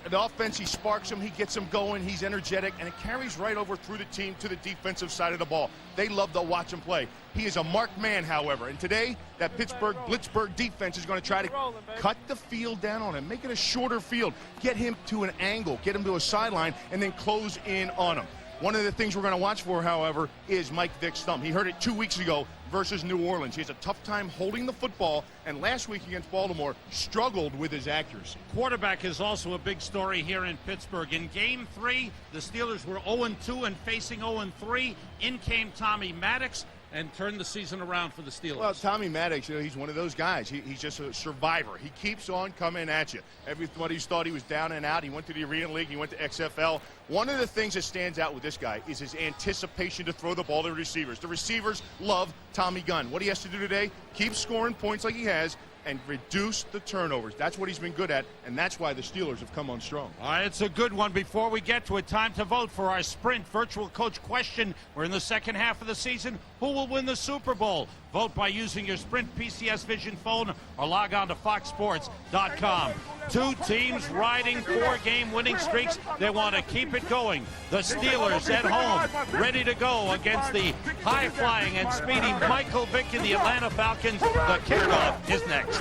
The offense, he sparks them, he gets them going, he's energetic, and it carries right over through the team to the defensive side of the ball. They love to watch him play. He is a marked man, however, and today that Pittsburgh Blitzburgh defense is going to try to cut the field down on him, make it a shorter field, get him to an angle, get him to a sideline, and then close in on him. One of the things we're going to watch for, however, is Mike Vick's thumb. He hurt it 2 weeks ago versus New Orleans. He has a tough time holding the football, and last week against Baltimore struggled with his accuracy. Quarterback is also a big story here in Pittsburgh. In Game 3, the Steelers were 0-2 and facing 0-3. In came Tommy Maddox and turned the season around for the Steelers. Well, Tommy Maddox, he's one of those guys. He's just a survivor. He keeps on coming at you. Everybody's thought he was down and out. He went to the Arena League. He went to XFL. One of the things that stands out with this guy is his anticipation to throw the ball to the receivers. The receivers love Tommy Gunn. What he has to do today, keep scoring points like he has, and reduce the turnovers. That's what he's been good at, and that's why the Steelers have come on strong. All right, it's a good one. Before we get to it, time to vote for our Sprint Virtual Coach question. We're in the second half of the season. Who will win the Super Bowl? Vote by using your Sprint PCS Vision phone or log on to foxsports.com. Two teams riding 4-game winning streaks. They want to keep it going. The Steelers at home, ready to go against the high-flying and speedy Michael Vick and the Atlanta Falcons. The kickoff is next.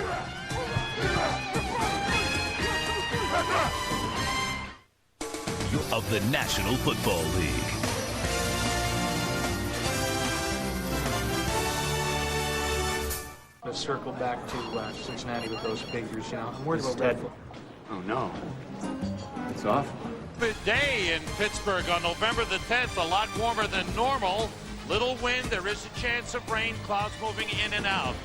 Of the National Football League. Let's circle back to Cincinnati with those figures. You know, I'm worried about Redwood. Oh no, it's off. Day in Pittsburgh on November the 10th, a lot warmer than normal. Little wind, there is a chance of rain, clouds moving in and out.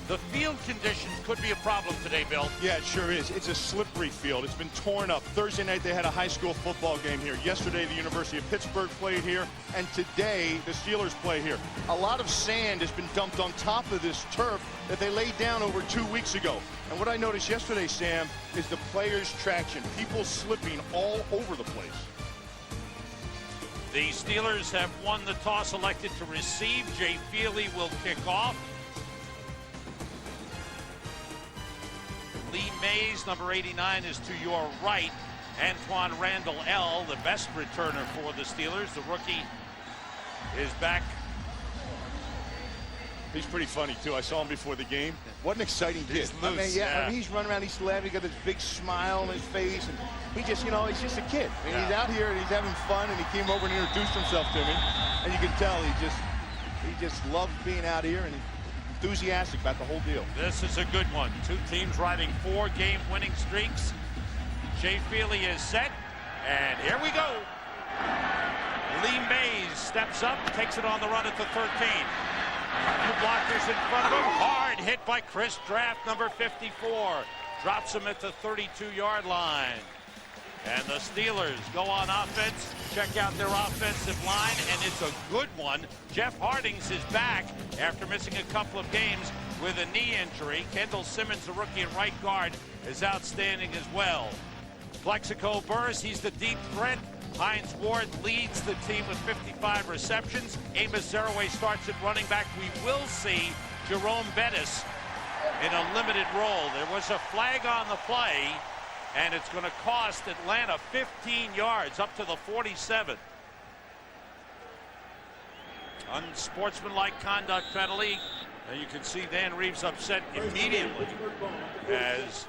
The field conditions could be a problem today, Bill. Yeah, it sure is. It's a slippery field. It's been torn up. Thursday night they had a high school football game here. Yesterday the University of Pittsburgh played here, and today the Steelers play here. A lot of sand has been dumped on top of this turf that they laid down over 2 weeks ago. And what I noticed yesterday, Sam, is the players' traction. People slipping all over the place. The Steelers have won the toss, elected to receive. Jay Feely will kick off. Lee Maas, number 89, is to your right. Antoine Randall L., the best returner for the Steelers. The rookie is back. He's pretty funny, too. I saw him before the game. What an exciting kid. He's loose, I mean, he's running around, he's laughing, he's got this big smile on his face, and he just, he's just a kid. I mean, he's out here and he's having fun, and he came over and introduced himself to me, and you can tell he just loves being out here, and he's enthusiastic about the whole deal. This is a good one. Two teams riding 4-game winning streaks. Jay Feely is set, and here we go. Lee Maas steps up, takes it on the run at the 13. Two blockers in front of him. Hard hit by Chris Draft, number 54. Drops him at the 32-yard line. And the Steelers go on offense. Check out their offensive line, and it's a good one. Jeff Hardings is back after missing a couple of games with a knee injury. Kendall Simmons, the rookie at right guard, is outstanding as well. Plexico Burris, he's the deep threat. Hines Ward leads the team with 55 receptions. Amos Zeraway starts at running back. We will see Jerome Bettis in a limited role. There was a flag on the play, and it's going to cost Atlanta 15 yards up to the 47. Unsportsmanlike conduct penalty. And you can see Dan Reeves upset immediately as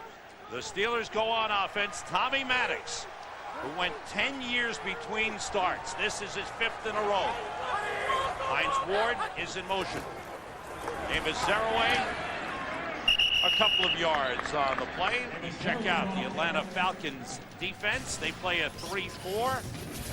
the Steelers go on offense. Tommy Maddox, who went 10 years between starts. This is his 5th in a row. Hines Ward is in motion. Amos Zeraway, a couple of yards on the play. You check out the Atlanta Falcons defense. They play a 3-4,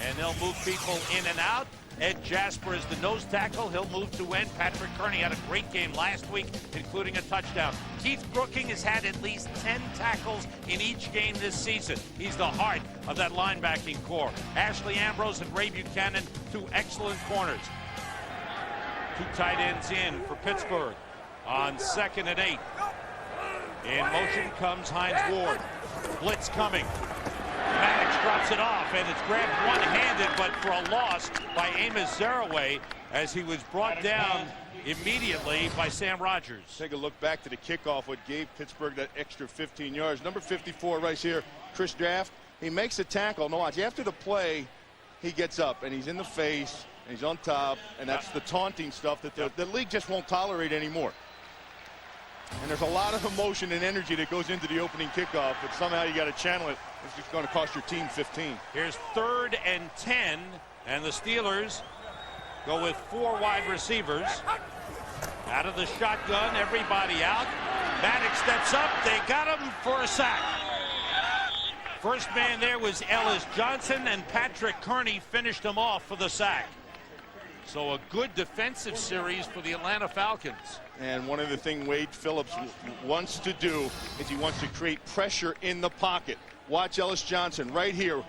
and they'll move people in and out. Ed Jasper is the nose tackle. He'll move to end. Patrick Kearney had a great game last week, including a touchdown. Keith Brooking has had at least 10 tackles in each game this season. He's the heart of that linebacking core. Ashley Ambrose and Ray Buchanan, two excellent corners. Two tight ends in for Pittsburgh on 2nd and 8. In motion comes Hines Ward. Blitz coming. Maddox drops it off, and it's grabbed one-handed, but for a loss by Amos Zeraway as he was brought down immediately by Sam Rogers. Take a look back to the kickoff, what gave Pittsburgh that extra 15 yards. Number 54 right here, Chris Draft. He makes a tackle. No, watch. After the play, he gets up, and he's in the face, and he's on top, and that's the taunting stuff that the league just won't tolerate anymore. And there's a lot of emotion and energy that goes into the opening kickoff, but somehow you got to channel it. It's just going to cost your team 15. Here's 3rd and 10, and the Steelers go with 4 wide receivers. Out of the shotgun, everybody out. Maddox steps up. They got him for a sack. First man there was Ellis Johnson, and Patrick Kearney finished him off for the sack. So a good defensive series for the Atlanta Falcons. And one of the things Wade Phillips wants to do is he wants to create pressure in the pocket. Watch Ellis Johnson right here.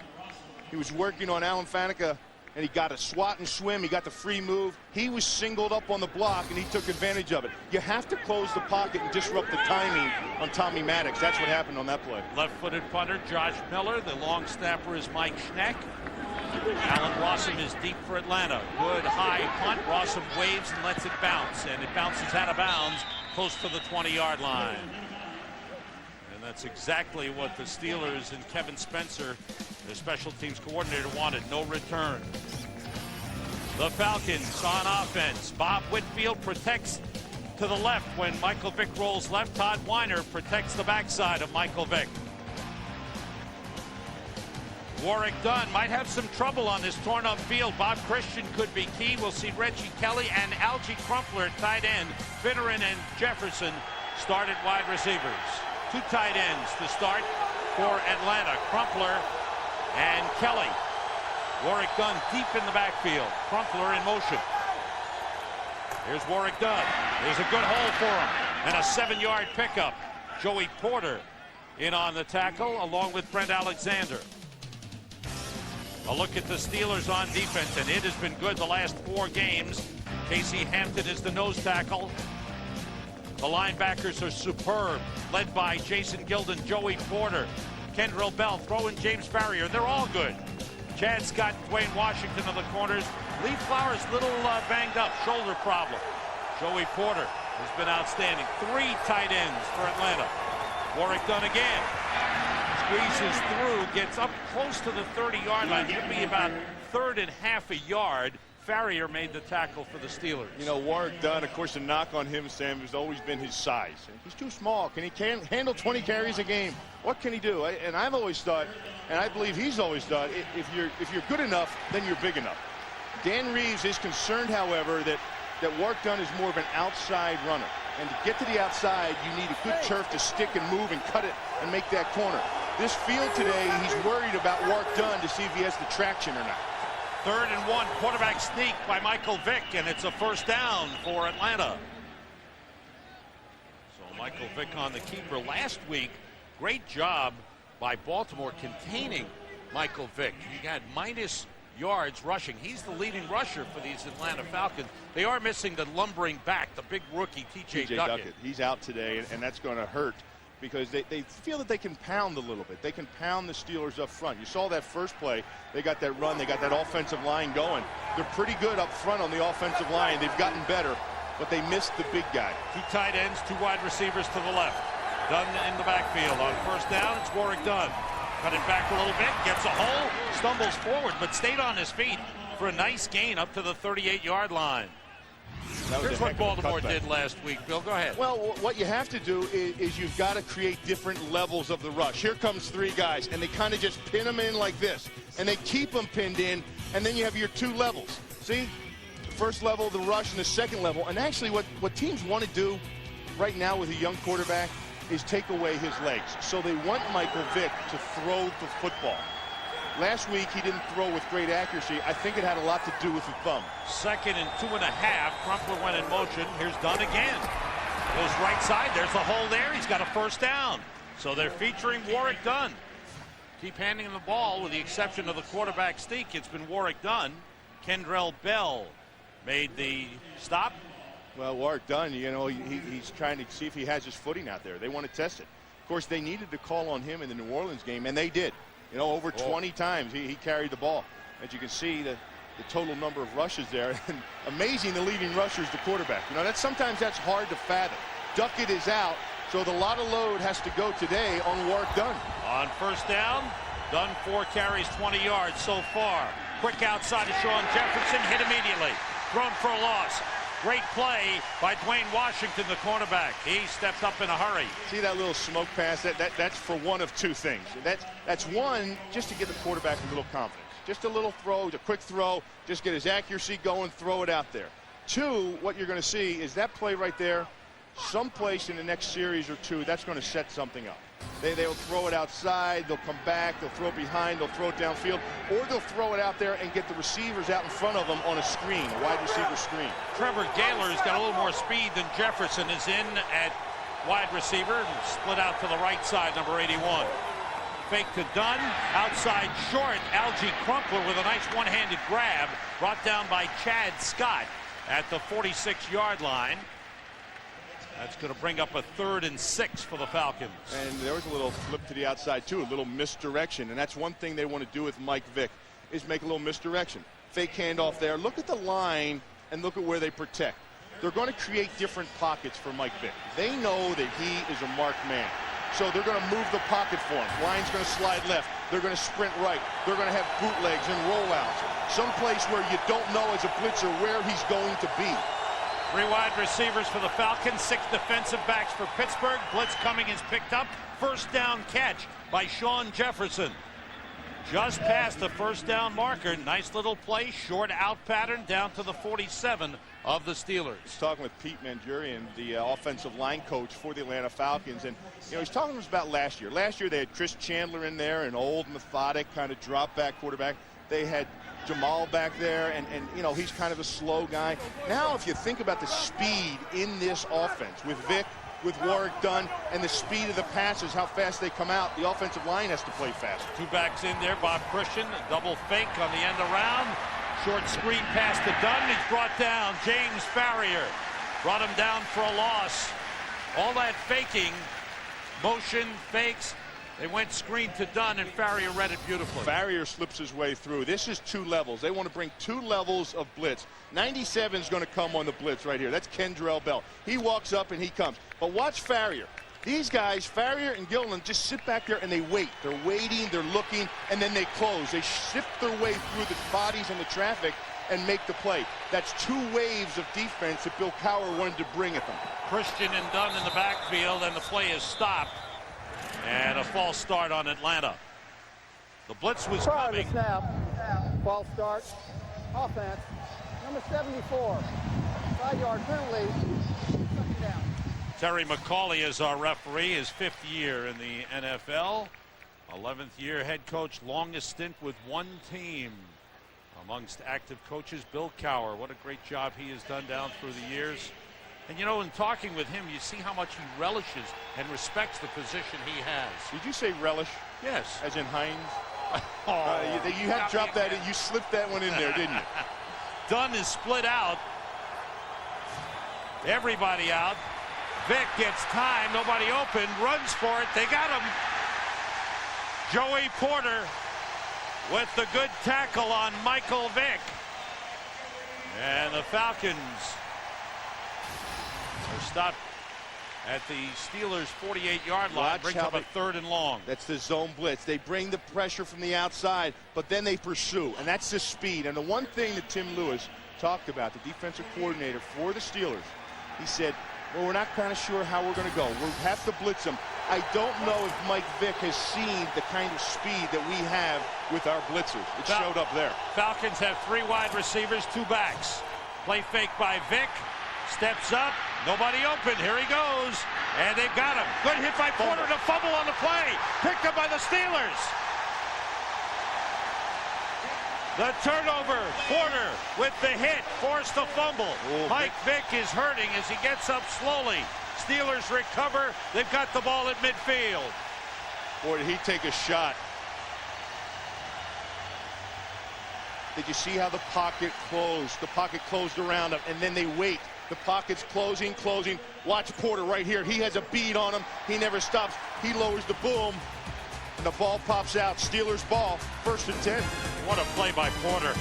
He was working on Alan Faneca, and he got a swat and swim. He got the free move. He was singled up on the block, and he took advantage of it. You have to close the pocket and disrupt the timing on Tommy Maddox. That's what happened on that play. Left-footed punter Josh Miller. The long snapper is Mike Schneck. Alan Rosen is deep for Atlanta. Good high punt. Rosen waves and lets it bounce, and it bounces out of bounds close to the 20-yard line. And that's exactly what the Steelers and Kevin Spencer, their special teams coordinator, wanted. No return. The Falcons on offense. Bob Whitfield protects to the left when Michael Vick rolls left. Todd Weiner protects the backside of Michael Vick. Warwick Dunn might have some trouble on this torn-up field. Bob Christian could be key. We'll see Reggie Kelly and Algie Crumpler at tight end. Finneran and Jefferson started wide receivers. 2 tight ends to start for Atlanta. Crumpler and Kelly. Warwick Dunn deep in the backfield. Crumpler in motion. Here's Warwick Dunn. There's a good hole for him. And a 7-yard pickup. Joey Porter in on the tackle along with Brent Alexander. A look at the Steelers on defense, and it has been good the last 4 games. Casey Hampton is the nose tackle. The linebackers are superb, led by Jason Gilden, Joey Porter, Kendrell Bell, throwing James Farrier. They're all good. Chad Scott, Dwayne Washington on the corners. Lee Flowers, little banged up, shoulder problem. Joey Porter has been outstanding. 3 tight ends for Atlanta. Warwick Dunn again. Squeezes through, gets up close to the 30-yard line. It'll be about 3rd and half a yard. Farrier made the tackle for the Steelers. You know, Warwick Dunn, of course, the knock on him, Sam, has always been his size. He's too small. Can he handle 20 carries a game? What can he do? And I've always thought, and I believe he's always thought, if you're good enough, then you're big enough. Dan Reeves is concerned, however, that Warwick Dunn is more of an outside runner. And to get to the outside, you need a good turf to stick and move and cut it and make that corner. This field today, he's worried about Warwick Dunn to see if he has the traction or not. 3rd and 1, quarterback sneak by Michael Vick, and it's a first down for Atlanta. So Michael Vick on the keeper. Last week, great job by Baltimore containing Michael Vick. He had minus yards rushing. He's the leading rusher for these Atlanta Falcons. They are missing the lumbering back, the big rookie, T.J. Duckett. He's out today, and that's going to hurt because they feel that they can pound a little bit. They can pound the Steelers up front. You saw that first play. They got that run. They got that offensive line going. They're pretty good up front on the offensive line. They've gotten better, but they missed the big guy. 2 tight ends, 2 wide receivers to the left. Dunn in the backfield. On first down, it's Warwick Dunn. Cut it back a little bit, gets a hole, stumbles forward, but stayed on his feet for a nice gain up to the 38-yard line. Here's what Baltimore did last week. Bill, go ahead. Well, what you have to do is you've got to create different levels of the rush. Here comes 3 guys, and they kind of just pin them in like this, and they keep them pinned in, and then you have your 2 levels. See? First level, the rush, and the second level. And actually what teams want to do right now with a young quarterback is take away his legs. So they want Michael Vick to throw the football. Last week, he didn't throw with great accuracy. I think it had a lot to do with the thumb. 2nd and 2.5. Crumpler went in motion. Here's Dunn again. Goes right side. There's a hole there. He's got a first down. So they're featuring Warwick Dunn. Keep handing him the ball with the exception of the quarterback sneak. It's been Warwick Dunn. Kendrell Bell made the stop. Well, Warwick Dunn, you know, he's trying to see if he has his footing out there. They want to test it. Of course, they needed to call on him in the New Orleans game, and they did. You know, over 20 times he carried the ball. As you can see, the total number of rushes there. And amazing, the leading rusher is the quarterback. You know, sometimes that's hard to fathom. Duckett is out, so the lot of load has to go today on Warwick Dunn. On first down, Dunn 4 carries, 20 yards so far. Quick outside to Sean Jefferson, hit immediately. Thrown for a loss. Great play by Dwayne Washington, the cornerback. He stepped up in a hurry. See that little smoke pass? That's for one of two things. That's one, just to give the quarterback a little confidence. Just a little throw, a quick throw, just get his accuracy going, throw it out there. Two, what you're going to see is that play right there, someplace in the next series or two, that's going to set something up. They'll throw it outside, they'll come back, they'll throw it behind, they'll throw it downfield, or they'll throw it out there and get the receivers out in front of them on a screen, a wide receiver screen. Trevor Gaylor's got a little more speed than Jefferson is in at wide receiver, and split out to the right side, number 81. Fake to Dunn, outside short. Algie Crumpler with a nice one-handed grab, brought down by Chad Scott at the 46-yard line. That's going to bring up a 3rd and 6 for the Falcons. And there was a little flip to the outside too, a little misdirection, and that's one thing they want to do with Mike Vick, is make a little misdirection. Fake handoff there. Look at the line and look at where they protect. They're going to create different pockets for Mike Vick. They know that he is a marked man. So they're going to move the pocket for him. Line's going to slide left. They're going to sprint right. They're going to have bootlegs and rollouts. Someplace where you don't know as a blitzer where he's going to be. 3 wide receivers for the Falcons, 6 defensive backs for Pittsburgh. Blitz coming is picked up. First down catch by Sean Jefferson. Just past the first down marker. Nice little play, short out pattern down to the 47 of the Steelers. He's talking with Pete Manjurian, the offensive line coach for the Atlanta Falcons, and he's talking to us about last year. Last year they had Chris Chandler in there, an old, methodic kind of drop back quarterback. They had Jamal back there, and he's kind of a slow guy. Now, if you think about the speed in this offense with Vick, with Warwick Dunn, and the speed of the passes, how fast they come out, the offensive line has to play fast. 2 backs in there. Bob Christian, double fake on the end around. Short screen pass to Dunn. He's brought down. James Farrier brought him down for a loss. All that faking, motion, fakes. They went screen to Dunn, and Farrier read it beautifully. Farrier slips his way through. This is 2 levels. They want to bring 2 levels of blitz. 97 is going to come on the blitz right here. That's Kendrell Bell. He walks up and he comes. But watch Farrier. These guys, Farrier and Gilliland, just sit back there and they wait. They're waiting, they're looking, and then they close. They shift their way through the bodies and the traffic and make the play. That's 2 waves of defense that Bill Cowher wanted to bring at them. Christian and Dunn in the backfield, and the play is stopped. And a false start on Atlanta. The blitz was coming. Snap. False start. Offense. Number 74. 5-yard penalty. Second down. Terry McCauley is our referee, his 5th year in the NFL. 11th year head coach, longest stint with one team. Amongst active coaches, Bill Cowher. What a great job he has done down through the years. And in talking with him, you see how much he relishes and respects the position he has. Did you say relish? Yes. As in Heinz? You had to drop that in. You slipped that one in there, didn't you? Dunn is split out. Everybody out. Vick gets time. Nobody open. Runs for it. They got him. Joey Porter with the good tackle on Michael Vick. And the Falcons are stopped at the Steelers' 48-yard line. Brings up a 3rd and long. That's the zone blitz. They bring the pressure from the outside, but then they pursue, and that's the speed. And the one thing that Tim Lewis talked about, the defensive coordinator for the Steelers, he said, well, we're not kind of sure how we're going to go. We'll have to blitz them. I don't know if Mike Vick has seen the kind of speed that we have with our blitzers. It showed up there. Falcons have 3 wide receivers, 2 backs. Play fake by Vick. Steps up. Nobody open. Here he goes. And they've got him. Good hit by Porter. To fumble on the play. Picked up by the Steelers. The turnover. Porter with the hit. Forced the fumble. Mike Vick is hurting as he gets up slowly. Steelers recover. They've got the ball at midfield. Boy, did he take a shot. Did you see how the pocket closed? The pocket closed around him, and then they wait. The pocket's closing. Watch Porter right here. He has a bead on him. He never stops. He lowers the boom, and the ball pops out. Steelers ball, 1st and 10. What a play by Porter.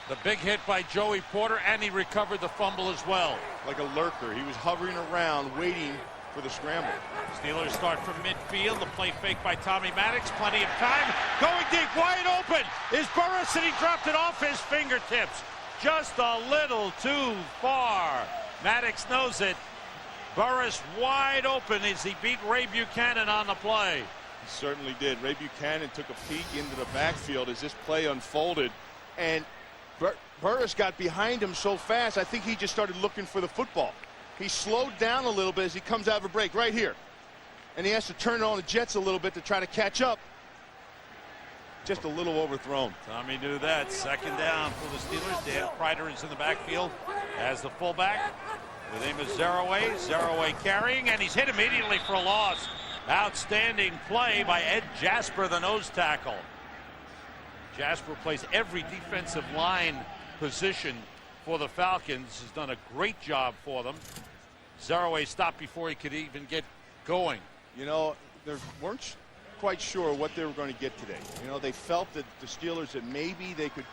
The big hit by Joey Porter, and he recovered the fumble as well. Like a lurker. He was hovering around, waiting for the scramble. Steelers start from midfield. The play fake by Tommy Maddox. Plenty of time. Going deep, wide open is Burris, and he dropped it off his fingertips. Just a little too far. Maddox knows it. Burris wide open as he beat Ray Buchanan on the play. He certainly did. Ray Buchanan took a peek into the backfield as this play unfolded, and Burris got behind him so fast, I think he just started looking for the football. He slowed down a little bit as he comes out of a break right here. And he has to turn on the jets a little bit to try to catch up. Just a little overthrown. Tommy knew that. Second down for the Steelers. Dan Kreider is in the backfield as the fullback. The name is Zeraway. Zeraway carrying, and he's hit immediately for a loss. Outstanding play by Ed Jasper, the nose tackle. Jasper plays every defensive line position for the Falcons. Has done a great job for them. Zeraway stopped before he could even get going. You know, they weren't quite sure what they were going to get today. You know, they felt that the Steelers, that maybe they could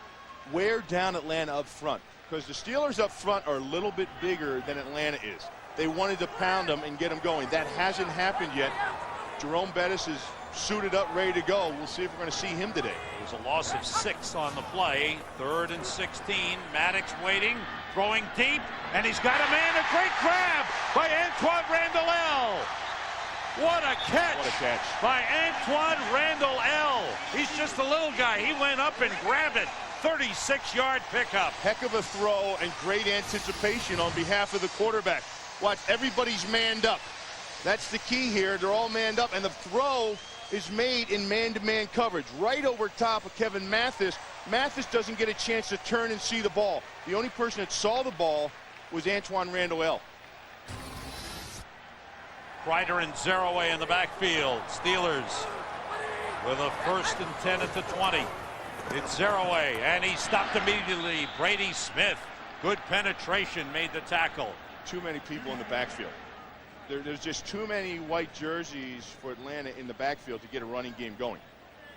wear down Atlanta up front, because the Steelers up front are a little bit bigger than Atlanta is. They wanted to pound them and get them going. That hasn't happened yet. Jerome Bettis is suited up, ready to go. We'll see if we're going to see him today. There's a loss of 6 on the play. 3rd and 16. Maddox waiting, throwing deep, and he's got a man. A great grab by Antoine Randall. What a catch! What a catch by Antoine Randall. He's just a little guy. He went up and grabbed it. 36-yard pickup. Heck of a throw and great anticipation on behalf of the quarterback. Watch, everybody's manned up. That's the key here. They're all manned up, and the throw is made in man-to-man coverage right over top of Kevin Mathis. Mathis doesn't get a chance to turn and see the ball. The only person that saw the ball was Antoine Randall. Kreider and Zeraway in the backfield. Steelers with a 1st and 10 at the 20. It's Zeraway, and he stopped immediately. Brady Smith, good penetration, made the tackle. Too many people in the backfield. There's just too many white jerseys for Atlanta in the backfield to get a running game going.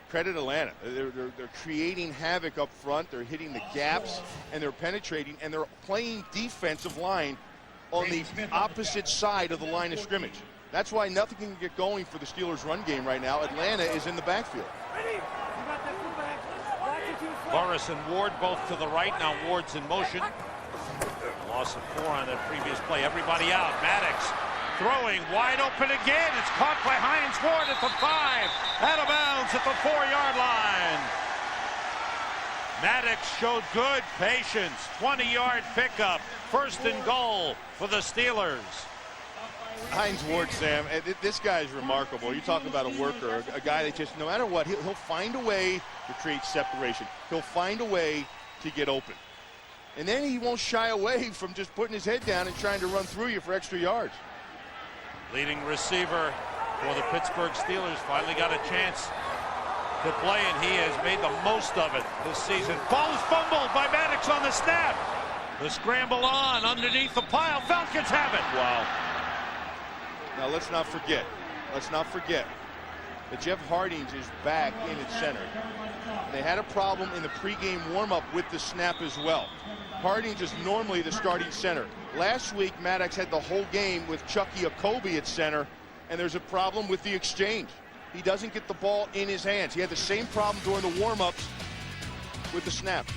Credit Atlanta. They're creating havoc up front. They're hitting the gaps, and they're penetrating, and they're playing defensive line on the opposite side of the line of scrimmage. That's why nothing can get going for the Steelers' run game right now. Atlanta is in the backfield. Burris and Ward both to the right. Now Ward's in motion. Loss of 4 on that previous play. Everybody out. Maddox throwing wide open again. It's caught by Hines Ward at the 5. Out of bounds at the 4-yard line. Maddox showed good patience. 20-yard pickup. 1st and goal for the Steelers. Hines Ward, Sam, this guy is remarkable. You talk about a worker, a guy that just, no matter what, he'll find a way to create separation. He'll find a way to get open. And then he won't shy away from just putting his head down and trying to run through you for extra yards. Leading receiver for the Pittsburgh Steelers finally got a chance to play, and he has made the most of it this season. Ball is fumbled by Maddox on the snap. The scramble on underneath the pile. Falcons have it. Wow. Now let's not forget that Jeff Hardings is back in at center. They had a problem in the pregame warm-up with the snap as well. Hardings is normally the starting center. Last week, Maddox had the whole game with Chucky Okobe at center, and there's a problem with the exchange. He doesn't get the ball in his hands. He had the same problem during the warm-ups with the snap.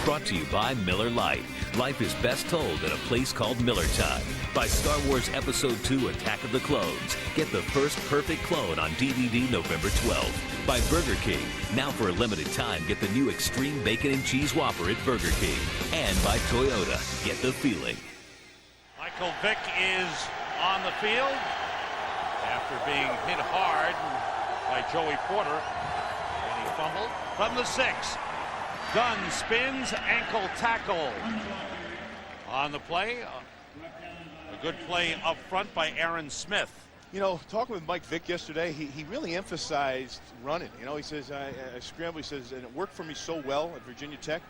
Brought to you by Miller Lite. Life is best told at a place called Miller Time. By Star Wars Episode 2 Attack of the Clones. Get the first perfect clone on DVD November 12th. By Burger King. Now for a limited time, get the new Extreme Bacon and Cheese Whopper at Burger King. And by Toyota. Get the feeling. Michael Vick is on the field after being hit hard by Joey Porter. And he fumbled from the 6. Gunn spins, ankle tackle on the play. A good play up front by Aaron Smith. You know, talking with Mike Vick yesterday, he really emphasized running. You know, he says, I scramble, he says, and it worked for me so well at Virginia Tech.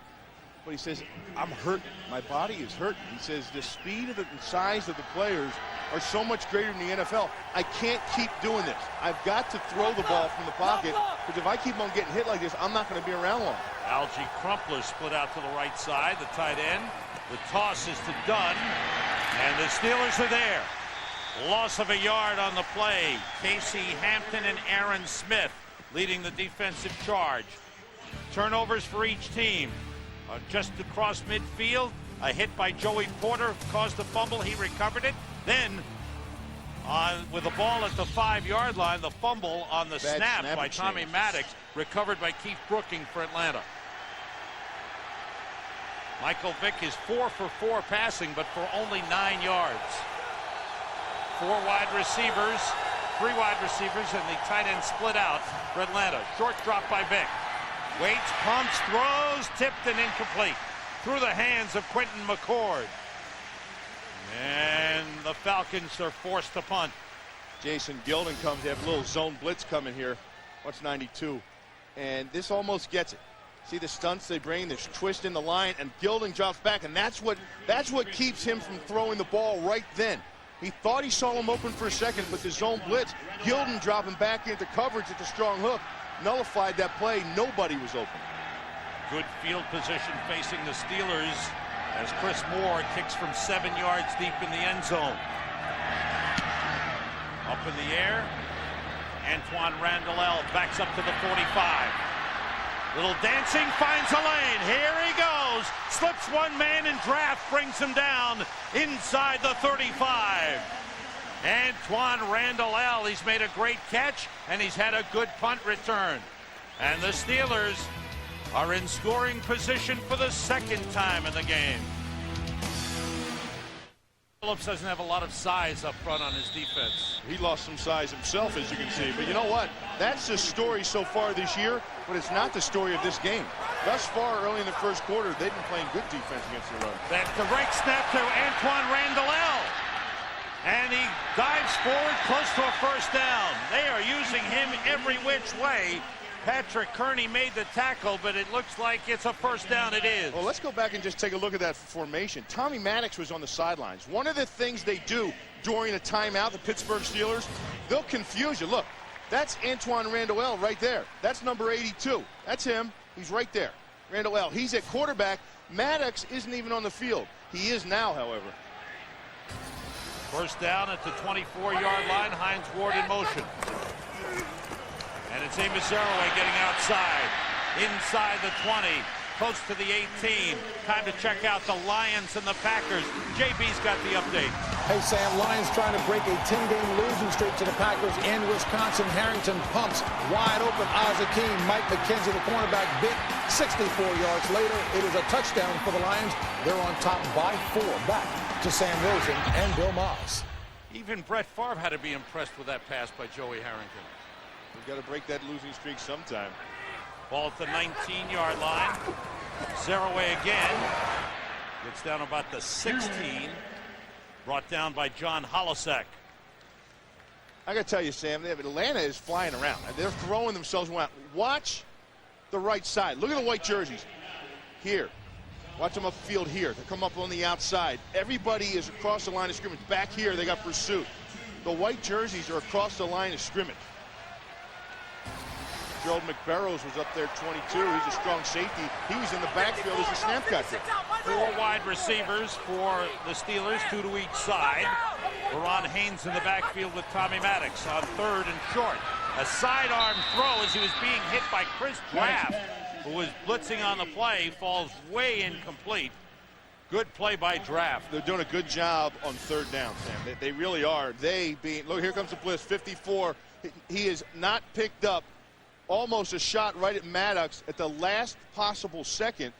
But he says, I'm hurt. My body is hurt. He says, the speed of and size of the players are so much greater in the NFL. I can't keep doing this. I've got to throw the ball from the pocket, because if I keep on getting hit like this, I'm not going to be around long. Algie Crumpler split out to the right side, the tight end. The toss is to Dunn, and the Steelers are there. Loss of a yard on the play. Casey Hampton and Aaron Smith leading the defensive charge. Turnovers for each team. Just across midfield, a hit by Joey Porter caused a fumble. He recovered it. Then, with the ball at the 5-yard line, the fumble on the snap by Tommy Maddox, recovered by Keith Brooking for Atlanta. Michael Vick is 4 for 4 passing, but for only 9 yards. 4 wide receivers, 3 wide receivers, and the tight end split out for Atlanta. Short drop by Vick. Waits, pumps, throws, tipped and incomplete. Through the hands of Quentin McCord. And the Falcons are forced to punt. Jason Gildon comes. They have a little zone blitz coming here. What's 92? And this almost gets it. See the stunts they bring, this twist in the line, and Gildon drops back, and that's what keeps him from throwing the ball right then. He thought he saw him open for a second, but the zone blitz, Gildon dropping back into coverage at the strong hook, nullified that play. Nobody was open. Good field position facing the Steelers as Chris Moore kicks from 7 yards deep in the end zone. Up in the air, Antoine Randall backs up to the 45. Little dancing, finds a lane. Here he goes. Slips one man in draft, brings him down inside the 35. Antoine Randall, he's made a great catch, and he's had a good punt return. And the Steelers are in scoring position for the second time in the game. Phillips doesn't have a lot of size up front on his defense. He lost some size himself, as you can see. But you know what? That's the story so far this year, but it's not the story of this game. Thus far, early in the first quarter, they've been playing good defense against the run. That's the right snap to Antoine Randall. And he dives forward close to a first down. They are using him every which way. Patrick Kearney made the tackle, but it looks like it's a first down. It is. Well, let's go back and just take a look at that formation. Tommy Maddox was on the sidelines. One of the things they do during a timeout, the Pittsburgh Steelers, they'll confuse you. Look, that's Antoine Randall right there. That's number 82. That's him. He's right there. Randall. He's at quarterback. Maddox isn't even on the field. He is now, however. First down at the 24-yard line. Hines Ward in motion. And it's Amos Zerouay getting outside. Inside the 20. Close to the 18. Time to check out the Lions and the Packers. JB's got the update. Hey, Sam, Lions trying to break a 10-game losing streak to the Packers in Wisconsin. Harrington pumps wide open. Akeem, Mike McKenzie, the cornerback, bit 64 yards later. It is a touchdown for the Lions. They're on top by 4. Back to Sam Rosen and Bill Maas. Even Brett Favre had to be impressed with that pass by Joey Harrington. We've got to break that losing streak sometime. Ball at the 19-yard line. Zerouay again. Gets down about the 16. Brought down by John Holosack. I got to tell you, Sam, Atlanta is flying around. They're throwing themselves around. Watch the right side. Look at the white jerseys. Here. Watch them upfield here. They come up on the outside. Everybody is across the line of scrimmage. Back here, they got pursuit. The white jerseys are across the line of scrimmage. Gerald McBarrows was up there, 22. He's a strong safety. He was in the backfield as a snap catcher. 4 wide receivers for the Steelers, 2 to each side. Ron Haynes in the backfield with Tommy Maddox on 3rd and short. A sidearm throw as he was being hit by Chris Draft, who was blitzing on the play, falls way incomplete. Good play by Draft. They're doing a good job on 3rd down, Sam. They really are. Look, here comes the blitz, 54. He is not picked up. Almost a shot right at Maddox at the last possible second.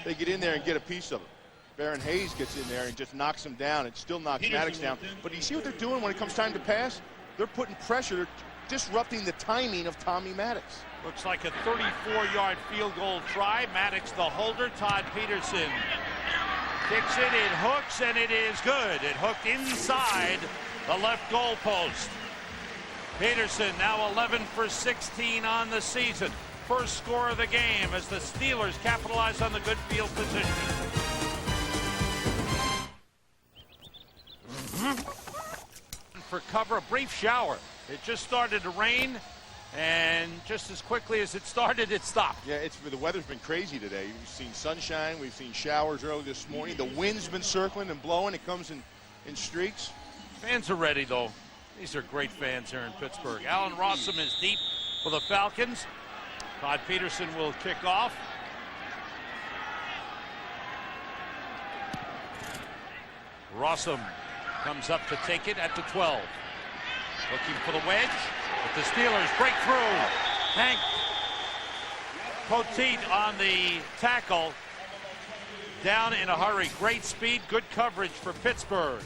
They get in there and get a piece of it. Baron Hayes gets in there and just knocks him down. It still knocks Maddox down. But you see what they're doing when it comes time to pass? They're putting pressure. They're disrupting the timing of Tommy Maddox. Looks like a 34-yard field goal try. Maddox the holder. Todd Peterson kicks it. It hooks, and it is good. It hooked inside the left goal post. Peterson now 11 for 16 on the season. First score of the game as the Steelers capitalize on the good field position. For cover, a brief shower. It just started to rain, And just as quickly as it started, it stopped. Yeah, the weather's been crazy today. We've seen sunshine. We've seen showers early this morning. The wind's been circling and blowing. It comes in streaks. Fans are ready, though. These are great fans here in Pittsburgh. Alan Rosen is deep for the Falcons. Todd Peterson will kick off. Rossum comes up to take it at the 12. Looking for the wedge, but the Steelers break through. Hank Poteet on the tackle. Down in a hurry. Great speed, good coverage for Pittsburgh.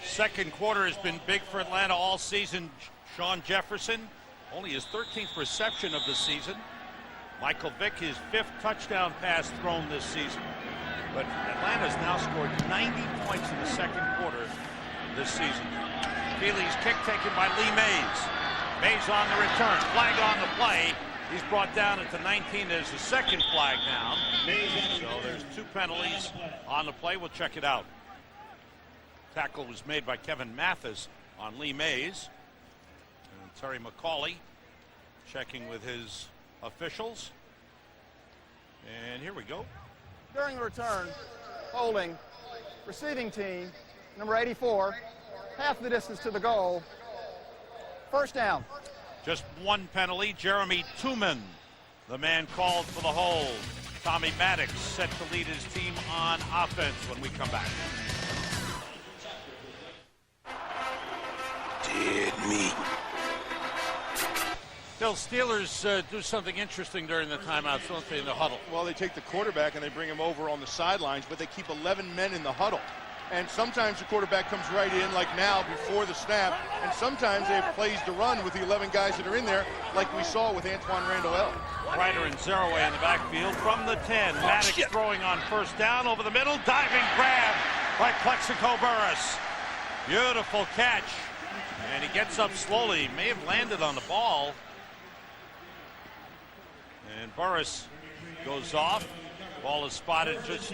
Second quarter has been big for Atlanta all season. Sean Jefferson, only his 13th reception of the season. Michael Vick, his 5th touchdown pass thrown this season. But Atlanta's now scored 90 points in the second quarter this season. Feely's kick taken by Lee Maas. Maas on the return, flag on the play. He's brought down at the 19. There's the second flag down. So there's 2 penalties on the play. We'll check it out. Tackle was made by Kevin Mathis on Lee Maas. And Terry McCauley checking with his officials. And here we go. During the return, holding, receiving team, number 84, half the distance to the goal. First down. Just 1 penalty. Jeremy Tooman, the man called for the hold. Tommy Maddox set to lead his team on offense when we come back. Dead meat. Bill, Steelers do something interesting during the timeouts, don't they, in the huddle? Well, they take the quarterback and they bring him over on the sidelines, but they keep 11 men in the huddle. And sometimes the quarterback comes right in, like now, before the snap. And sometimes they have plays to run with the 11 guys that are in there, like we saw with Antoine Randall L. Ryder and Zeraway in the backfield from the 10. Maddox throwing on first down over the middle. Diving grab by Plexico Burress. Beautiful catch. And he gets up slowly. May have landed on the ball. And Burress goes off. Ball is spotted just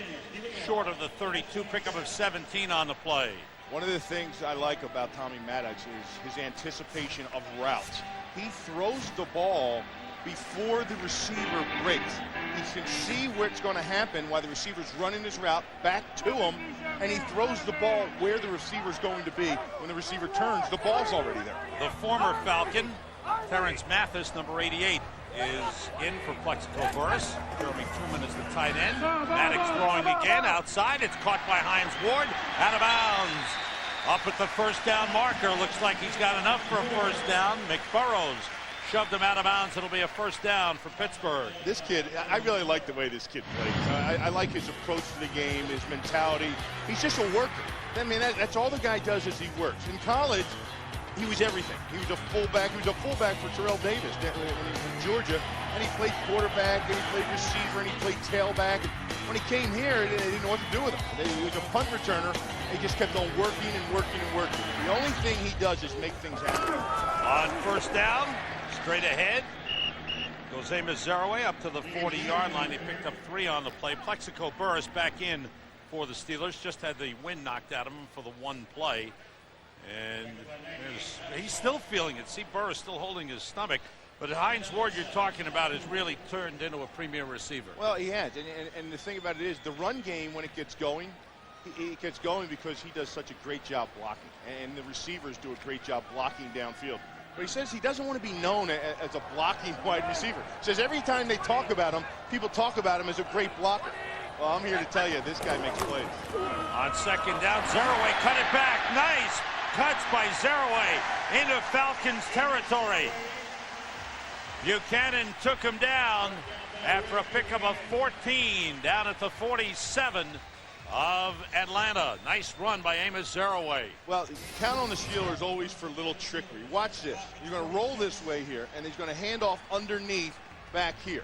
short of the 32. Pickup of 17 on the play. One of the things I like about Tommy Maddox is his anticipation of routes. He throws the ball before the receiver breaks. He can see where it's going to happen while the receiver's running his route back to him, and he throws the ball where the receiver's going to be. When the receiver turns, the ball's already there. The former Falcon, Terrence Mathis, number 88, is in for Plexico Burress. Jeremy Truman is the tight end. Maddox throwing again outside. It's caught by Hines Ward. Out of bounds. Up at the first down marker. Looks like he's got enough for a first down. McBurrows shoved him out of bounds. It'll be a first down for Pittsburgh. This kid, I really like the way this kid plays. I like his approach to the game, his mentality. He's just a worker. I mean, that's all the guy does is he works. In college, he was everything. He was a fullback. He was a fullback for Terrell Davis when he was in Georgia. And he played quarterback, and he played receiver, and he played tailback. And when he came here, they didn't know what to do with him. He was a punt returner. He just kept on working and working and working. The only thing he does is make things happen. On first down, straight ahead, goes Amos Zeraway up to the 40-yard line. He picked up 3 on the play. Plexico Burress back in for the Steelers. Just had the wind knocked out of him for the 1 play. And he's still feeling it. See Burress still holding his stomach. But Hines Ward you're talking about has really turned into a premier receiver. Well, he has. And the thing about it is the run game, when it gets going, it gets going because he does such a great job blocking. And the receivers do a great job blocking downfield. But he says he doesn't want to be known as a blocking wide receiver. He says every time they talk about him, people talk about him as a great blocker. Well, I'm here to tell you, this guy makes plays. On second down, Zeraway cut it back. Nice cuts by Zeraway into Falcons territory. Buchanan took him down after a pickup of 14 down at the 47 of Atlanta. Nice run by Amos Zeraway. Well, count on the Steelers always for little trickery. Watch this. You're going to roll this way here, and he's going to hand off underneath back here.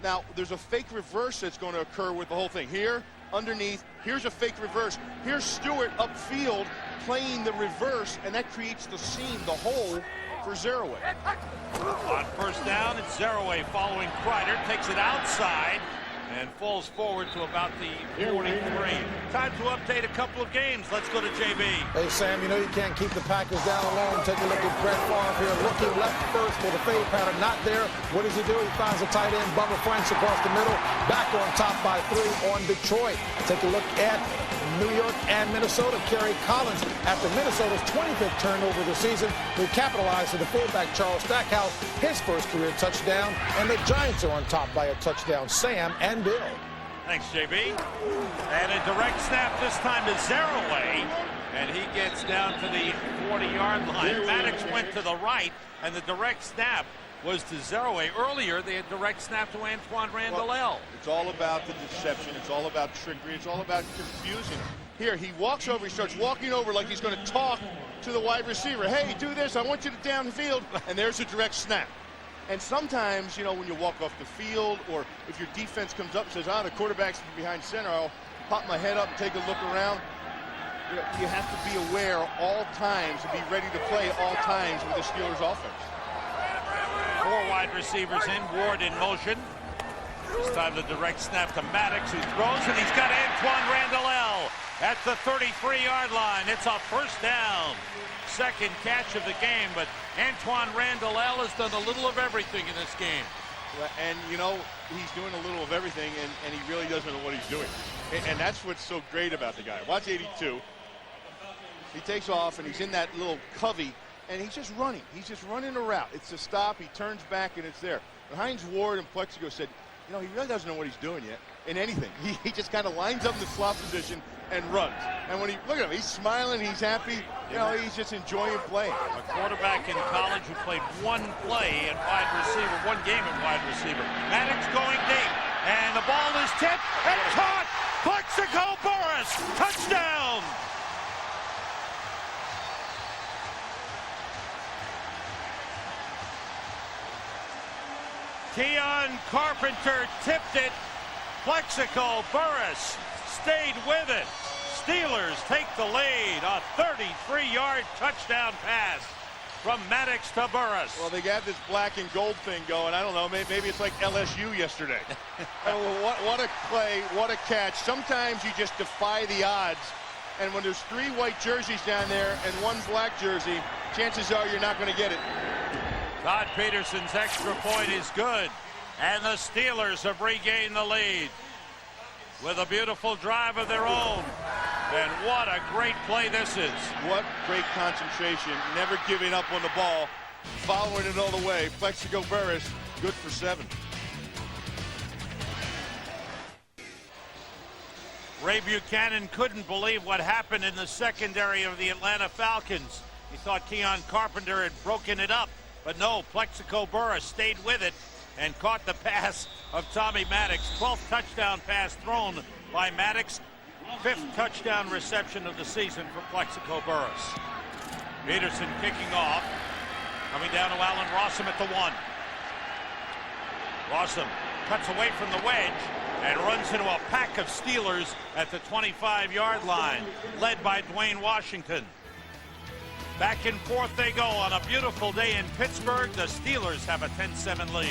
Now, there's a fake reverse that's going to occur with the whole thing. Here, underneath, here's a fake reverse. Here's Stewart upfield playing the reverse, and that creates the seam, the hole for Zeraway. On first down, it's Zeraway following Kreider, takes it outside, and falls forward to about the 43. Time to update a couple of games. Let's go to JB. Hey, Sam, you know you can't keep the Packers down alone. Take a look at Brett Favre here, looking left first for the fade pattern. Not there. What does he do? He finds a tight end, Bubba Franks, across the middle. Back on top by 3 on Detroit. Take a look at New York and Minnesota. Kerry Collins, after Minnesota's 25th turnover of the season, they capitalized to the fullback Charles Stackhouse, his first career touchdown, and the Giants are on top by a touchdown. Sam and Bill. Thanks, JB. And a direct snap this time to Zerouay, and he gets down to the 40-yard line. Maddox went to the right, and the direct snap was to Zerouay. Earlier, they had direct snap to Antoine Randall. Well, it's all about the deception. It's all about trickery. It's all about confusing him. Here, he walks over. He starts walking over like he's going to talk to the wide receiver. Hey, do this. I want you to downfield. And there's a direct snap. And sometimes, you know, when you walk off the field, or if your defense comes up and says, the quarterback's behind center, I'll pop my head up and take a look around. You have to be aware all times and be ready to play all times with the Steelers offense. 4 wide receivers in, Ward in motion. This time the direct snap to Maddox, who throws, and he's got Antoine Randall at the 33-yard line. It's a first down. Second catch of the game, but Antoine Randall has done a little of everything in this game. And, you know, he's doing a little of everything, and he really doesn't know what he's doing. And that's what's so great about the guy. Watch 82. He takes off, and he's in that little covey, and he's just running. He's just running a route. It's a stop. He turns back, and it's there. But Hines Ward and Plexico said, you know, he really doesn't know what he's doing yet in anything. He just kind of lines up in the slot position and runs. And when look at him, he's smiling, he's happy. You know, he's just enjoying playing. A quarterback in college who played one play at wide receiver, one game at wide receiver. Maddox going deep, and the ball is tipped and caught. Plexico Burress, touchdown. Keon Carpenter tipped it. Plexico Burress stayed with it. Steelers take the lead. A 33-yard touchdown pass from Maddox to Burress. Well, they got this black and gold thing going. I don't know. Maybe it's like LSU yesterday. What a play. What a catch. Sometimes you just defy the odds. And when there's 3 white jerseys down there and 1 black jersey, chances are you're not going to get it. Todd Peterson's extra point is good, and the Steelers have regained the lead with a beautiful drive of their own. And what a great play this is. What great concentration, never giving up on the ball, following it all the way. Plexico Burress, good for 7. Ray Buchanan couldn't believe what happened in the secondary of the Atlanta Falcons. He thought Keon Carpenter had broken it up. But no, Plexico Burress stayed with it and caught the pass of Tommy Maddox. 12th touchdown pass thrown by Maddox. 5th touchdown reception of the season for Plexico Burress. Peterson kicking off. Coming down to Allen Rossum at the 1. Rossum cuts away from the wedge and runs into a pack of Steelers at the 25-yard line, led by Dwayne Washington. Back and forth they go on a beautiful day in Pittsburgh. The Steelers have a 10-7 lead.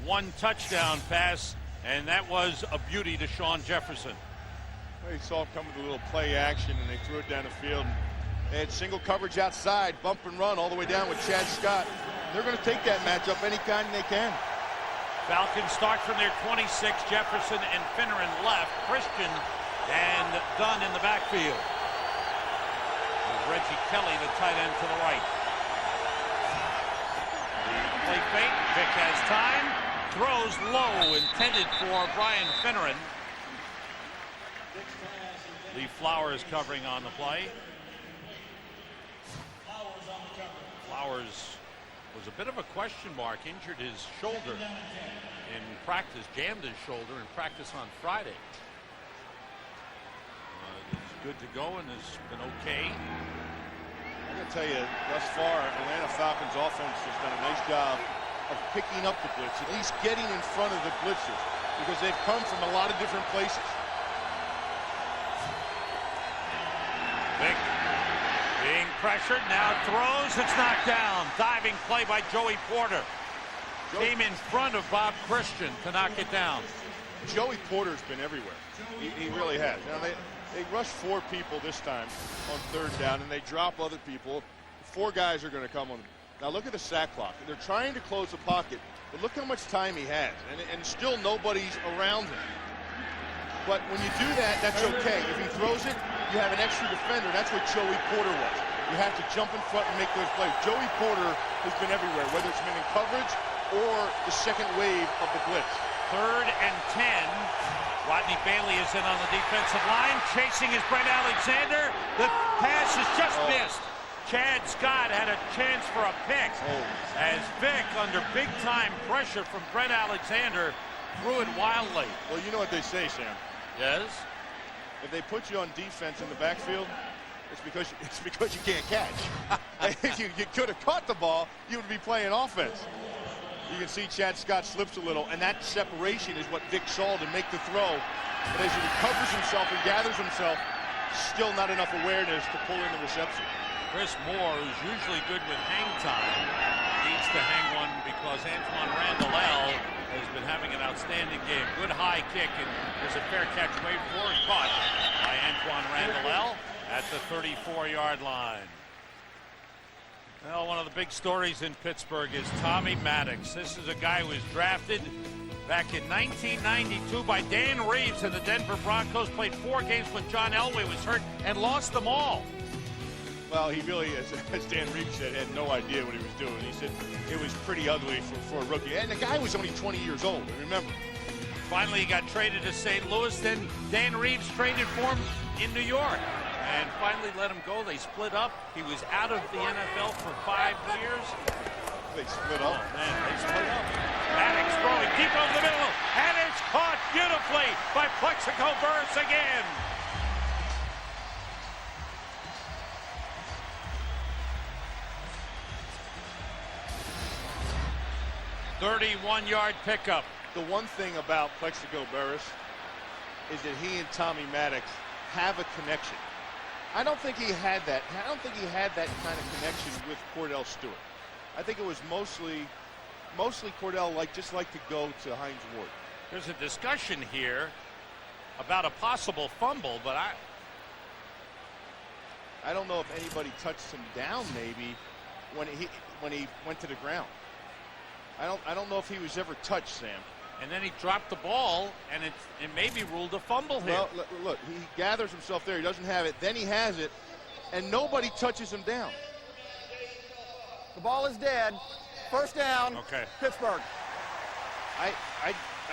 1 touchdown pass, and that was a beauty to Shawn Jefferson. Well, you saw him come with a little play action, and they threw it down the field. They had single coverage outside, bump and run all the way down with Chad Scott. They're going to take that matchup any kind they can. Falcons start from their 26. Jefferson and Finneran left. Christian and Dunn in the backfield. Reggie Kelly, the tight end, to the right. The play fake. Vick has time. Throws low, intended for Brian Finneran. Lee Flowers covering on the play. Flowers was a bit of a question mark. Injured his shoulder in practice. Jammed his shoulder in practice on Friday. Good to go and has been okay. I'm going to tell you, thus far, Atlanta Falcons offense has done a nice job of picking up the blitz, at least getting in front of the blitzers, because they've come from a lot of different places. Vick being pressured, now throws, it's knocked down. Diving play by Joey Porter. came in front of Bob Christian to knock it down. Joey Porter's been everywhere. He really has. Now they rushed 4 people this time on 3rd down, and they drop other people. 4 guys are going to come on. Now look at the sack clock. They're trying to close the pocket, but look how much time he has, and still nobody's around him. But when you do that, that's okay. If he throws it, you have an extra defender. That's what Joey Porter was. You have to jump in front and make those plays. Joey Porter has been everywhere, whether it's been in coverage or the second wave of the blitz. 3rd and 10. Rodney Bailey is in on the defensive line. Chasing is Brent Alexander. The pass is just missed. Chad Scott had a chance for a pick as Vick, under big-time pressure from Brent Alexander, threw it wildly. Well, you know what they say, Sam. Yes? If they put you on defense in the backfield, it's because you can't catch. If you could have caught the ball, you would be playing offense. You can see Chad Scott slips a little, and that separation is what Vick saw to make the throw. But as he recovers himself and gathers himself, still not enough awareness to pull in the reception. Chris Moore, who's usually good with hang time, needs to hang one because Antoine Randall has been having an outstanding game. Good high kick, and there's a fair catch made for and caught by Antoine Randall at the 34-yard line. Well, one of the big stories in Pittsburgh is Tommy Maddox. This is a guy who was drafted back in 1992 by Dan Reeves, and the Denver Broncos played 4 games when John Elway was hurt and lost them all. Well, he really, as Dan Reeves said, had no idea what he was doing. He said it was pretty ugly for a rookie. And the guy was only 20 years old, remember. Finally, he got traded to St. Louis. Then Dan Reeves traded for him in New York and finally let him go. They split up. He was out of the NFL for 5 years. They split up. Oh, man, they split up. Maddox throwing deep over the middle, and it's caught beautifully by Plexico Burress again. 31-yard pickup. The one thing about Plexico Burress is that he and Tommy Maddox have a connection. I don't think he had that. I don't think he had that kind of connection with Cordell Stewart. I think it was mostly Cordell just liked to go to Hines Ward. There's a discussion here about a possible fumble, but I don't know if anybody touched him down maybe when he went to the ground. I don't know if he was ever touched, Sam. And then he dropped the ball, and it may be ruled a fumble here. Well, look, he gathers himself there. He doesn't have it. Then he has it, and nobody touches him down. The ball is dead. 1st down. Okay. Pittsburgh. I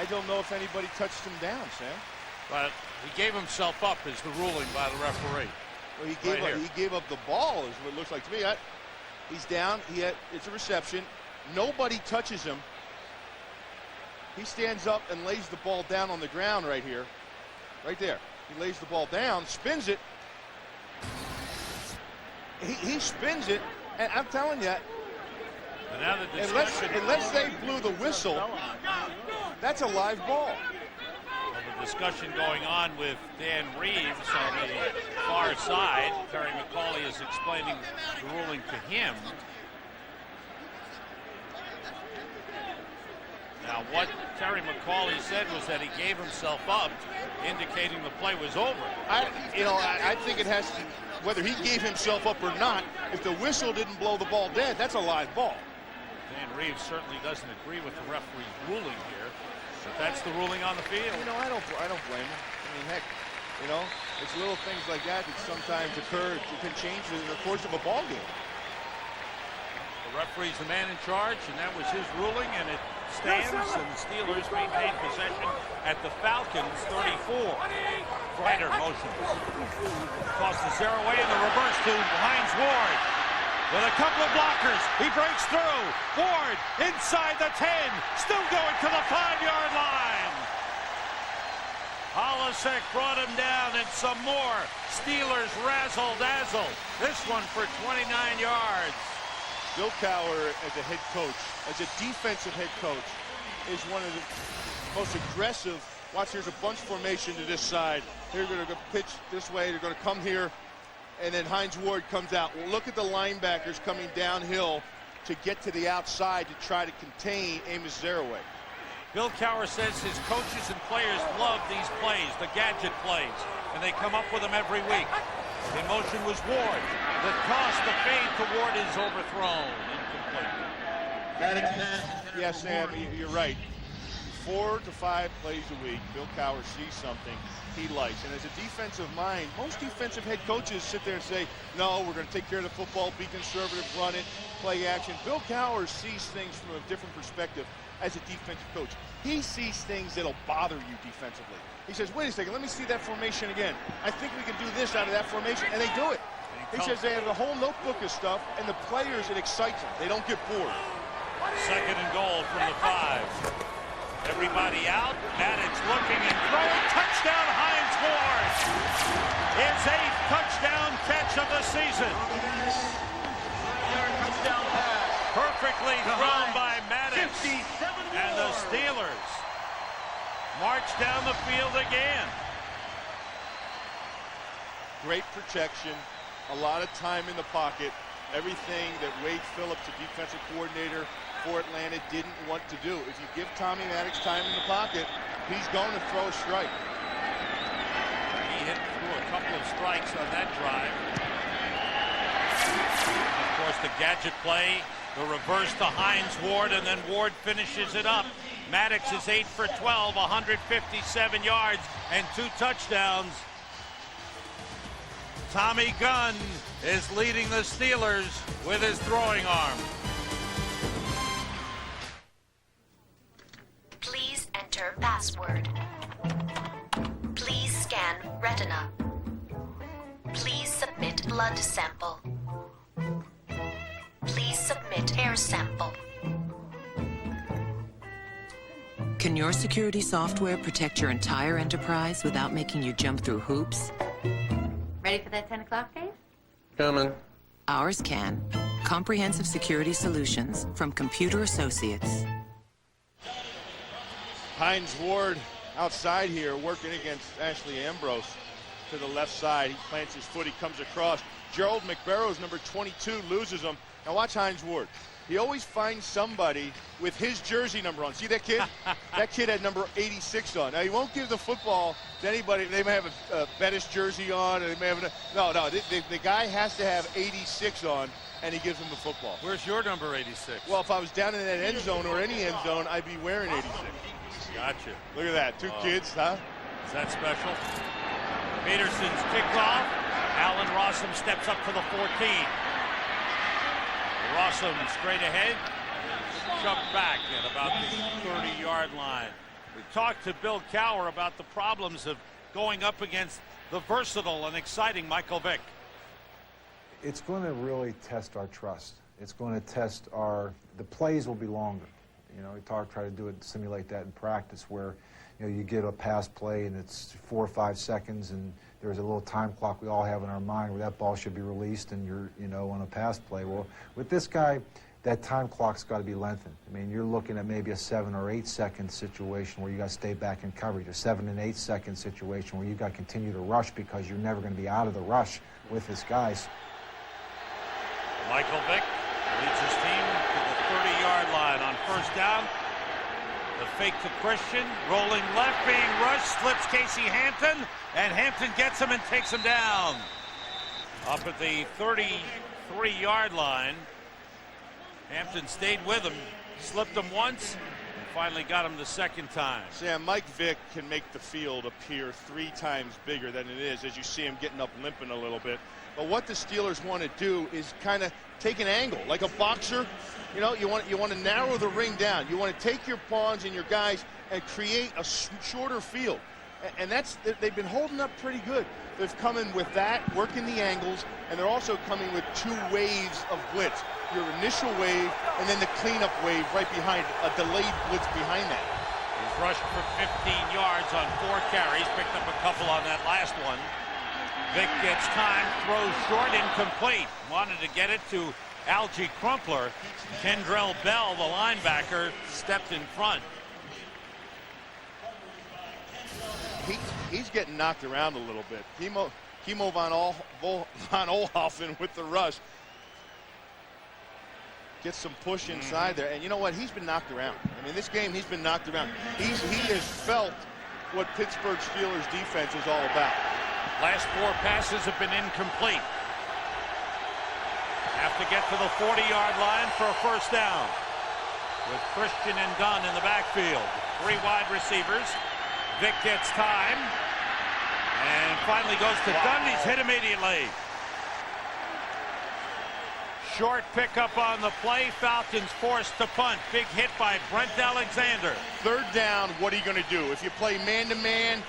don't know if anybody touched him down, Sam. But he gave himself up is the ruling by the referee. Well, he gave up the ball is what it looks like to me. He's down. It's a reception. Nobody touches him. He stands up and lays the ball down on the ground right here. Right there. He lays the ball down, spins it. He spins it, and I'm telling you, and now the discussion, unless they blew the whistle, that's a live ball. Well, the discussion going on with Dan Reeves on the far side. Terry McCauley is explaining the ruling to him. Now, what Terry McCauley said was that he gave himself up, indicating the play was over. I think it has to, whether he gave himself up or not, if the whistle didn't blow the ball dead, that's a live ball. Dan Reeves certainly doesn't agree with the referee's ruling here, but that's the ruling on the field. I don't blame him. I mean, heck, it's little things like that sometimes occur. It can change the course of a ball game. The referee's the man in charge, and that was his ruling, and it stands, and the Steelers maintain possession at the Falcons 34. Ryder motion. Toss the 0 away in the reverse to Hines Ward. With a couple of blockers, he breaks through. Ward inside the 10, still going to the 5-yard line. Holisek brought him down, and some more. Steelers razzle-dazzle. This one for 29 yards. Bill Cowher, as a head coach, as a defensive head coach, is one of the most aggressive. Watch, here's a bunch formation to this side. They're going to go pitch this way. They're going to come here, and then Hines Ward comes out. Well, look at the linebackers coming downhill to get to the outside to try to contain Amos Zaraway. Bill Cowher says his coaches and players love these plays, the gadget plays, and they come up with them every week. In motion was Ward. The toss, the fade to Ward is overthrown. Incomplete. Yeah, Sam, you're right. 4 to 5 plays a week, Bill Cowher sees something he likes. And as a defensive mind, most defensive head coaches sit there and say, no, we're going to take care of the football, be conservative, run it, play action. Bill Cowher sees things from a different perspective as a defensive coach. He sees things that'll bother you defensively. He says, wait a second, let me see that formation again. I think we can do this out of that formation, and they do it. He says they have a whole notebook of stuff, and the players, it excites them. They don't get bored. 2nd and goal from the 5. Everybody out. Maddox looking and throwing. Touchdown, Hines Ward. His 8th touchdown catch of the season. Perfectly thrown by Maddox. And the Steelers march down the field again. Great protection. A lot of time in the pocket. Everything that Wade Phillips, the defensive coordinator for Atlanta, didn't want to do. If you give Tommy Maddox time in the pocket, he's going to throw a strike. He hit through a couple of strikes on that drive. Of course, the gadget play, the reverse to Hines Ward, and then Ward finishes it up. Maddox is 8 for 12, 157 yards, and 2 touchdowns. Tommy Gunn is leading the Steelers with his throwing arm. Please enter password. Please scan retina. Please submit blood sample. Please submit hair sample. Can your security software protect your entire enterprise without making you jump through hoops? Ready for that 10 o'clock date? Coming. Ours can. Comprehensive security solutions from Computer Associates. Hines Ward outside here working against Ashley Ambrose to the left side. He plants his foot, he comes across. Gerald McBarrows, number 22, loses him. Now watch Hines Ward. He always finds somebody with his jersey number on. See that kid? That kid had number 86 on. Now, he won't give the football to anybody. They may have a Bettis jersey on. Or they may have no. The guy has to have 86 on, and he gives him the football. Where's your number 86? Well, if I was down in that end zone or any end zone, I'd be wearing 86. Gotcha. Look at that. 2 kids, huh? Is that special? Peterson's kickoff. Allen Rossum steps up to the 14. Rossum straight ahead, shoved back at about the 30-yard line. We talked to Bill Cowher about the problems of going up against the versatile and exciting Michael Vick. It's going to really test our trust. It's going to test the plays will be longer. You know, we try to do it, simulate that in practice where, you know, you get a pass play and it's 4 or 5 seconds and there's a little time clock we all have in our mind where that ball should be released and you're, you know, on a pass play. Well, with this guy, that time clock's got to be lengthened. I mean, you're looking at maybe a 7 or 8 second situation where you got to stay back in coverage, a 7 and 8 second situation where you got to continue to rush because you're never going to be out of the rush with this guys. Michael Vick leads his team to the 30-yard line on first down. The fake to Christian, rolling left, being rushed, slips Casey Hampton, and Hampton gets him and takes him down. Up at the 33-yard line. Hampton stayed with him, slipped him once, and finally got him the second time. Sam, Mike Vick can make the field appear 3 times bigger than it is as you see him getting up limping a little bit. But what the Steelers want to do is kind of take an angle, like a boxer. You know, you want to narrow the ring down. You want to take your pawns and your guys and create a shorter field. And they've been holding up pretty good. They've come in with that, working the angles, and they're also coming with 2 waves of blitz. Your initial wave and then the cleanup wave right behind, a delayed blitz behind that. He's rushed for 15 yards on 4 carries, picked up a couple on that last one. Vick gets time, throws short, incomplete. Wanted to get it to Algie Crumpler. Kendrell Bell, the linebacker, stepped in front. He's getting knocked around a little bit. Kimo von Oelhoffen with the rush. gets some push inside there. And you know what? He's been knocked around. I mean, this game, he's been knocked around. He has felt what Pittsburgh Steelers defense is all about. Last 4 passes have been incomplete. Have to get to the 40-yard line for a first down. With Christian and Dunn in the backfield. 3 wide receivers. Vick gets time. And finally goes to Dunn. He's hit immediately. Short pickup on the play. Falcons forced to punt. Big hit by Brent Alexander. 3rd down, what are you going to do? If you play man-to-man,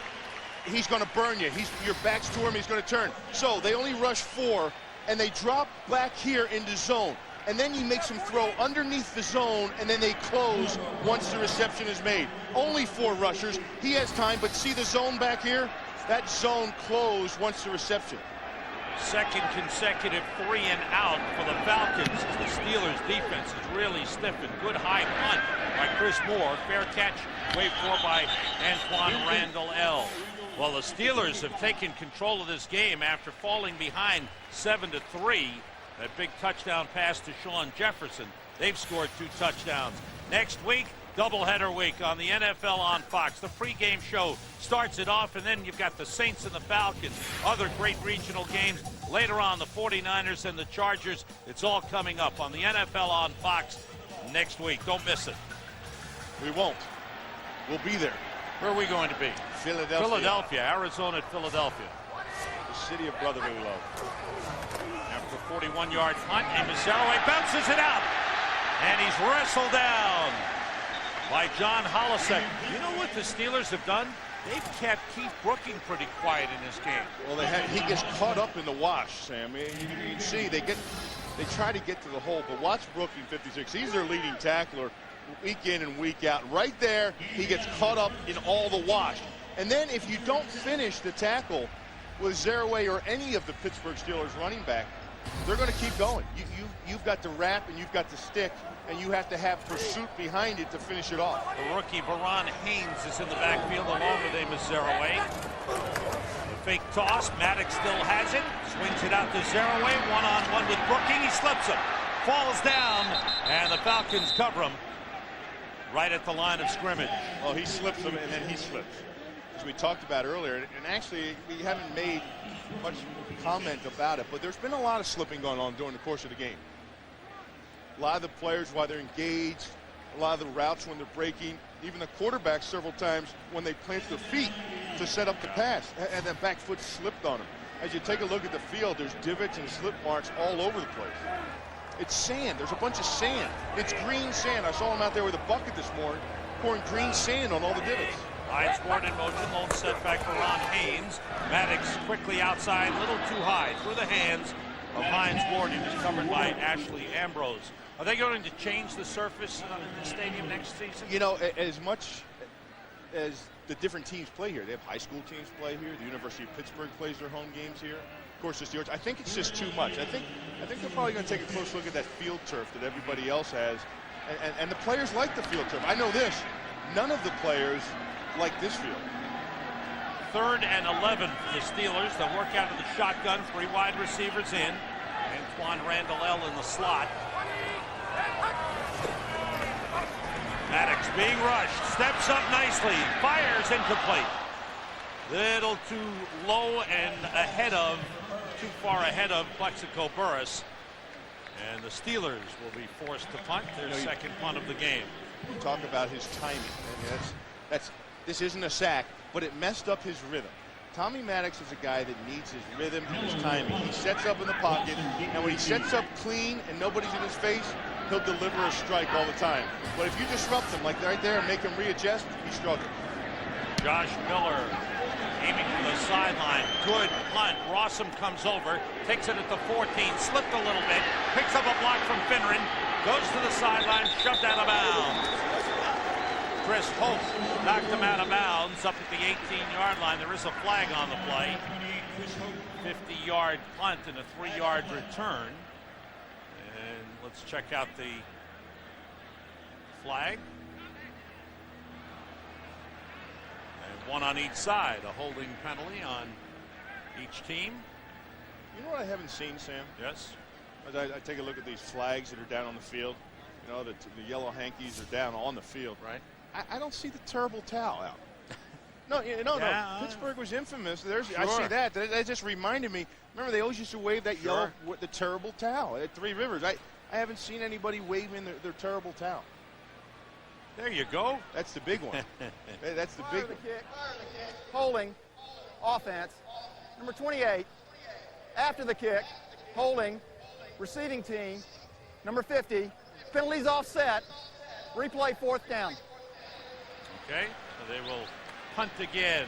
he's going to burn you. Your back's to him, he's going to turn. So they only rush 4, and they drop back here into zone. And then he makes them throw underneath the zone, and then they close once the reception is made. Only 4 rushers. He has time, but see the zone back here? That zone closed once the reception. Second consecutive 3 and out for the Falcons. The Steelers defense is really stiffened. Good high punt by Chris Moore. Fair catch waved for by Antoine Randall L. Well, the Steelers have taken control of this game after falling behind 7-3. That big touchdown pass to Sean Jefferson. They've scored 2 touchdowns. Next week, doubleheader week on the NFL on Fox. The pregame show starts it off, and then you've got the Saints and the Falcons. Other great regional games. Later on, the 49ers and the Chargers. It's all coming up on the NFL on Fox next week. Don't miss it. We won't. We'll be there. Where are we going to be? Philadelphia. Philadelphia. Arizona at Philadelphia. The city of brotherly love. After a 41-yard punt, Amos Zarraway bounces it out. And he's wrestled down by John Holisek. You know what the Steelers have done? They've kept Keith Brooking pretty quiet in this game. Well, he gets caught up in the wash, Sam. You can see they try to get to the hole, but watch Brooking, 56. He's their leading tackler week in and week out. Right there, he gets caught up in all the wash. And then if you don't finish the tackle with Zarraway or any of the Pittsburgh Steelers running back, they're going to keep going. You've got to wrap and you've got to stick, and you have to have pursuit behind it to finish it off. The rookie Baron Haynes is in the backfield along with Amos Zarraway. The fake toss. Maddox still has it. Swings it out to Zarraway. One-on-one with Brooking. He slips him. Falls down, and the Falcons cover him right at the line of scrimmage. Well, he slips him, and then he slips. As we talked about earlier, and actually we haven't made much comment about it, but there's been a lot of slipping going on during the course of the game. A lot of the players, while they're engaged, a lot of the routes when they're breaking, even the quarterbacks several times when they plant their feet to set up the pass, and that back foot slipped on them. As you take a look at the field, there's divots and slip marks all over the place. It's sand. There's a bunch of sand. It's green sand. I saw him out there with a bucket this morning pouring green sand on all the divots. Hines Ward in motion, lone setback for Ron Haynes. Maddox quickly outside, a little too high, through the hands of Hines Ward. He was covered by Ashley Ambrose. Are they going to change the surface in the stadium next season? You know, as much as the different teams play here, they have high school teams play here. The University of Pittsburgh plays their home games here. Of course, the Steelers. I think it's just too much. I think they're probably going to take a close look at that field turf that everybody else has, and the players like the field turf. I know this. None of the players like this field. 3rd and 11 for the Steelers. They'll work out of the shotgun. 3 wide receivers in. Antoine Randall L in the slot. Maddox being rushed. Steps up nicely. Fires incomplete. Little too low and too far ahead of Plexico Burris. And the Steelers will be forced to punt their second punt of the game. You talk about his timing. I mean, this isn't a sack, but it messed up his rhythm. Tommy Maddox is a guy that needs his rhythm and his timing. He sets up in the pocket, and when he sets up clean and nobody's in his face, he'll deliver a strike all the time. But if you disrupt him, like right there, and make him readjust, he struggles. Josh Miller aiming for the sideline. Good punt. Rosen comes over, takes it at the 14, slipped a little bit, picks up a block from Finneran, goes to the sideline, shoved out of bounds. Chris Hope knocked him out of bounds up at the 18-yard line. There is a flag on the play. 50-yard punt and a 3-yard return. And let's check out the flag. And one on each side, a holding penalty on each team. You know what I haven't seen, Sam? Yes. As I take a look at these flags that are down on the field, You know, the yellow hankies are down on the field. Right. I don't see the terrible towel out. No. Pittsburgh was infamous. I see that. That just reminded me. Remember, they always used to wave that yellow, the terrible towel at Three Rivers. I haven't seen anybody waving their terrible towel. There you go. That's the big one. That's the big one. Holding, offense. Number 28, after the kick, holding, receiving team. Number 50, penalties offset. Replay, 4th down. Okay, so they will punt again.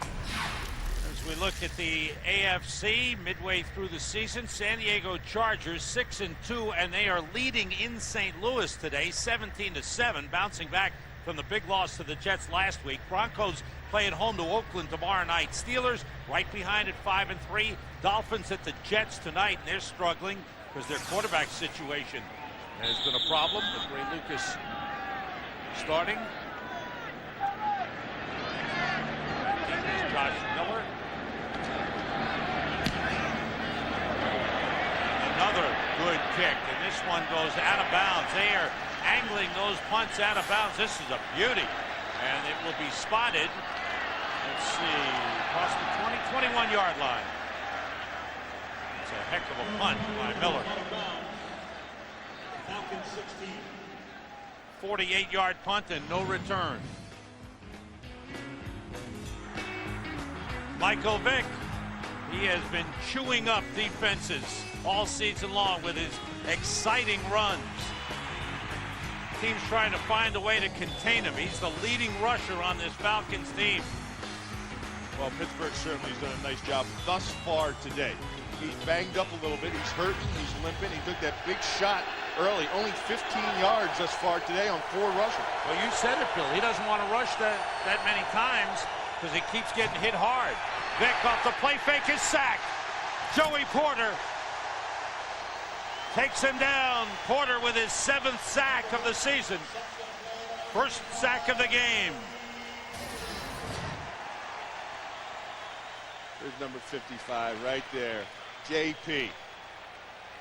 As we look at the AFC midway through the season, San Diego Chargers 6-2, and they are leading in St. Louis today, 17-7, bouncing back from the big loss to the Jets last week. Broncos play at home to Oakland tomorrow night. Steelers right behind at 5-3. Dolphins at the Jets tonight, and they're struggling because their quarterback situation has been a problem with Ray Lucas starting. Josh Miller. Another good kick, and this one goes out of bounds. They are angling those punts out of bounds. This is a beauty, and it will be spotted. Let's see, across the 21-yard line. It's a heck of a punt by Miller. 48-yard punt and no return. Michael Vick, he has been chewing up defenses all season long with his exciting runs. Team's trying to find a way to contain him. He's the leading rusher on this Falcons team. Well, Pittsburgh certainly has done a nice job thus far today. He's banged up a little bit. He's hurting. He's limping. He took that big shot early. Only 15 yards thus far today on 4 rushing. Well, you said it, Bill. He doesn't want to rush that many times because he keeps getting hit hard. Vick off the play fake is sacked. Joey Porter takes him down. Porter with his 7th sack of the season. First sack of the game. There's number 55 right there. JP.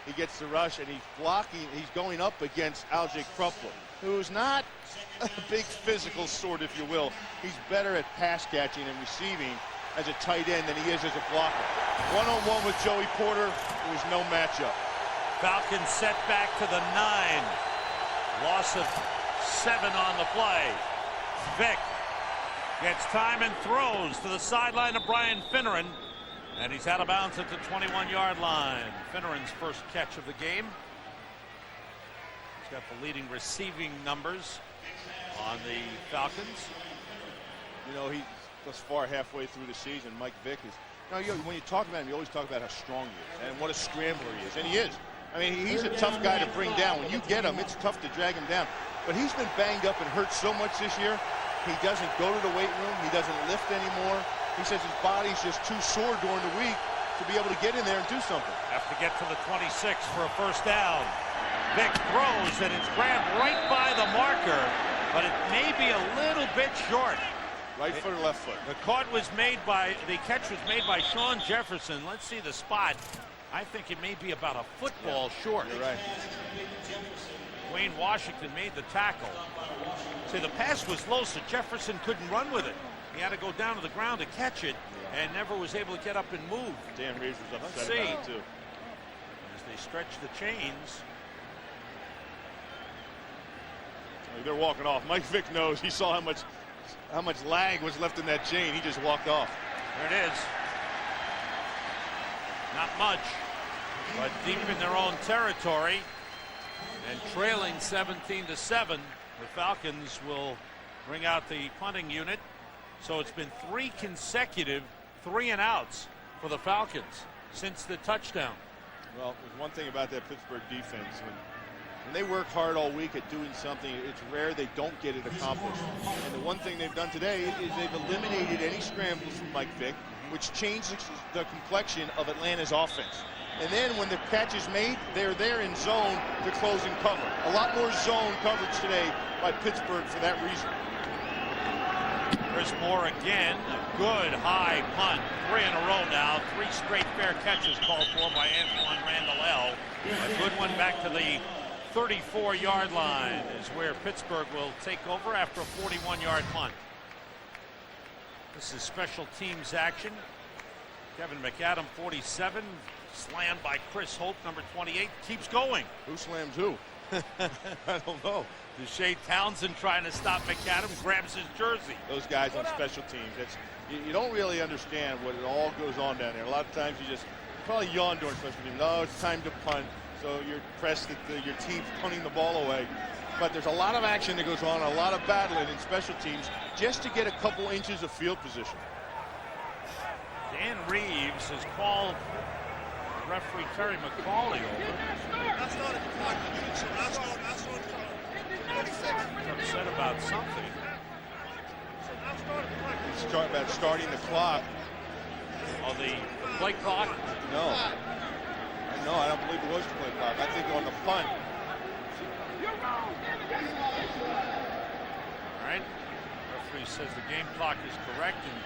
He gets the rush and he's blocking. He's going up against Alge Crumpler, who's not a big physical sort, if you will. He's better at pass catching and receiving as a tight end than he is as a blocker. One-on-one with Joey Porter, there was no matchup. Falcons set back to the 9. Loss of 7 on the play. Vick gets time and throws to the sideline of Brian Finneran. And he's out of bounds at the 21-yard line. Finneran's first catch of the game. He's got the leading receiving numbers on the Falcons. You know, he thus far halfway through the season, Mike Vick is. You know, when you talk about him, you always talk about how strong he is and what a scrambler he is, and he is. I mean, he's a tough guy to bring down. When you get him, it's tough to drag him down. But he's been banged up and hurt so much this year. He doesn't go to the weight room. He doesn't lift anymore. He says his body's just too sore during the week to be able to get in there and do something. Have to get to the 26 for a first down. Vick throws, and it's grabbed right by the marker, but it may be a little bit short. Right foot or left foot? The catch was made by Sean Jefferson. Let's see the spot. I think it may be about a football short. You're right. Wayne Washington made the tackle. See, the pass was low, so Jefferson couldn't run with it. He had to go down to the ground to catch it and never was able to get up and move. Dan Reeves was upset about it, too. As they stretch the chains. They're walking off. Mike Vick knows. He saw how much lag was left in that chain. He just walked off. There it is. Not much, but deep in their own territory and trailing 17-7. The Falcons will bring out the punting unit. So it's been 3 consecutive 3-and-outs for the Falcons since the touchdown. Well, there's one thing about that Pittsburgh defense. When they work hard all week at doing something, it's rare they don't get it accomplished. And the one thing they've done today is they've eliminated any scrambles from Mike Vick, which changed the complexion of Atlanta's offense. And then when the catch is made, they're there in zone to close and cover. A lot more zone coverage today by Pittsburgh for that reason. Chris Moore again, a good high punt. 3 in a row now. 3 straight fair catches called for by Antoine Randall. A good one back to the 34-yard line is where Pittsburgh will take over after a 41-yard punt. This is special teams action. Kevin McAdam, 47, slammed by Chris Hope, number 28, keeps going. Who slams who? I don't know. Deshae Townsend trying to stop McAdam, grabs his jersey. Those guys on special teams, you don't really understand what it all goes on down there. A lot of times you probably yawn during special teams. Oh, it's time to punt. So you're pressed that your team's punting the ball away. But there's a lot of action that goes on, a lot of battling in special teams just to get a couple inches of field position. Dan Reeves has called referee Terry McCauley over. He's upset about something. He's about starting the clock. On the play clock? No. No, I don't believe it was the play clock. I think on the punt. All right. Referee says the game clock is correct, and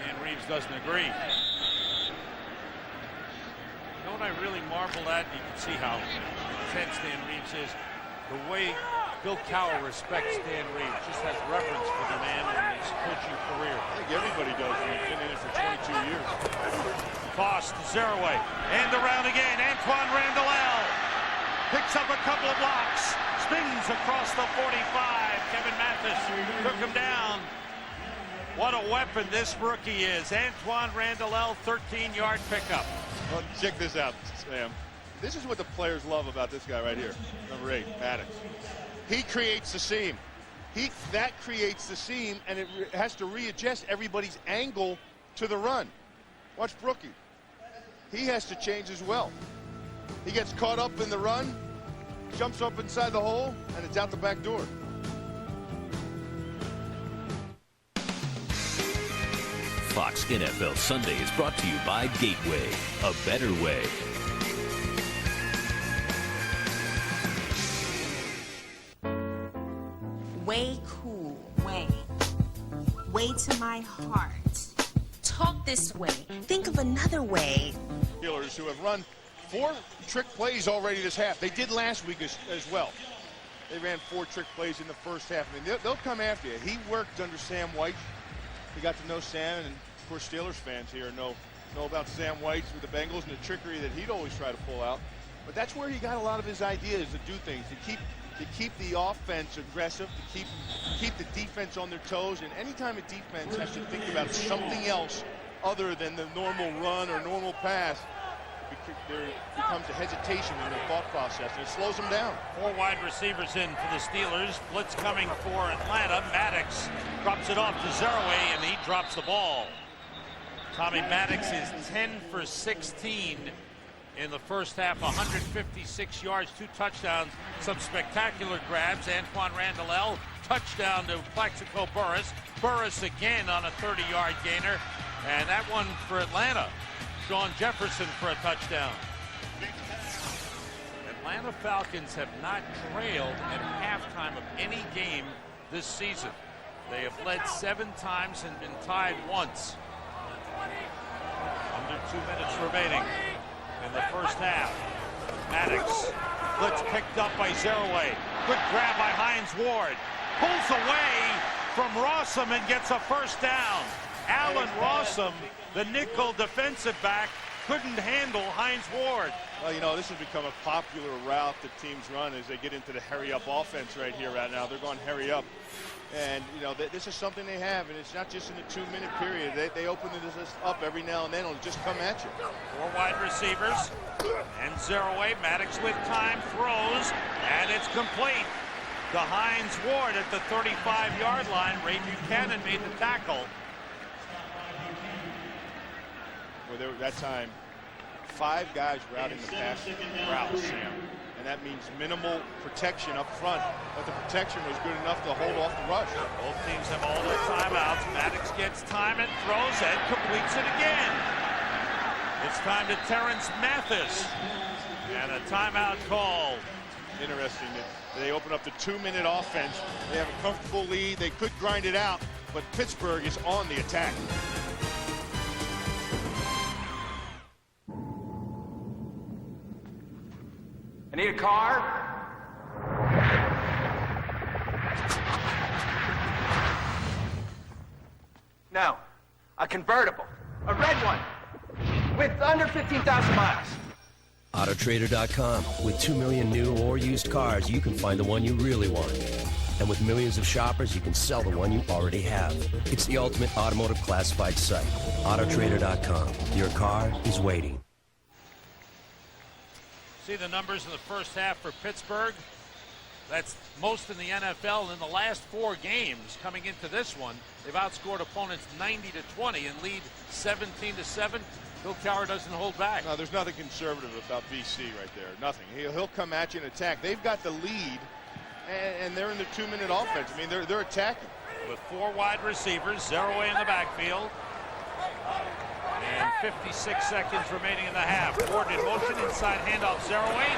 Dan Reeves doesn't agree. You know what I really marvel at? You can see how intense Dan Reeves is. The way Bill Cowher respects Dan Reeves, just has reverence for the man in his coaching career. I think everybody does when he's been in it for 22 years. Toss to Zeraway, and around again. Antoine Randall picks up a couple of blocks, spins across the 45. Kevin Mathis took him down. What a weapon this rookie is. Antoine Randall, 13-yard pickup. Well, check this out, Sam. This is what the players love about this guy right here, number 8, Maddox. He creates the seam. That creates the seam, and it has to readjust everybody's angle to the run. Watch Brookie. He has to change as well. He gets caught up in the run, jumps up inside the hole, and it's out the back door. Fox NFL Sunday is brought to you by Gateway, a better way. Way cool, way to my heart. Talk this way, think of another way. Steelers who have run 4 trick plays already this half. They did last week as well. They ran 4 trick plays in the first half. I mean, they'll come after you. He worked under Sam White. He got to know Sam, and of course Steelers fans here know about Sam White with the Bengals and the trickery that he'd always try to pull out. But that's where he got a lot of his ideas to do things, to keep the offense aggressive, to keep the defense on their toes. And anytime a defense has to think about something else other than the normal run or normal pass, there becomes a hesitation in their thought process, and it slows them down. 4 wide receivers in for the Steelers. Blitz coming for Atlanta. Maddox drops it off to Zeraway, and he drops the ball. Tommy Maddox is 10 for 16 in the first half, 156 yards, 2 touchdowns, some spectacular grabs. Antoine Randall, touchdown to Plaxico Burress. Burress again on a 30-yard gainer, and that one for Atlanta. Sean Jefferson for a touchdown. Atlanta Falcons have not trailed at halftime of any game this season. They have led 7 times and been tied once. Under 2 minutes remaining in the first half. Maddox, blitz picked up by Zeraway. Good grab by Hines Ward. Pulls away from Rosen and gets a first down. Allen Rosen, the nickel defensive back, couldn't handle Hines Ward. Well, you know, this has become a popular route that teams run as they get into the hurry-up offense right here right now. They're going hurry up. And, you know, this is something they have, and it's not just in the 2-minute period. They open this up every now and then. It'll just come at you. 4 wide receivers. And Zeraway, Maddox with time, throws, and it's complete to Hines Ward at the 35-yard line. Ray Buchanan made the tackle. Well, that time, 5 guys routing the pass route, Sam. And that means minimal protection up front, but the protection was good enough to hold off the rush. Both teams have all their timeouts. Maddox gets time and throws and completes it again. It's time to Terrence Mathis. And a timeout called. Interesting that they open up the 2-minute offense. They have a comfortable lead. They could grind it out, but Pittsburgh is on the attack. I need a car. No, a convertible. A red one. With under 15,000 miles. AutoTrader.com. With 2 million new or used cars, you can find the one you really want. And with millions of shoppers, you can sell the one you already have. It's the ultimate automotive classified site. AutoTrader.com. Your car is waiting. See the numbers in the first half for Pittsburgh. That's most in the NFL. And in the last 4 games coming into this one, they've outscored opponents 90-20 and lead 17-7. Bill Cowher doesn't hold back. No, there's nothing conservative about VC right there. Nothing. He'll come at you and attack. They've got the lead, and they're in the 2-minute offense. I mean, they're attacking. With 4 wide receivers, Zeroué in the backfield. And 56 seconds remaining in the half. Ward in motion, inside handoff, Zeroué.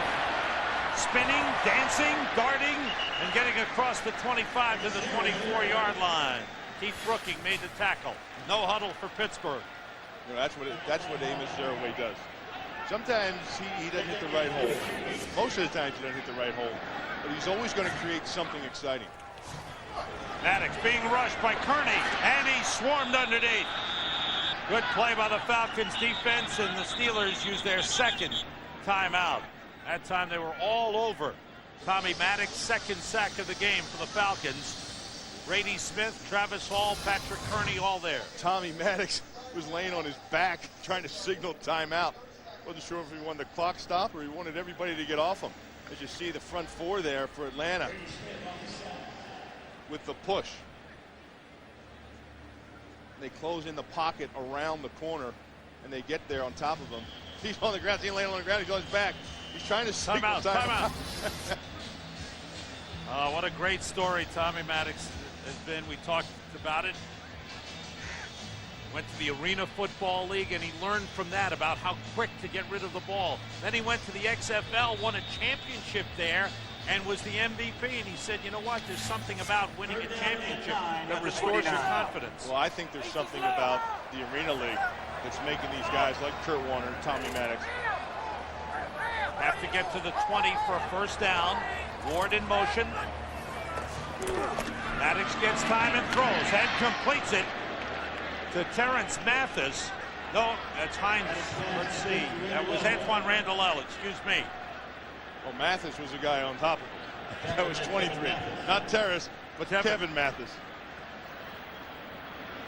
Spinning, dancing, guarding, and getting across the 25 to the 24-yard line. Keith Brooking made the tackle. No huddle for Pittsburgh. You know, that's what Amos Zeroué does. Sometimes he doesn't hit the right hole. Most of the times he doesn't hit the right hole. But he's always going to create something exciting. Maddox being rushed by Kearney, and he swarmed underneath. Good play by the Falcons defense, and the Steelers used their second timeout. That time they were all over Tommy Maddox, second sack of the game for the Falcons. Brady Smith, Travis Hall, Patrick Kearney, all there. Tommy Maddox was laying on his back trying to signal timeout. Wasn't sure if he wanted the clock stop or he wanted everybody to get off him. As you see the front 4 there for Atlanta with the push. They close in the pocket around the corner and they get there on top of him. He's on the ground, he's laying on the ground, he's on his back. He's trying to signal timeout. What a great story Tommy Maddox has been. We talked about it. Went to the Arena Football League, and he learned from that about how quick to get rid of the ball. Then he went to the XFL, won a championship there, and was the MVP. And he said, you know what, there's something about winning a championship that restores your confidence. Well, I think there's something about the Arena League that's making these guys like Kurt Warner, Tommy Maddox. Have to get to the 20 for a first down. Ward in motion. Maddox gets time and throws and completes it to Terrence Mathis. No, that's Hines. Let's see. That was Antoine Randall, excuse me. Well, Mathis was the guy on top of him. That was 23. Not Terrace, but Kevin Mathis.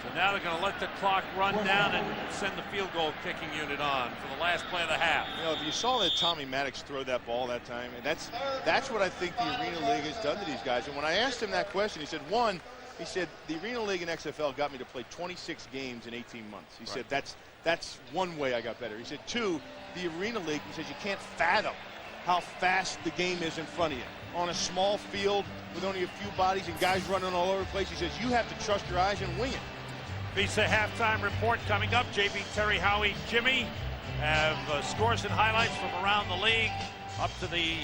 So now they're going to let the clock run down and send the field goal kicking unit on for the last play of the half. You know, if you saw that Tommy Maddox throw that ball that time, and that's what I think the Arena League has done to these guys. And when I asked him that question, he said, one, he said, the Arena League and XFL got me to play 26 games in 18 months. He said, that's one way I got better. He said, two, the Arena League, he says, you can't fathom how fast the game is in front of you. On a small field with only a few bodies and guys running all over the place, he says, you have to trust your eyes and wing it. Visa halftime report coming up. JB, Terry, Howie, Jimmy have scores and highlights from around the league up to the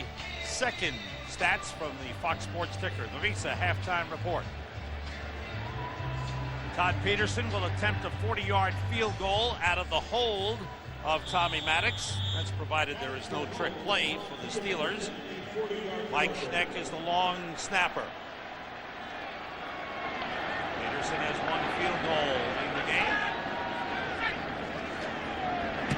second stats from the Fox Sports ticker. The Visa halftime report. Todd Peterson will attempt a 40-yard field goal out of the hold of Tommy Maddox. That's provided there is no trick play for the Steelers. Mike Schneck is the long snapper. Peterson has one field goal in the game.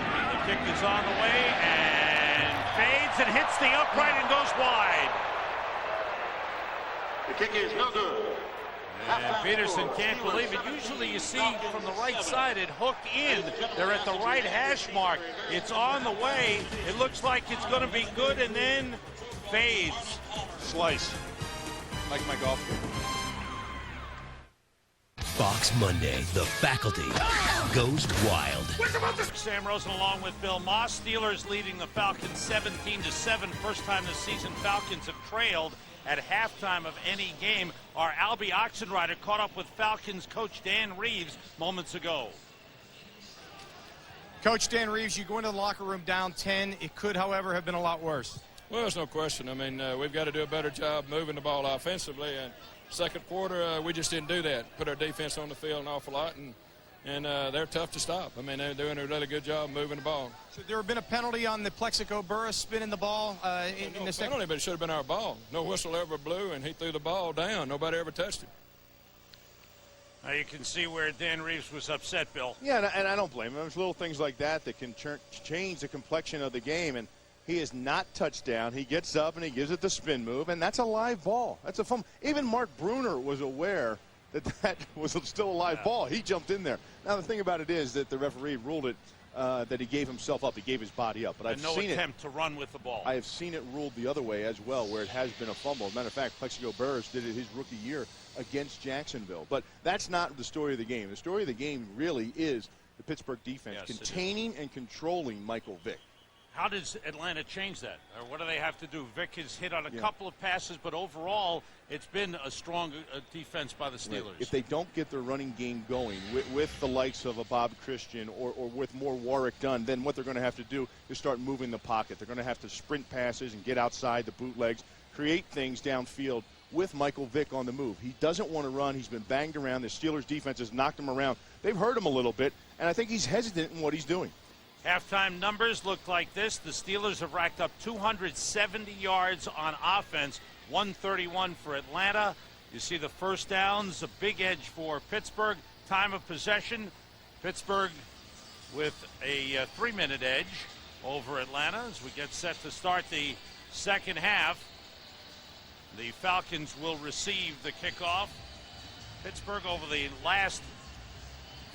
And the kick is on the way and fades and hits the upright and goes wide. The kick is no good. And Peterson can't believe it. Usually you see from the right side it hooked in. They're at the right hash mark. It's on the way. It looks like it's going to be good and then fades. Slice. Like my golf game. Fox Monday, the faculty goes wild. Sam Rosen along with Bill Maas. Steelers leading the Falcons 17-7. First time this season Falcons have trailed at halftime of any game. Our Albie Oxenrider caught up with Falcons coach Dan Reeves moments ago. Coach Dan Reeves, you go into the locker room down 10. It could, however, have been a lot worse. Well, there's no question. I mean, we've got to do a better job moving the ball offensively. And second quarter, we just didn't do that. Put our defense on the field an awful lot, and they're tough to stop. I mean, they're doing a really good job moving the ball. Should there have been a penalty on the Plexico Burris spinning the ball in the second? Penalty, but it should have been our ball. No whistle ever blew, and he threw the ball down. Nobody ever touched it. Now you can see where Dan Reeves was upset, Bill. Yeah, and I don't blame him. There's little things like that that can change the complexion of the game, and he is not touched down. He gets up and he gives it the spin move, and that's a live ball. That's a fun. Even Mark Bruner was aware that that was still a live ball. He jumped in there. Now the thing about it is that the referee ruled it that he gave himself up. He gave his body up. But I've no seen attempt to run with the ball. I have seen it ruled the other way as well, where it has been a fumble. As a matter of fact, Plexico Burris did it his rookie year against Jacksonville. But that's not the story of the game. The story of the game really is the Pittsburgh defense containing and controlling Michael Vick. How does Atlanta change that? Or what do they have to do? Vick has hit on a couple of passes, but overall, it's been a strong defense by the Steelers. Right. If they don't get their running game going with the likes of a Bob Christian or with more Warwick Dunn, then what they're going to have to do is start moving the pocket. They're going to have to sprint passes and get outside the bootlegs, create things downfield with Michael Vick on the move. He doesn't want to run. He's been banged around. The Steelers defense has knocked him around. They've hurt him a little bit, and I think he's hesitant in what he's doing. Halftime numbers look like this. The Steelers have racked up 270 yards on offense, 131 for Atlanta. You see the first downs, a big edge for Pittsburgh. Time of possession, Pittsburgh with a 3-minute edge over Atlanta as we get set to start the second half. The Falcons will receive the kickoff. Pittsburgh over the last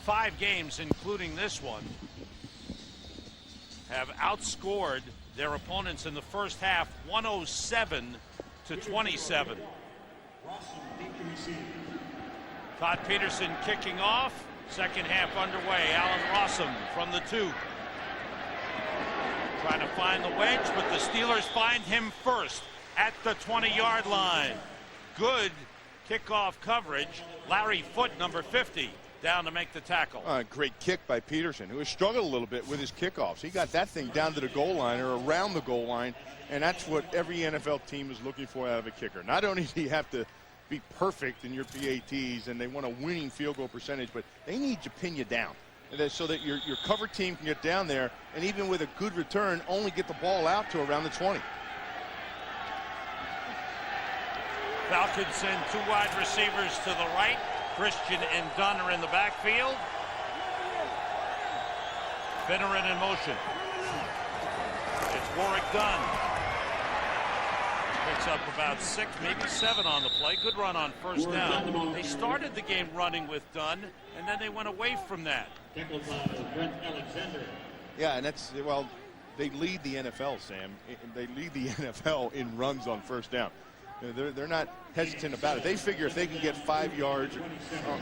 5 games, including this one, have outscored their opponents in the first half 107-27. Todd Peterson kicking off. Second half underway. Allen Rossum from the 2. Trying to find the wedge, but the Steelers find him first at the 20-yard line. Good kickoff coverage. Larry Foote, number 50. Down to make the tackle. Great kick by Peterson, who has struggled a little bit with his kickoffs. He got that thing down to the goal line or around the goal line, and that's what every NFL team is looking for out of a kicker. Not only do you have to be perfect in your PATs and they want a winning field goal percentage, but they need to pin you down so that your cover team can get down there and even with a good return only get the ball out to around the 20. Falcons send 2 wide receivers to the right. Christian and Dunn are in the backfield. Finneran in motion. It's Warwick Dunn. Picks up about 6, maybe 7 on the play. Good run on first down. They started the game running with Dunn, and then they went away from that. Yeah, and that's, well, they lead the NFL, Sam. They lead the NFL in runs on first down. They're not hesitant about it. They figure if they can get 5 yards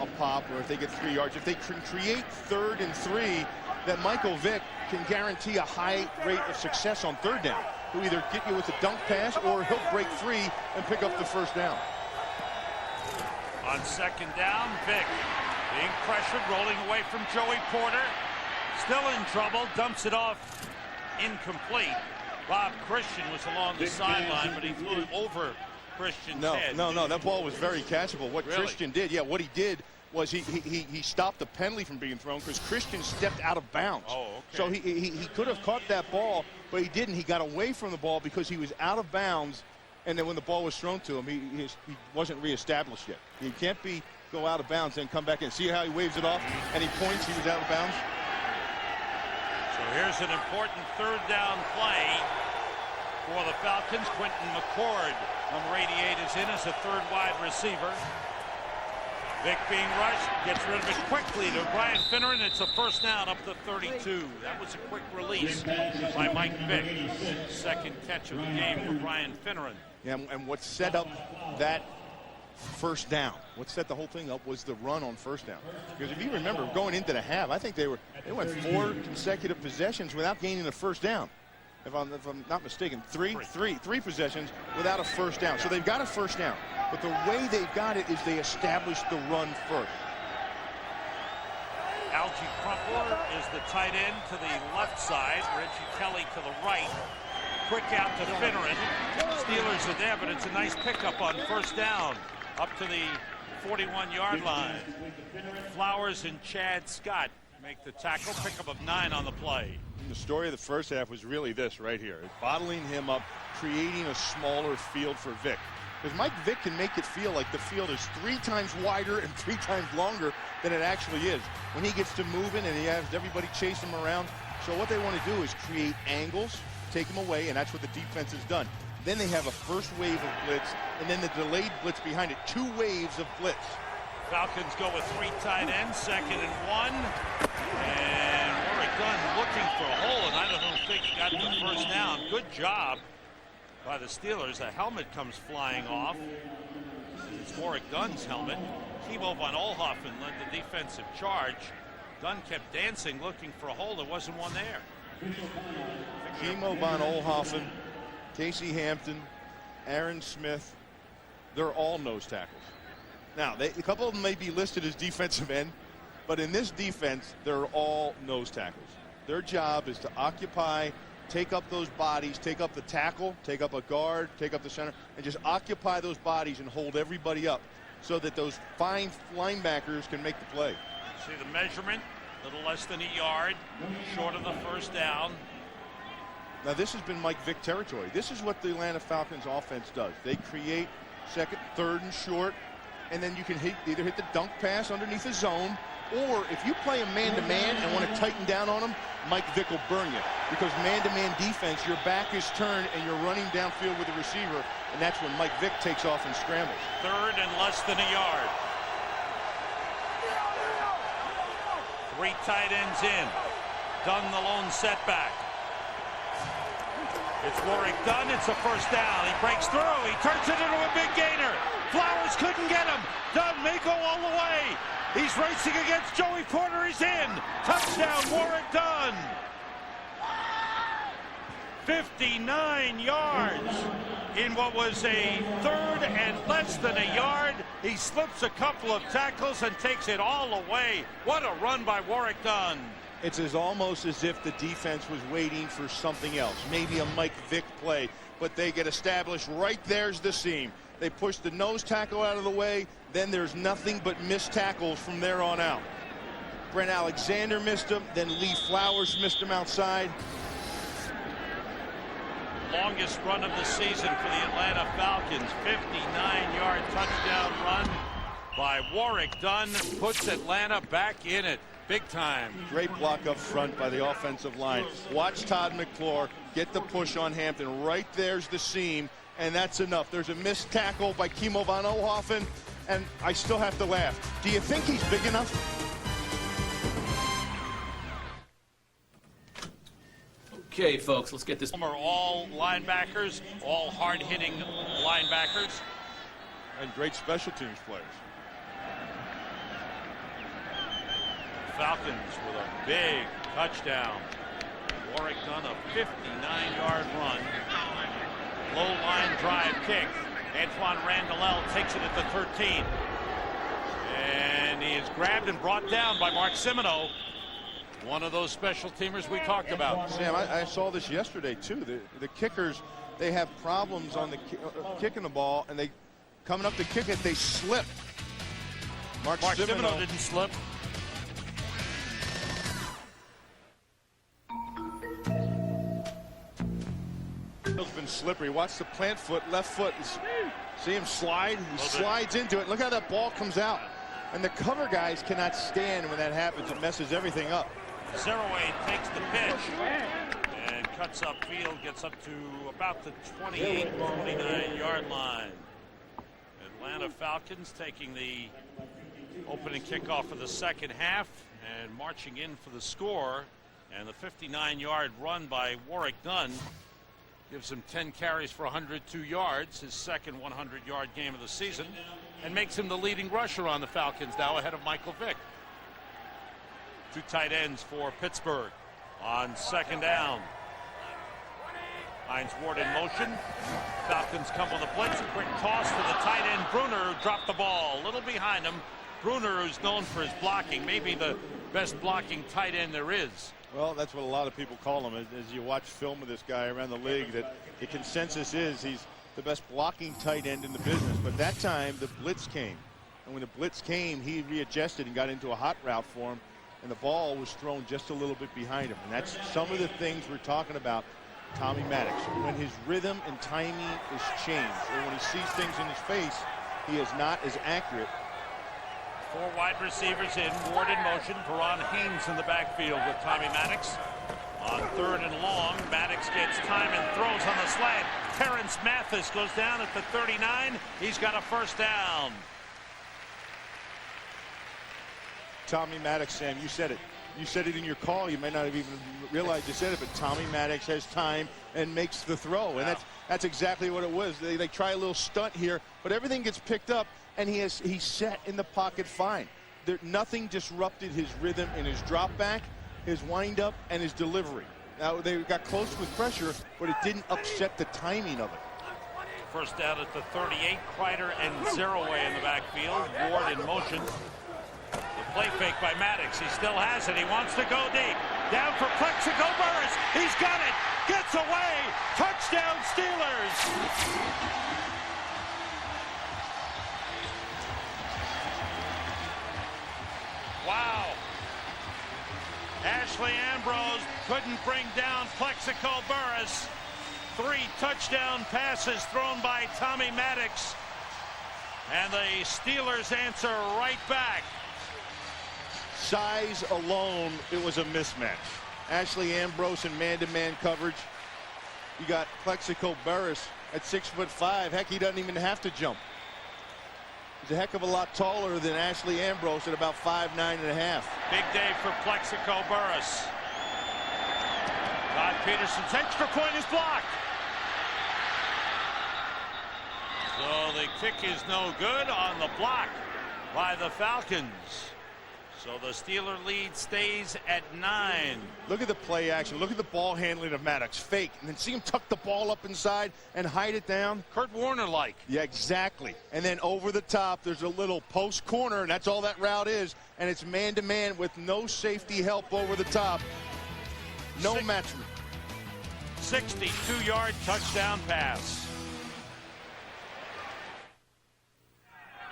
a pop, or if they get 3 yards, if they can create 3rd and 3, that Michael Vick can guarantee a high rate of success on 3rd down. He'll either get you with a dunk pass or he'll break free and pick up the first down. On 2nd down, Vick being pressured, rolling away from Joey Porter. Still in trouble, dumps it off incomplete. Bob Christian was along the sideline, but he threw it over Christian's head. No, that ball was very catchable. What Christian did, what he did was he stopped the penalty from being thrown because Christian stepped out of bounds. Oh, okay. So he could have caught that ball, but he didn't. He got away from the ball because he was out of bounds, and then when the ball was thrown to him, he wasn't reestablished yet. He can't go out of bounds and come back in. See how he waves it off and he points, he was out of bounds? So here's an important 3rd down play for the Falcons. Quentin McCord, number 88, is in as a 3rd wide receiver. Vick being rushed, gets rid of it quickly to Brian Finneran. It's a first down up to 32. That was a quick release by Mike Vick. 2nd catch of the game for Brian Finneran. Yeah, and what set up that first down, what set the whole thing up was the run on first down. Because if you remember going into the half, I think they went 4 consecutive possessions without gaining a first down. If I'm not mistaken, three possessions without a first down. So they've got a first down. But the way they've got it is they established the run first. Algie Crumpler is the tight end to the left side. Reggie Kelly to the right. Quick out to Finneran. Steelers are there, but it's a nice pickup on first down. Up to the 41-yard line. Flowers and Chad Scott make the tackle. Pickup of 9 on the play. The story of the first half was really this right here. It's bottling him up, creating a smaller field for Vick. Because Mike Vick can make it feel like the field is 3 times wider and 3 times longer than it actually is when he gets to moving and he has everybody chase him around. So what they want to do is create angles, take him away, and that's what the defense has done. Then they have a first wave of blitz, and then the delayed blitz behind it. 2 waves of blitz. Falcons go with 3 tight ends, 2nd and 1. And Warrick Dunn looking for a hole, and I don't think he got the first down. Good job by the Steelers. A helmet comes flying off. It's Warrick Dunn's helmet. Kimo von Oelhoffen led the defensive charge. Dunn kept dancing, looking for a hole. There wasn't one there. Kimo von Oelhoffen, Casey Hampton, Aaron Smith, they're all nose tackles. Now, a couple of them may be listed as defensive end, but in this defense, they're all nose tackles. Their job is to occupy, take up those bodies, take up the tackle, take up a guard, take up the center, and just occupy those bodies and hold everybody up so that those fine linebackers can make the play. See the measurement, a little less than a yard, short of the first down. Now, this has been Mike Vick territory. This is what the Atlanta Falcons offense does. They create 2nd, 3rd, and short, and then you can either hit the dunk pass underneath the zone, or if you play a man-to-man and want to tighten down on them, Mike Vick will burn you. Because man-to-man defense, your back is turned and you're running downfield with the receiver, and that's when Mike Vick takes off and scrambles. 3rd and less than a yard. 3 tight ends in. Dunn the lone setback. It's Warrick Dunn. It's a first down. He breaks through. He turns it into a big gainer. Flowers couldn't get him. Dunn may go all the way. He's racing against Joey Porter. He's in. Touchdown, Warrick Dunn. 59 yards in what was a 3rd and less than a yard. He slips a couple of tackles and takes it all away. What a run by Warrick Dunn. It's almost as if the defense was waiting for something else, maybe a Mike Vick play, but they get established. Right there's the seam. They push the nose tackle out of the way, then there's nothing but missed tackles from there on out. Brent Alexander missed him, then Lee Flowers missed him outside. Longest run of the season for the Atlanta Falcons. 59-yard touchdown run by Warrick Dunn puts Atlanta back in it. Big time. Great block up front by the offensive line. Watch Todd McClure get the push on Hampton. Right there's the seam, and that's enough. There's a missed tackle by Kimo von Oelhoffen, and I still have to laugh. Do you think he's big enough? Okay, folks, let's get this. Are all linebackers, all hard-hitting linebackers. And great special teams players. Falcons with a big touchdown. Warrick Dunn, a 59-yard run. Low line drive kick. Antoine Randall takes it at the 13. And he is grabbed and brought down by Mark Semino. One of those special teamers we talked about. Sam, I saw this yesterday, too. The kickers, they have problems on the kicking the ball, and they coming up to kick it, they slip. Mark Semino didn't slip. It's been slippery. Watch the plant foot, left foot. See him slide? He slides into it. Look how that ball comes out. And the cover guys cannot stand when that happens. It messes everything up. Zerouay takes the pitch and cuts upfield, gets up to about the 28, 29-yard line. Atlanta Falcons taking the opening kickoff for the second half and marching in for the score. And the 59-yard run by Warrick Dunn gives him 10 carries for 102 yards, his second 100-yard game of the season, and makes him the leading rusher on the Falcons now ahead of Michael Vick. 2 tight ends for Pittsburgh on second down. Hines Ward in motion. Falcons come with a blitz. A quick toss to the tight end, Bruner, who dropped the ball. A little behind him. Bruner, who's known for his blocking, maybe the best blocking tight end there is. Well, that's what a lot of people call him. As you watch film of this guy around the league, that the consensus is he's the best blocking tight end in the business. But that time, the blitz came. And when the blitz came, he readjusted and got into a hot route for him. And the ball was thrown just a little bit behind him. And that's some of the things we're talking about. Tommy Maddox. When his rhythm and timing is changed, or when he sees things in his face, he is not as accurate. 4 wide receivers in, Ward in motion, Veron Haynes in the backfield with Tommy Maddox. On 3rd and long, Maddox gets time and throws on the slant. Terrence Mathis goes down at the 39. He's got a first down. Tommy Maddox, Sam, you said it. You said it in your call. You may not have even realized you said it, but Tommy Maddox has time and makes the throw. And that's exactly what it was. They try a little stunt here, but everything gets picked up, and he's set in the pocket fine. Nothing disrupted his rhythm in his drop back, his windup, and his delivery. Now, they got close with pressure, but it didn't upset the timing of it. First down at the 38, Kreider and Zeraway in the backfield. Ward in motion. The play fake by Maddox. He still has it. He wants to go deep. Down for Plexico Burris. He's got it. Gets away. Touchdown Steelers. Wow. Ashley Ambrose couldn't bring down Plexico Burris. 3 touchdown passes thrown by Tommy Maddox. And the Steelers answer right back. Size alone, it was a mismatch. Ashley Ambrose in man-to-man coverage. You got Plexico Burris at 6'5". Heck, he doesn't even have to jump. He's a heck of a lot taller than Ashley Ambrose at about 5'9½". Big day for Plexico Burris. Todd Peterson's extra point is blocked. So the kick is no good on the block by the Falcons. So the Steeler lead stays at 9. Look at the play action. Look at the ball handling of Maddox. Fake. And then see him tuck the ball up inside and hide it down. Kurt Warner-like. Yeah, exactly. And then over the top, there's a little post corner, and that's all that route is. And it's man-to-man with no safety help over the top. No match. 62-yard touchdown pass.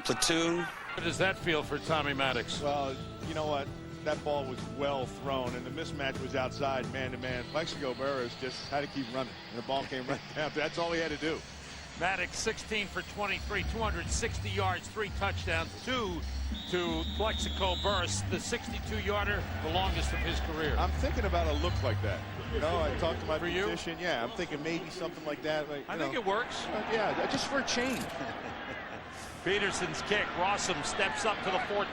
Platoon. How does that feel for Tommy Maddox? Well, you know what? That ball was well thrown, and the mismatch was outside man-to-man. Plexico Burris just had to keep running, and the ball came right down. That's all he had to do. Maddox 16 for 23, 260 yards, 3 touchdowns, 2 to Plexico Burris, the 62-yarder, the longest of his career. I'm thinking about a look like that. You know, I talked to my musician. Yeah, I'm thinking maybe something like that. Like, I think it works. Yeah, just for a change. Peterson's kick. Rosen steps up to the 14.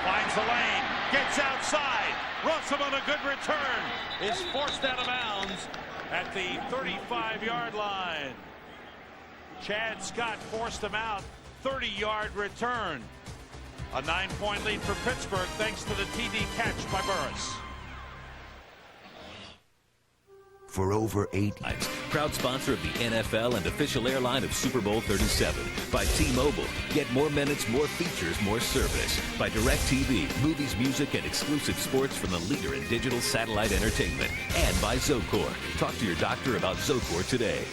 Finds the lane. Gets outside. Rosen on a good return. Is forced out of bounds at the 35-yard line. Chad Scott forced him out. 30-yard return. A 9-point lead for Pittsburgh thanks to the TD catch by Burris. For over 8 nights, proud sponsor of the NFL and official airline of Super Bowl 37. By T-Mobile, get more minutes, more features, more service. By DirecTV, movies, music, and exclusive sports from the leader in digital satellite entertainment. And by Zocor. Talk to your doctor about Zocor today.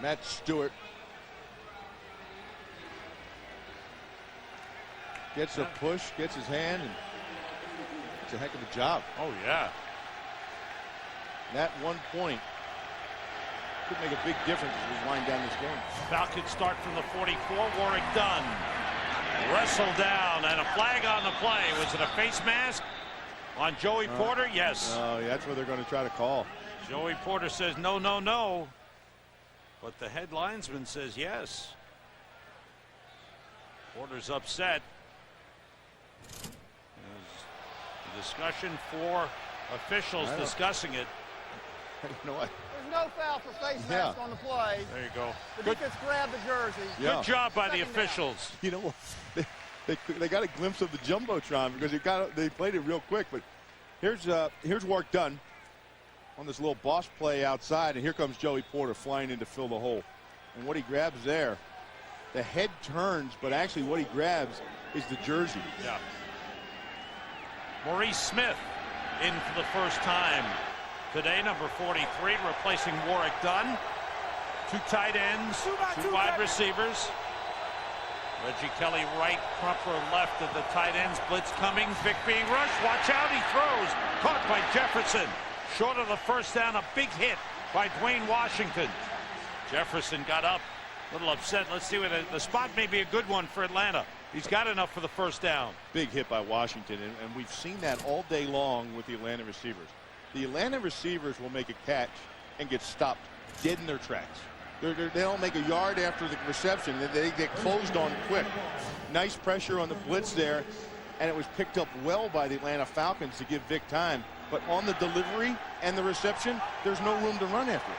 Matt Stewart gets a push, gets his hand, and it's a heck of a job. Oh, yeah. That 1 point could make a big difference as we wind down this game. Falcons start from the 44. Warwick Dunn wrestled down, and a flag on the play. Was it a face mask on Joey Porter? Yes. Oh, yeah, that's what they're going to try to call. Joey Porter says no, no, no. But the head linesman says yes. Porter's upset. There's a discussion for officials discussing it. You know what? There's no foul for face mask on the play. There you go. The defense grabbed the jersey. Yeah. Good job by the officials. You know what? They got a glimpse of the Jumbotron because they played it real quick. But here's Warwick Dunn on this little boss play outside, and here comes Joey Porter flying in to fill the hole. And what he grabs there, the head turns, but actually what he grabs is the jersey. Yeah. Maurice Smith in for the first time today, number 43, replacing Warwick Dunn. 2 tight ends, 2 wide receivers. Reggie Kelly right, Crumper left of the tight ends. Blitz coming. Vick being rushed. Watch out. He throws. Caught by Jefferson. Short of the first down. A big hit by Dwayne Washington. Jefferson got up. A little upset. Let's see what the spot may be a good one for Atlanta. He's got enough for the first down. Big hit by Washington, and we've seen that all day long with the Atlanta receivers. The Atlanta receivers will make a catch and get stopped dead in their tracks. They don't make a yard after the reception. They get closed on quick. Nice pressure on the blitz there, and it was picked up well by the Atlanta Falcons to give Vick time. But on the delivery and the reception, there's no room to run after it.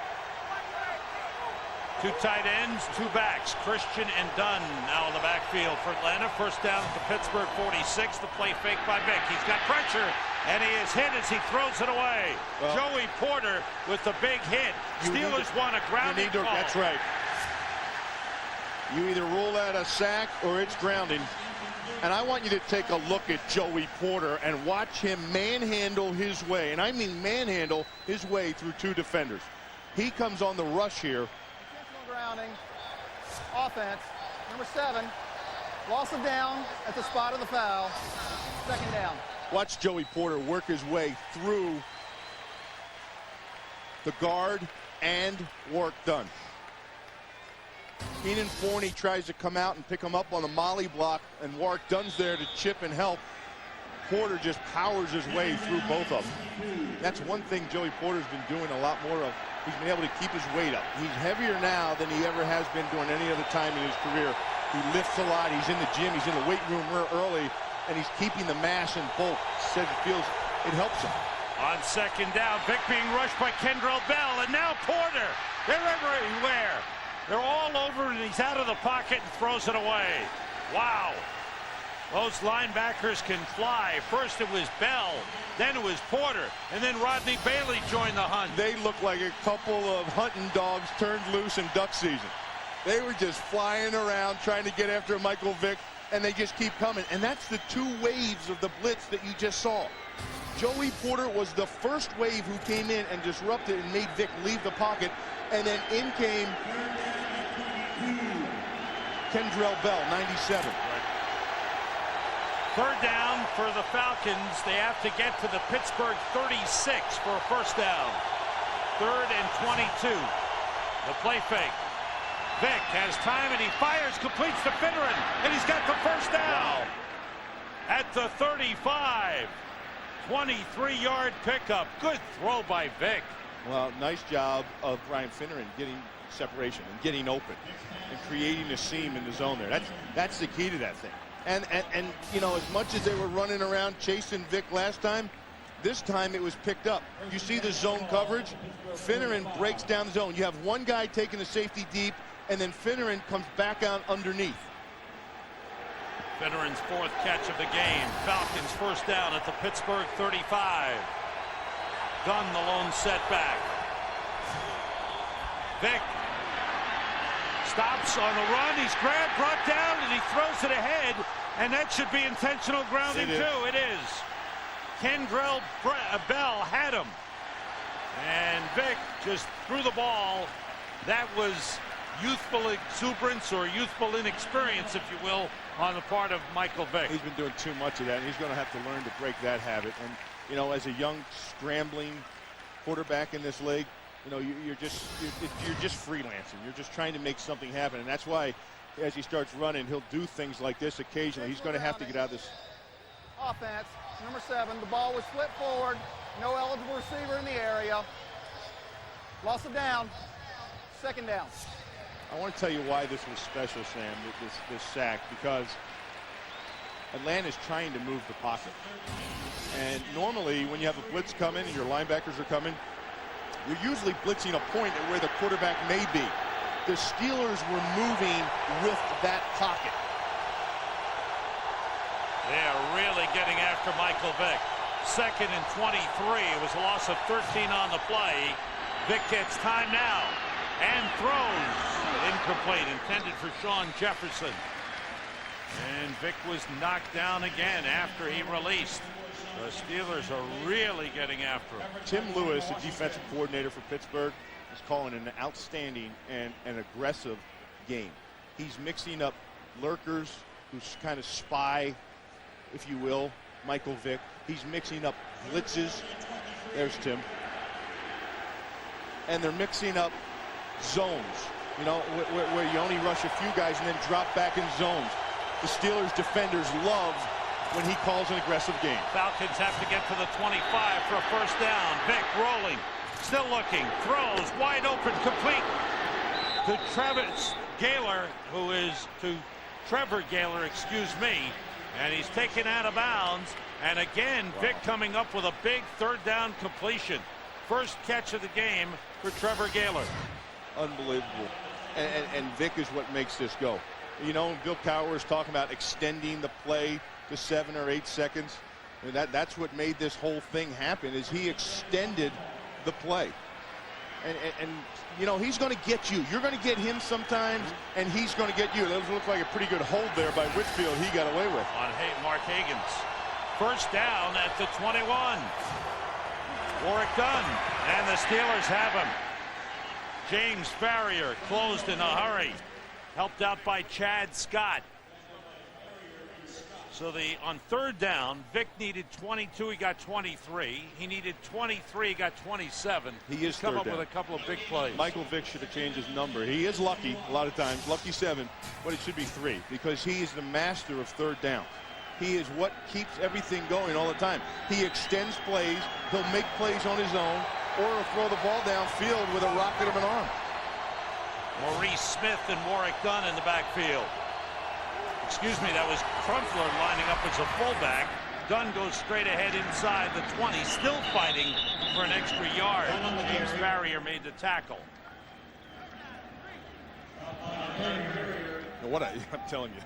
Two tight ends, two backs. Christian and Dunn now in the backfield for Atlanta. First down at the Pittsburgh 46. The play fake by Vick. He's got pressure, and he is hit as he throws it away. Well, Joey Porter with the big hit. Steelers want a grounding call. That's right. You either rule out a sack or it's grounding. And I want you to take a look at Joey Porter and watch him manhandle his way. And I mean manhandle his way through two defenders. He comes on the rush here. Grounding. Offense. Number 7. Loss of down at the spot of the foul. Second down. Watch Joey Porter work his way through the guard and work done. Keenan Forney tries to come out and pick him up on the molly block, and Warwick Dunn's there to chip and help. Porter just powers his way through both of them. That's one thing Joey Porter's been doing a lot more of. He's been able to keep his weight up. He's heavier now than he ever has been during any other time in his career. He lifts a lot. He's in the gym. He's in the weight room real early, and he's keeping the mass and bulk. Says it helps him. On second down, Vick being rushed by Kendrell Bell, and now Porter. They're everywhere. They're all over, and he's out of the pocket and throws it away. Wow. Those linebackers can fly. First it was Bell, then it was Porter, and then Rodney Bailey joined the hunt. They look like a couple of hunting dogs turned loose in duck season. They were just flying around trying to get after Michael Vick, and they just keep coming. And that's the two waves of the blitz that you just saw. Joey Porter was the first wave who came in and disrupted and made Vick leave the pocket, and then in came Kendrell Bell, 97. Third down for the Falcons. They have to get to the Pittsburgh 36 for a first down. 3rd and 22. The play fake. Vick has time, and he fires, completes to Finneran, and he's got the first down. Wow. At the 35. 23-yard pickup. Good throw by Vick. Well, nice job of Brian Finneran getting separation and getting open and creating a seam in the zone there. That's the key to that thing. And you know, as much as they were running around chasing Vick last time, this time it was picked up. You see the zone coverage. Finneran breaks down the zone. You have one guy taking the safety deep, and then Finneran comes back out underneath. Finneran's 4th catch of the game. Falcons first down at the Pittsburgh 35. Dunn the lone setback. Vick stops on the run. He's grabbed, brought down, and he throws it ahead. And that should be intentional grounding too. It is. Kendrell Bell had him. And Vick just threw the ball. That was youthful exuberance or youthful inexperience, if you will, on the part of Michael Vick. He's been doing too much of that, and he's going to have to learn to break that habit. And, you know, as a young, scrambling quarterback in this league, you know, you're just freelancing. You're just trying to make something happen, and that's why, as he starts running, he'll do things like this occasionally. He's going to have to get out of this. Offense, number 7. The ball was flipped forward. No eligible receiver in the area. Loss of down. Second down. I want to tell you why this was special, Sam, this sack, because Atlanta's trying to move the pocket. And normally, when you have a blitz coming and your linebackers are coming, you're usually blitzing a point at where the quarterback may be. The Steelers were moving with that pocket. They are really getting after Michael Vick. 2nd and 23. It was a loss of 13 on the play. Vick gets time now and throws. Incomplete, intended for Sean Jefferson. And Vick was knocked down again after he released. The Steelers are really getting after him. Tim Lewis, the defensive coordinator for Pittsburgh, is calling an outstanding and an aggressive game. He's mixing up lurkers who kind of spy, if you will, Michael Vick. He's mixing up blitzes. There's Tim. And they're mixing up zones, you know, where you only rush a few guys and then drop back in zones. The Steelers defenders love when he calls an aggressive game. Falcons have to get to the 25 for a first down. Vick rolling, still looking, throws, wide open, complete to Travis Gaylor, who is to Trevor Gaylor, excuse me, and he's taken out of bounds. And again, Vick coming up with a big third down completion. First catch of the game for Trevor Gaylor. Unbelievable. And Vick is what makes this go. You know, Bill Cowher was talking about extending the play to 7 or 8 seconds. And that's what made this whole thing happen, is he extended the play. And you know, he's going to get you. You're going to get him sometimes, and he's going to get you. That looks like a pretty good hold there by Whitfield. He got away with. On Mark Hagan's. First down at the 21. Warwick Dunn, and the Steelers have him. James Farrier closed in a hurry, helped out by Chad Scott. So on third down, Vick needed 22, he got 23. He needed 23, he got 27. He is come up down with a couple of big plays. Michael Vick should have changed his number. He is lucky a lot of times, lucky 7, but it should be 3, because he is the master of third down. He is what keeps everything going all the time. He extends plays, he'll make plays on his own, or he'll throw the ball downfield with a rocket of an arm. Maurice Smith and Warwick Dunn in the backfield. Excuse me, that was Crumpler lining up as a fullback. Dunn goes straight ahead inside the 20, still fighting for an extra yard. James Farrier made the tackle. Now I'm telling you,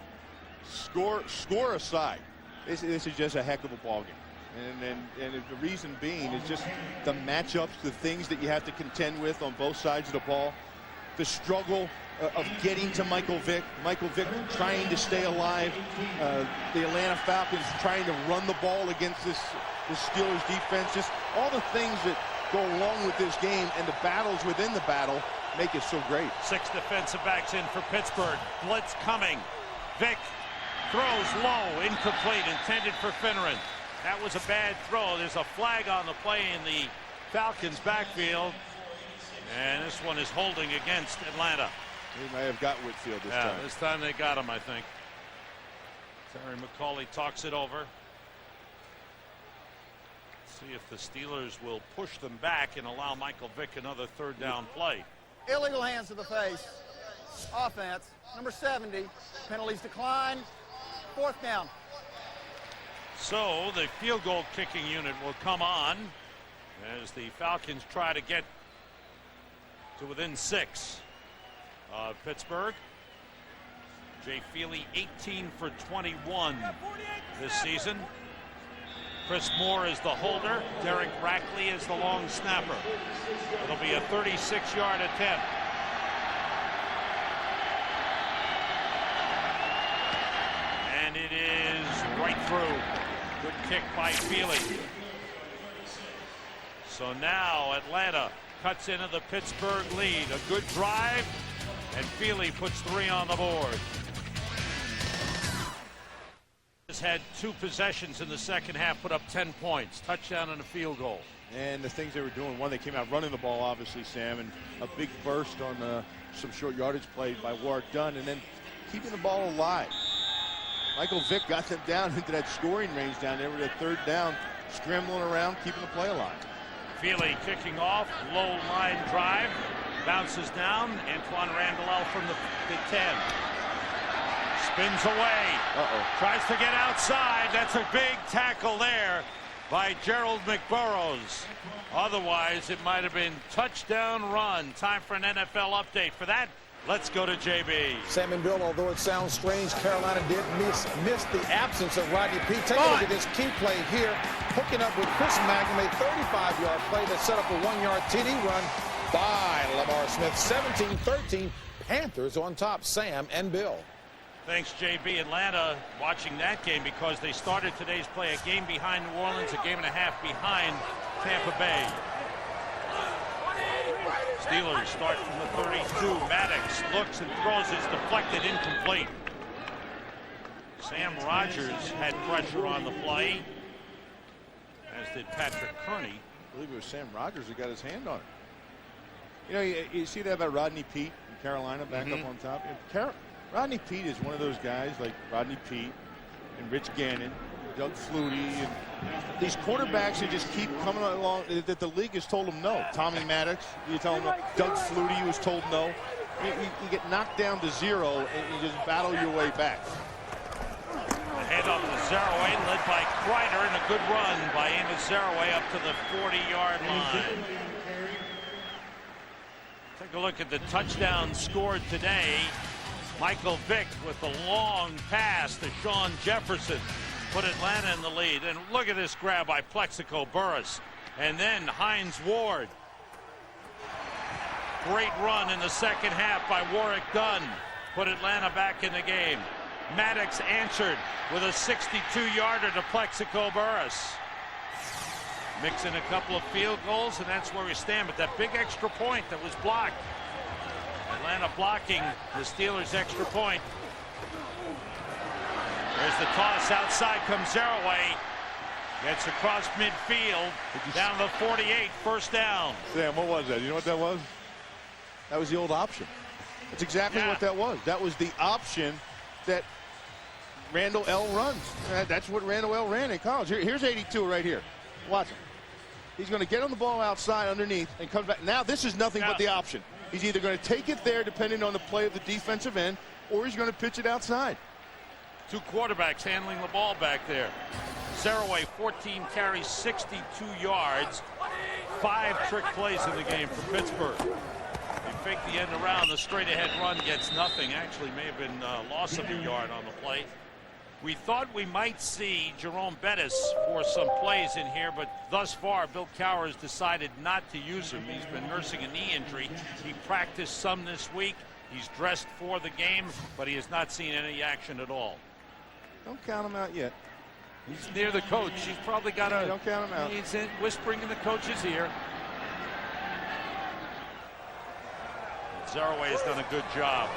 score aside, this is just a heck of a ball game. And the reason being is just the matchups, the things that you have to contend with on both sides of the ball. The struggle of getting to Michael Vick. Michael Vick trying to stay alive. The Atlanta Falcons trying to run the ball against the Steelers defense. Just all the things that go along with this game and the battles within the battle make it so great. 6 defensive backs in for Pittsburgh. Blitz coming. Vick throws low, incomplete, intended for Finneran. That was a bad throw. There's a flag on the play in the Falcons backfield. And this one is holding against Atlanta. They may have got Whitfield this time. This time they got him, I think. Terry McCauley talks it over. See if the Steelers will push them back and allow Michael Vick another third down play. Illegal hands to the face. Offense, number 70. Penalties decline. 4th down. So the field goal kicking unit will come on as the Falcons try to get to within 6 of Pittsburgh. Jay Feely 18 for 21 this season. Chris Moore is the holder. Derek Rackley is the long snapper. It'll be a 36-yard attempt. And it is right through. Good kick by Feely. So now Atlanta cuts into the Pittsburgh lead. A good drive, and Feely puts 3 on the board. Has had 2 possessions in the second half, put up 10 points, touchdown and a field goal. And the things they were doing, one, they came out running the ball, obviously, Sam, and a big burst on some short yardage plays by Warwick Dunn, and then keeping the ball alive. Michael Vick got them down into that scoring range down there with a third down, scrambling around, keeping the play alive. Feely kicking off, low line drive, bounces down. Antoine Randall from the 10. Spins away. Tries to get outside. That's a big tackle there by Gerald McBurrows. Otherwise, it might have been touchdown run. Time for an NFL update. For that, let's go to JB. Sam and Bill, although it sounds strange, Carolina did miss the absence of Rodney Peete. Take a look at this key play here. Hooking up with Chris Magnum, a 35-yard play that set up a 1-yard TD run by Lamar Smith. 17-13, Panthers on top. Sam and Bill. Thanks, JB. Atlanta watching that game because they started today's play a game behind New Orleans, a game and a half behind Tampa Bay. Steelers start from the 32. Maddox looks and throws. It's deflected, incomplete. Sam Rogers had pressure on the play, as did Patrick Kearney. I believe it was Sam Rogers who got his hand on it. You know, you see that about Rodney Peete in Carolina back up on top? Rodney Peete is one of those guys like Rodney Peete and Rich Gannon, Doug Flutie, and these quarterbacks who just keep coming along that the league has told them no. Tommy Maddox, you tell him no. Doug Flutie was told no. You get knocked down to 0 and you just battle your way back. The handoff to Zaraway, led by Kreider, and a good run by Amos Zaraway up to the 40-yard line. Take a look at the touchdown scored today. Michael Vick with the long pass to Sean Jefferson put Atlanta in the lead. And look at this grab by Plexico Burress. And then Hines Ward. Great run in the second half by Warwick Dunn. Put Atlanta back in the game. Maddox answered with a 62-yarder to Plexico Burress. Mixing a couple of field goals, and that's where we stand. But that big extra point that was blocked. Atlanta blocking the Steelers' extra point. There's the toss. Outside comes Zaraway. Gets across midfield. Down the 48. First down. Sam, what was that? You know what that was? That was the old option. That's exactly what that was. That was the option that Randall L. runs. That's what Randall L. ran in college. Here's 82 right here. Watch him. He's going to get on the ball outside underneath and comes back. Now this is nothing but the option. He's either going to take it there depending on the play of the defensive end, or he's going to pitch it outside. Two quarterbacks handling the ball back there. Zaraway, 14 carries, 62 yards. 5 trick plays in the game for Pittsburgh. They fake the end around. The straight ahead run gets nothing. Actually may have been loss of a yard on the play. We thought we might see Jerome Bettis for some plays in here, but thus far Bill Cowher has decided not to use him. He's been nursing a knee injury. He practiced some this week. He's dressed for the game, but he has not seen any action at all. Don't count him out yet. He's near the coach. He's probably got a... Don't count him out. He's whispering in the coach's ear. Zaraway has done a good job.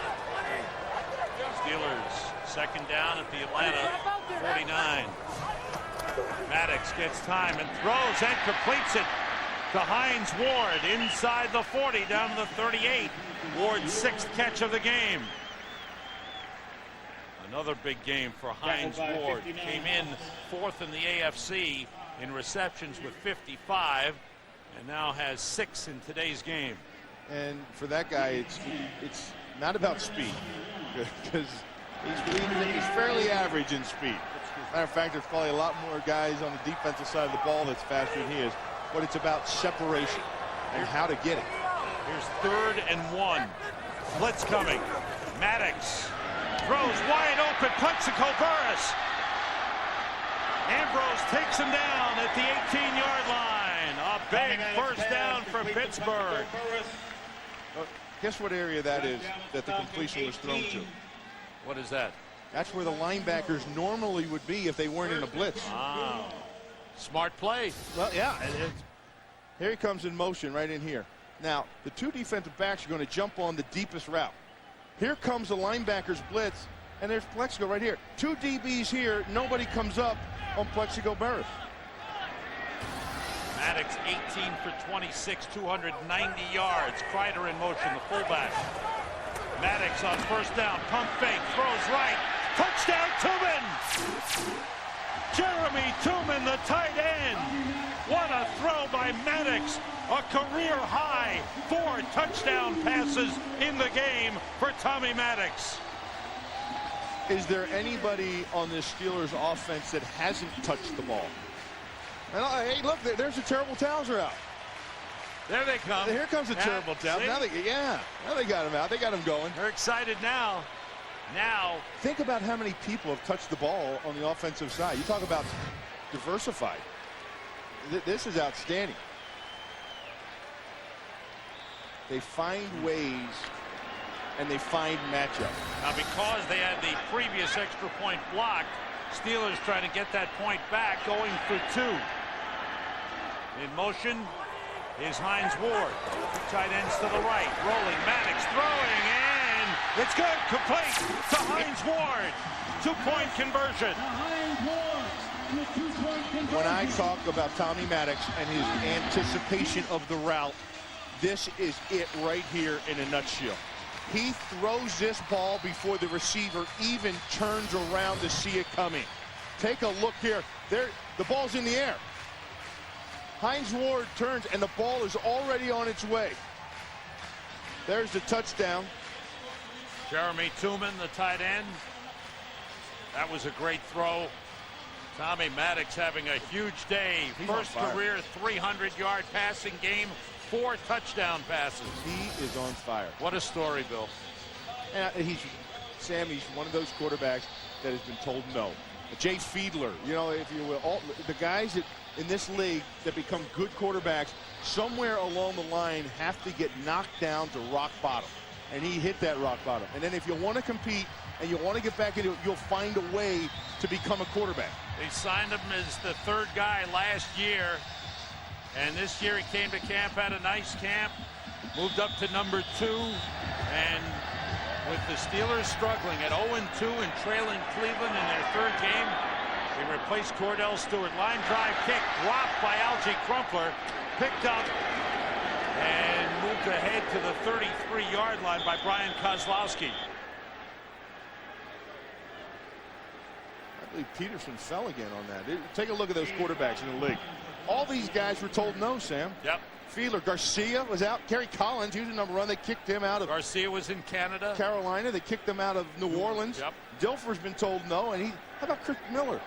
Steelers second down at the Atlanta 49. Maddox gets time and throws and completes it to Hines Ward inside the 40 down to the 38. Ward's 6th catch of the game. Another big game for Hines Ward. Came in 4th in the AFC in receptions with 55 and now has 6 in today's game. And for that guy, it's not about speed, because he's fairly average in speed. Matter of fact, there's probably a lot more guys on the defensive side of the ball that's faster than he is, but it's about separation and how to get it. Here's 3rd and 1. Blitz coming. Maddox throws wide open. Plexico Burress. Ambrose takes him down at the 18-yard line. A big first down for Pittsburgh. Guess what area that is that the completion was thrown to? What is that? That's where the linebackers normally would be if they weren't in a blitz. Wow. Smart play. Well, yeah. Here he comes in motion right in here. Now, the 2 defensive backs are going to jump on the deepest route. Here comes the linebackers blitz, and there's Plexico right here. 2 DBs here. Nobody comes up on Plexico Burress. Maddox 18 for 26, 290 yards. Kreider in motion, the fullback. Maddox on first down, pump fake, throws right. Touchdown, Tooman! Jeremy Tooman, the tight end. What a throw by Maddox. A career high 4 touchdown passes in the game for Tommy Maddox. Is there anybody on this Steelers offense that hasn't touched the ball? And, hey, look, there's the Terrible Towels are out. There they come. Here comes the Terrible Towels. Now they got him out. They got him going. They're excited now. Now, think about how many people have touched the ball on the offensive side. You talk about diversified. This is outstanding. They find ways and they find matchup. Now, because they had the previous extra point blocked, Steelers trying to get that point back, going for 2. In motion is Hines Ward. 2 tight ends to the right. Rolling. Maddox throwing, and it's good. Complete to Hines Ward, two-point conversion. When I talk about Tommy Maddox and his anticipation of the route, this is it right here in a nutshell. He throws this ball before the receiver even turns around to see it coming. Take a look here. There, the ball's in the air. Hines Ward turns, and the ball is already on its way. There's the touchdown. Jeremy Tooman, the tight end. That was a great throw. Tommy Maddox having a huge day. First career 300-yard passing game, 4 touchdown passes. He is on fire. What a story, Bill. And he's one of those quarterbacks that has been told no. Jay Fiedler, you know, if you will, all the guys that in this league that become good quarterbacks, somewhere along the line have to get knocked down to rock bottom. And he hit that rock bottom. And then if you want to compete and you want to get back into it, you'll find a way to become a quarterback. They signed him as the 3rd guy last year. And this year he came to camp, had a nice camp, moved up to number 2. And with the Steelers struggling at 0-2 and trailing Cleveland in their 3rd game, he replaced Cordell Stewart. Line drive kick dropped by Algie Crumpler, picked up and moved ahead to the 33-yard line by Brian Kozlowski. I believe Peterson fell again on that. Take a look at those quarterbacks in the league. All these guys were told no, Sam. Yep. Fiedler, Garcia was out. Kerry Collins, he was the number 1. They kicked him out of Garcia was in Canada. Carolina. They kicked him out of New Orleans. Yep. Dilfer's been told no. And how about Chris Miller?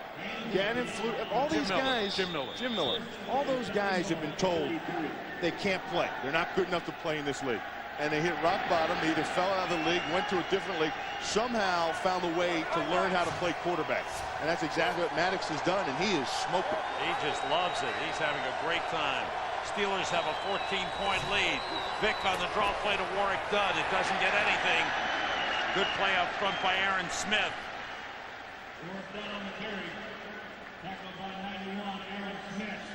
Gannon, all these guys. Jim Miller. All those guys have been told they can't play. They're not good enough to play in this league. And they hit rock bottom. They either fell out of the league, went to a different league, somehow found a way to learn how to play quarterback. And that's exactly what Maddox has done, and he is smoking. He just loves it. He's having a great time. Steelers have a 14-point lead. Vick on the draw play to Warwick Dunn. It doesn't get anything. Good play up front by Aaron Smith.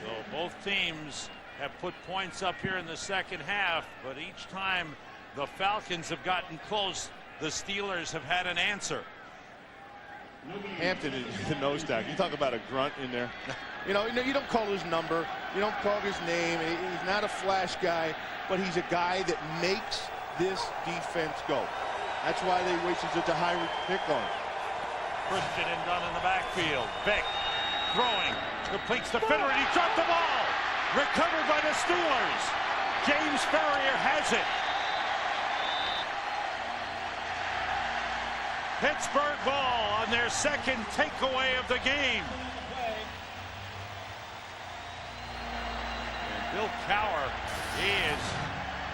So both teams have put points up here in the second half, but each time the Falcons have gotten close, the Steelers have had an answer. Hampton is the nose tackle. You talk about a grunt in there. You know, you don't call his number. You don't call his name. He's not a flash guy, but he's a guy that makes this defense go. That's why they wasted such a high pick on him. Christian and Dunn in the backfield. Vick throwing. Completes the Finner, and he dropped the ball. Recovered by the Steelers. James Ferrier has it. Pittsburgh ball on their second takeaway of the game. And Bill Cowher, he is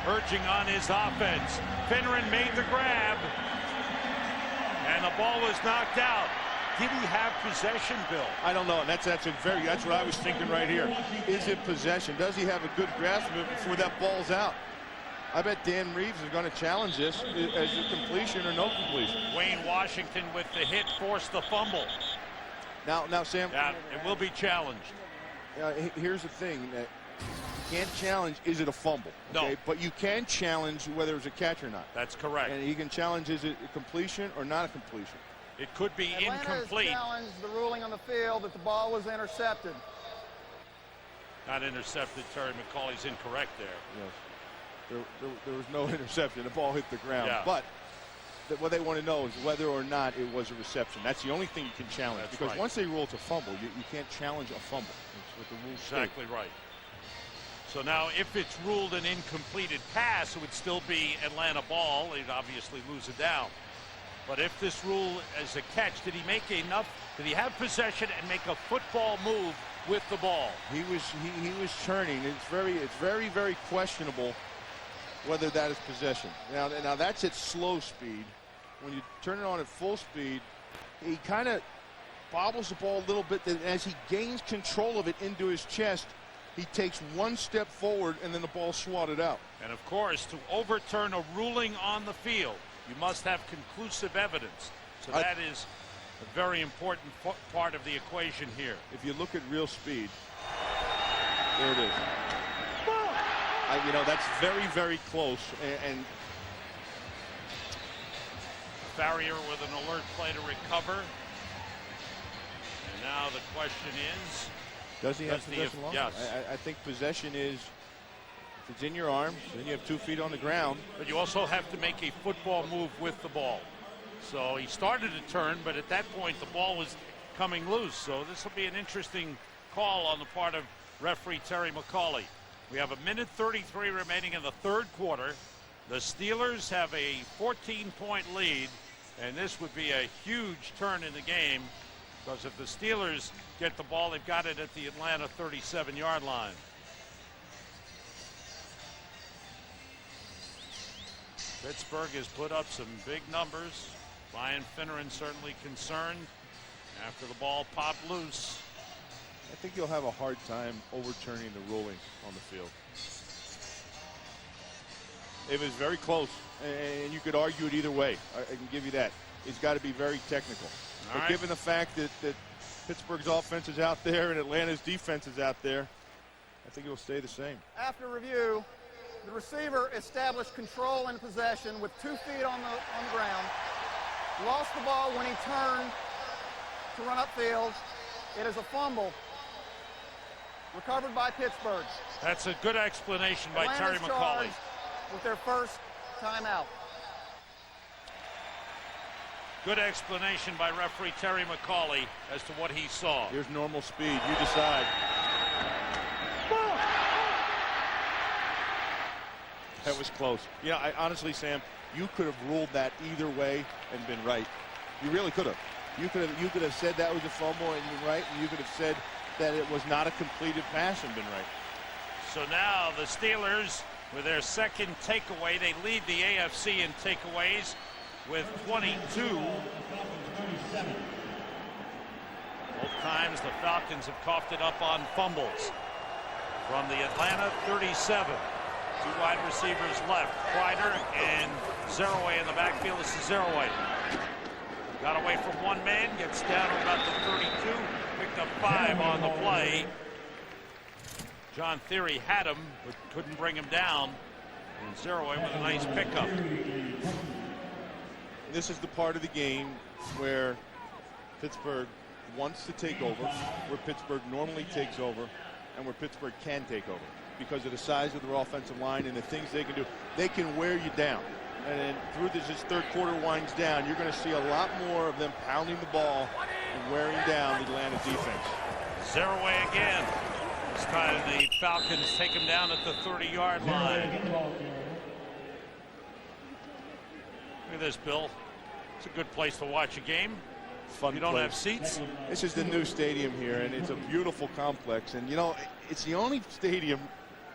urging on his offense. Finneran made the grab, and the ball was knocked out. Did he have possession, Bill? I don't know. And that's what I was thinking right here. Is it possession? Does he have a good grasp of it before that ball's out? I bet Dan Reeves is going to challenge this as a completion or no completion. Wayne Washington with the hit forced the fumble. Now, Sam. Yeah, it will be challenged. Here's the thing. That you can't challenge, is it a fumble? Okay? No. But you can challenge whether it's a catch or not. That's correct. And you can challenge, is it a completion or not a completion? It could be incomplete. Atlanta has challenged the ruling on the field that the ball was intercepted. Not intercepted. Terry McCauley's incorrect there. Yes. There was no interception. The ball hit the ground. Yeah. But what they want to know is whether or not it was a reception. That's the only thing you can challenge. That's because right. once they rule it's a fumble, you can't challenge a fumble. That's what the rules state. Exactly right. So now if it's ruled an incompleted pass, it would still be Atlanta ball. They'd obviously lose it down. But if this rule is a catch, did he make enough? Did he have possession and make a football move with the ball? He was turning. It's very, very questionable whether that is possession. Now that's at slow speed. When you turn it on at full speed, he kind of bobbles the ball a little bit. As he gains control of it into his chest, he takes one step forward and then the ball swatted out. And of course, to overturn a ruling on the field, you must have conclusive evidence. So that is a very important part of the equation here. If you look at real speed, there it is. That's very, very close. And Farrier with an alert play to recover. And now the question is, does he have possession longer? Yes. I think possession is, if it's in your arms, then you have 2 feet on the ground. But you also have to make a football move with the ball. So he started to turn, but at that point the ball was coming loose. So this will be an interesting call on the part of referee Terry McCauley. We have 1:33 remaining in the third quarter. The Steelers have a 14-point lead, and this would be a huge turn in the game, because if the Steelers get the ball, they've got it at the Atlanta 37-yard line. Pittsburgh has put up some big numbers. Ryan Finneran certainly concerned after the ball popped loose. I think you'll have a hard time overturning the ruling on the field. It was very close, and you could argue it either way. I can give you that. It's got to be very technical. But given the fact that Pittsburgh's offense is out there and Atlanta's defense is out there, I think it'll stay the same. After review, the receiver established control and possession with 2 feet on the ground. Lost the ball when he turned to run upfield. It is a fumble. Recovered by Pittsburgh. That's a good explanation by Terry McCauley. With their first timeout. Good explanation by referee Terry McCauley as to what he saw. Here's normal speed. You decide. That was close. You know, honestly, Sam, you could have ruled that either way and been right. You really could have. You could have said that was a fumble and been right, and you could have said that it was not a completed pass and been right. So now the Steelers, with their second takeaway, they lead the AFC in takeaways with 22. Both times the Falcons have coughed it up on fumbles. From the Atlanta 37, 2 wide receivers left, Kreider and Zerouay in the backfield. This is Zerouay. Got away from one man, gets down to about the 32, picked up 5 on the play. John Theory had him, but couldn't bring him down. And Zerouay with a nice pickup. This is the part of the game where Pittsburgh wants to take over, where Pittsburgh normally takes over, and where Pittsburgh can take over. Because of the size of their offensive line and the things they can do. They can wear you down. And then through this third quarter winds down, you're going to see a lot more of them pounding the ball and wearing down the Atlanta defense. Zerouay again. This time the Falcons take him down at the 30-yard line. Look at this, Bill. It's a good place to watch a game. Fun you don't place. have seats. This is the new stadium here, and it's a beautiful complex. And, you know, it's the only stadium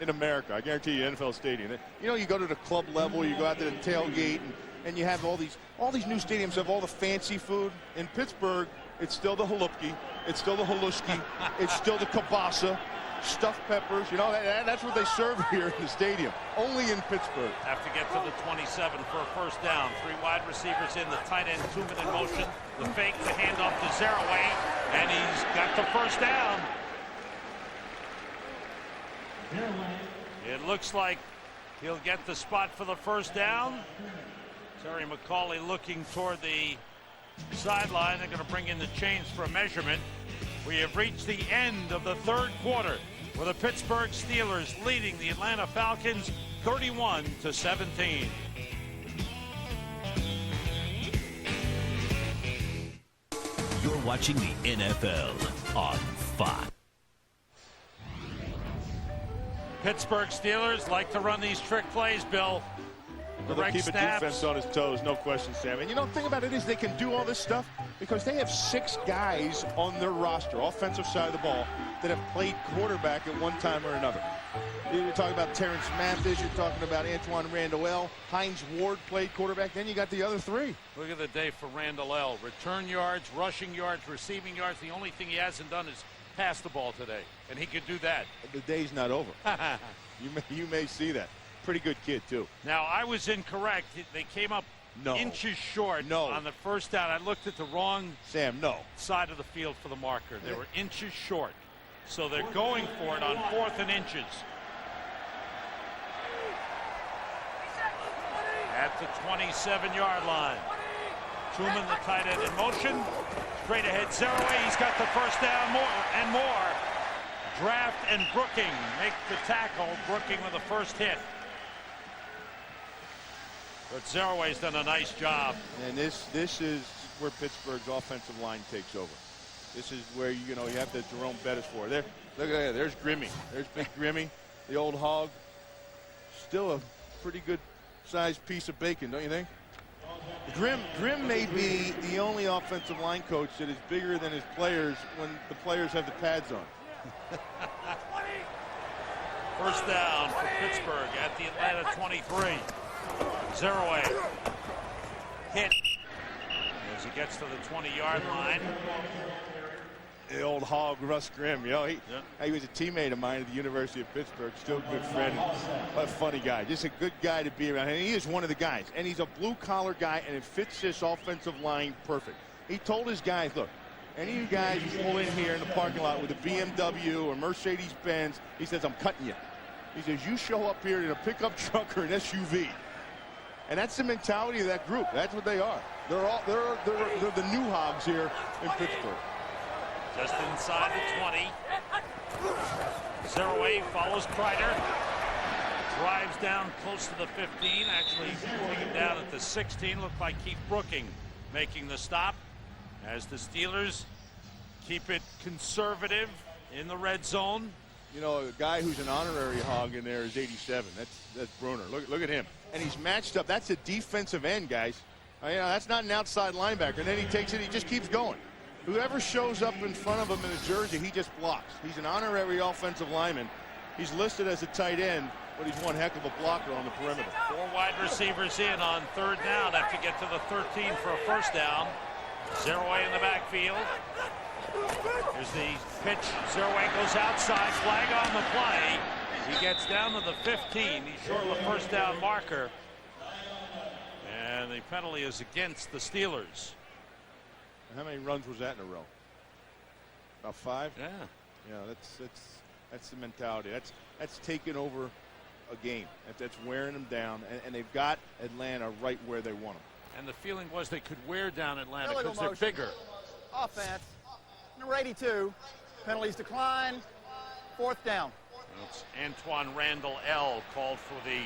in America, I guarantee you, NFL stadium. You know, you go to the club level, you go out to the tailgate, and you have all these new stadiums have all the fancy food. In Pittsburgh, it's still the halupki, it's still the halushki, it's still the kielbasa, stuffed peppers. You know, that's what they serve here in the stadium. Only in Pittsburgh. Have to get to the 27 for a first down. 3 wide receivers in, the tight end 2-minute motion. The fake, the handoff to Zerouay, and he's got the first down. It looks like he'll get the spot for the first down. Terry McCauley looking toward the sideline. They're going to bring in the chains for a measurement. We have reached the end of the third quarter with the Pittsburgh Steelers leading the Atlanta Falcons 31-17. You're watching the NFL on Fox. Pittsburgh Steelers like to run these trick plays, Bill. They'll keep a defense on his toes, no question, Sam. And you know, the thing about it is they can do all this stuff because they have 6 guys on their roster, offensive side of the ball, that have played quarterback at one time or another. You're talking about Terrence Mathis, you're talking about Antoine Randall, Hines Ward played quarterback, then you got the other 3. Look at the day for Randall. Return yards, rushing yards, receiving yards. The only thing he hasn't done is pass the ball today, and he could do that. The day's not over. You may see that. Pretty good kid, too. Now, I was incorrect. They came up inches short on the first down. I looked at the wrong side of the field for the marker. They were inches short. So they're going for it on 4th and inches. At the 27-yard line. Truman, the tight end, in motion. Straight ahead, Zeraway. He's got the first down, more. Draft and Brooking make the tackle. Brooking with the first hit. But Zeraway's done a nice job. And this is where Pittsburgh's offensive line takes over. This is where you have the Jerome Bettis for. There, look at that. There's Grimmy. There's Big Grimmy, the old hog. Still a pretty good sized piece of bacon, don't you think? Grim may be the only offensive line coach that is bigger than his players when the players have the pads on. First down for Pittsburgh at the Atlanta 23. Zeraway hit as he gets to the 20-yard line. The old hog, Russ Grimm. He was a teammate of mine at the University of Pittsburgh. Still a good friend. What a funny guy. Just a good guy to be around. And he is one of the guys. And he's a blue-collar guy, and it fits this offensive line perfect. He told his guys, look, any of you guys who pull in here in the parking lot with a BMW or Mercedes-Benz, he says, I'm cutting you. He says, you show up here in a pickup truck or an SUV. And that's the mentality of that group. That's what they are. They're the new hogs here in Pittsburgh. Just inside the 20. Zeraway follows Kreider. Drives down close to the 15. Actually taken down at the 16. Looked like Keith Brooking making the stop as the Steelers keep it conservative in the red zone. A guy who's an honorary hog in there is 87. That's Bruner. Look at him. And he's matched up. That's a defensive end, guys. That's not an outside linebacker. And then he takes it. He just keeps going. Whoever shows up in front of him in a jersey, he just blocks. He's an honorary offensive lineman. He's listed as a tight end, but he's one heck of a blocker on the perimeter. 4 wide receivers in on third down. Have to get to the 13 for a first down. Zeraway in the backfield. Here's the pitch. Zeraway goes outside. Flag on the play. He gets down to the 15. He's short of the first down marker. And the penalty is against the Steelers. How many runs was that in a row? About 5? Yeah. That's the mentality. That's taking over a game. That's wearing them down, and they've got Atlanta right where they want them. And the feeling was they could wear down Atlanta because they're bigger. Offense, number 82. Penalties decline. 4th down. It's Antoine Randall L. called for the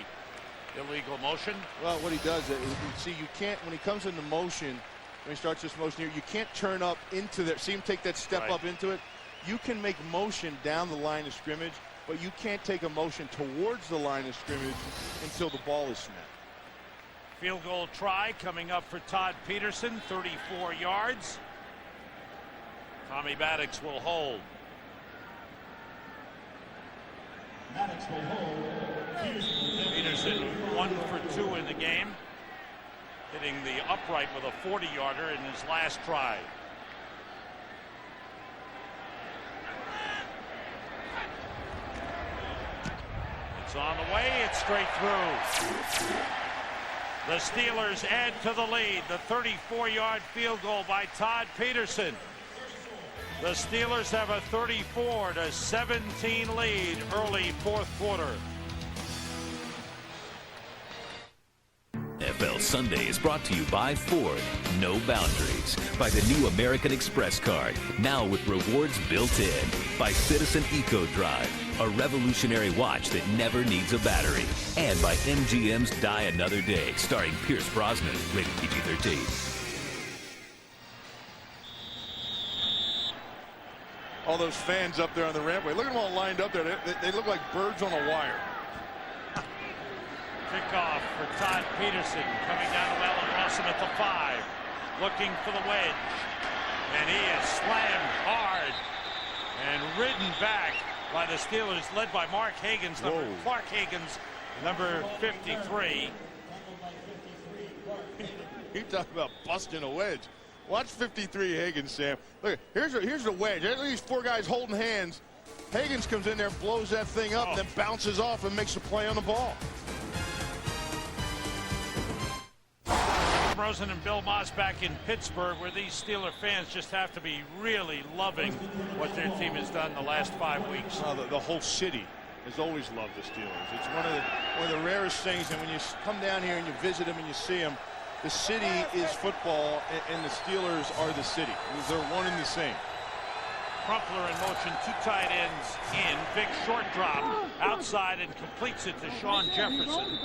illegal motion. Well, what he does is, you can't, when he comes into motion, when he starts this motion here, you can't turn up into there. See him take that step up into it? You can make motion down the line of scrimmage, but you can't take a motion towards the line of scrimmage until the ball is snapped. Field goal try coming up for Todd Peterson, 34 yards. Tommy Maddox will hold. Maddox will hold. Peterson 1 for 2 in the game, hitting the upright with a 40-yarder in his last try. It's on the way. It's straight through. The Steelers add to the lead. The 34-yard field goal by Todd Peterson. The Steelers have a 34-17 lead early 4th quarter. NFL Sunday is brought to you by Ford. No boundaries. By the new American Express card, now with rewards built in. By Citizen Eco Drive, a revolutionary watch that never needs a battery. And by MGM's Die Another Day, starring Pierce Brosnan, rated PG-13. All those fans up there on the rampway. Look at them all lined up there. They look like birds on a wire. Kickoff for Todd Peterson, coming down to Allen Rosen at the 5, looking for the wedge, and he is slammed hard and ridden back by the Steelers, led by Mark Hagens, Clark Hagens, number 53. You talk about busting a wedge. Watch 53 Hagens, Sam. Look, here's a wedge. At least 4 guys holding hands. Hagens comes in there, blows that thing up, and then bounces off and makes a play on the ball. Rosen and Bill Maas back in Pittsburgh, where these Steeler fans just have to be really loving what their team has done the last 5 weeks. The whole city has always loved the Steelers. It's one of the rarest things, and when you come down here and you visit them and you see them, the city is football and the Steelers are the city. They're one and the same. Crumpler in motion, 2 tight ends in. Vick short drop outside and completes it to Sean Jefferson.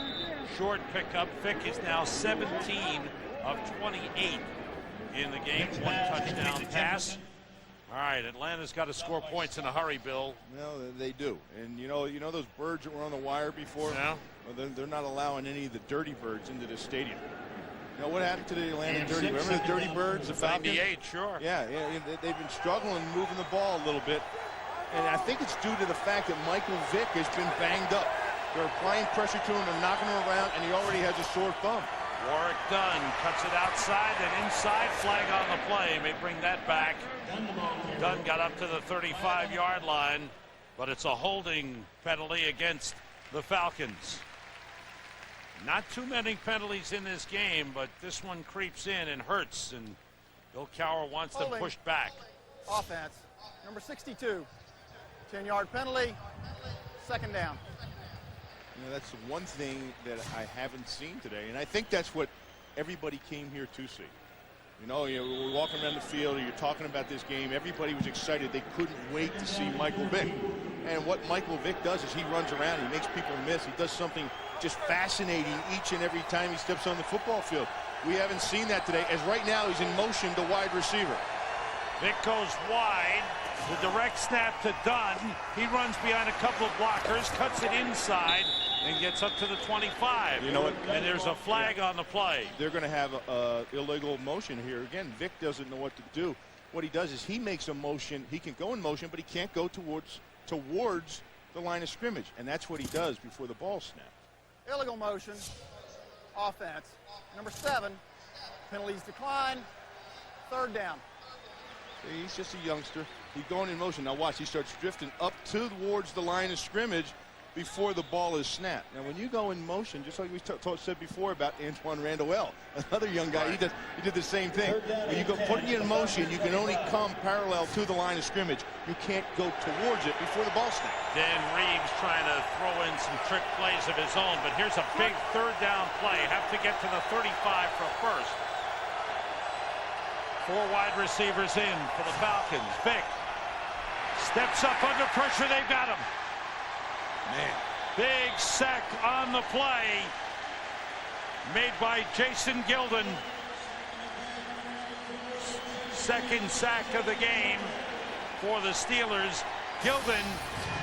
Short pickup. Vick is now 17 of 28 in the game. 1 touchdown pass. All right, Atlanta's got to score points in a hurry, Bill. No, they do. And you know those birds that were on the wire before? Yeah. Well, they're not allowing any of the dirty birds into the stadium. You know what happened to the Atlanta Dirty? Remember the Dirty Birds, the Falcons? 98, sure. Yeah, they've been struggling moving the ball a little bit. And I think it's due to the fact that Michael Vick has been banged up. They're applying pressure to him, they're knocking him around, and he already has a sore thumb. Warwick Dunn cuts it outside and inside. Flag on the play. May bring that back. Dunn got up to the 35-yard line, but it's a holding penalty against the Falcons. Not too many penalties in this game, but this one creeps in and hurts, and Bill Cowher wants them pushed back. Offense, number 62. 10-yard penalty, 2nd down. You know, that's the one thing that I haven't seen today, and I think that's what everybody came here to see. You know, we're walking around the field, and you're talking about this game. Everybody was excited. They couldn't wait to see Michael Vick. And what Michael Vick does is he runs around, he makes people miss. He does something just fascinating each and every time he steps on the football field. We haven't seen that today, as right now he's in motion to wide receiver. Vick goes wide. The direct snap to Dunn. He runs behind a couple of blockers, cuts it inside, and gets up to the 25. You know what? And there's a flag on the play. They're going to have illegal motion here. Again, Vick doesn't know what to do. What he does is he makes a motion. He can go in motion, but he can't go towards the line of scrimmage. And that's what he does before the ball snaps. Illegal motion, offense. Number 7, penalties decline, 3rd down. He's just a youngster. He's going in motion. Now watch, he starts drifting up towards the line of scrimmage before the ball is snapped. Now when you go in motion, just like we said before about Antoine Randall, another young guy, he did the same thing. When you go putting it in motion, you can only come parallel to the line of scrimmage. You can't go towards it before the ball snaps. Dan Reeves trying to throw in some trick plays of his own, but here's a big 3rd down play. Have to get to the 35 for a first. 4 wide receivers in for the Falcons. Vick steps up under pressure. They've got him. Man. Big sack on the play made by Jason Gilden. 2nd sack of the game for the Steelers. Gilden,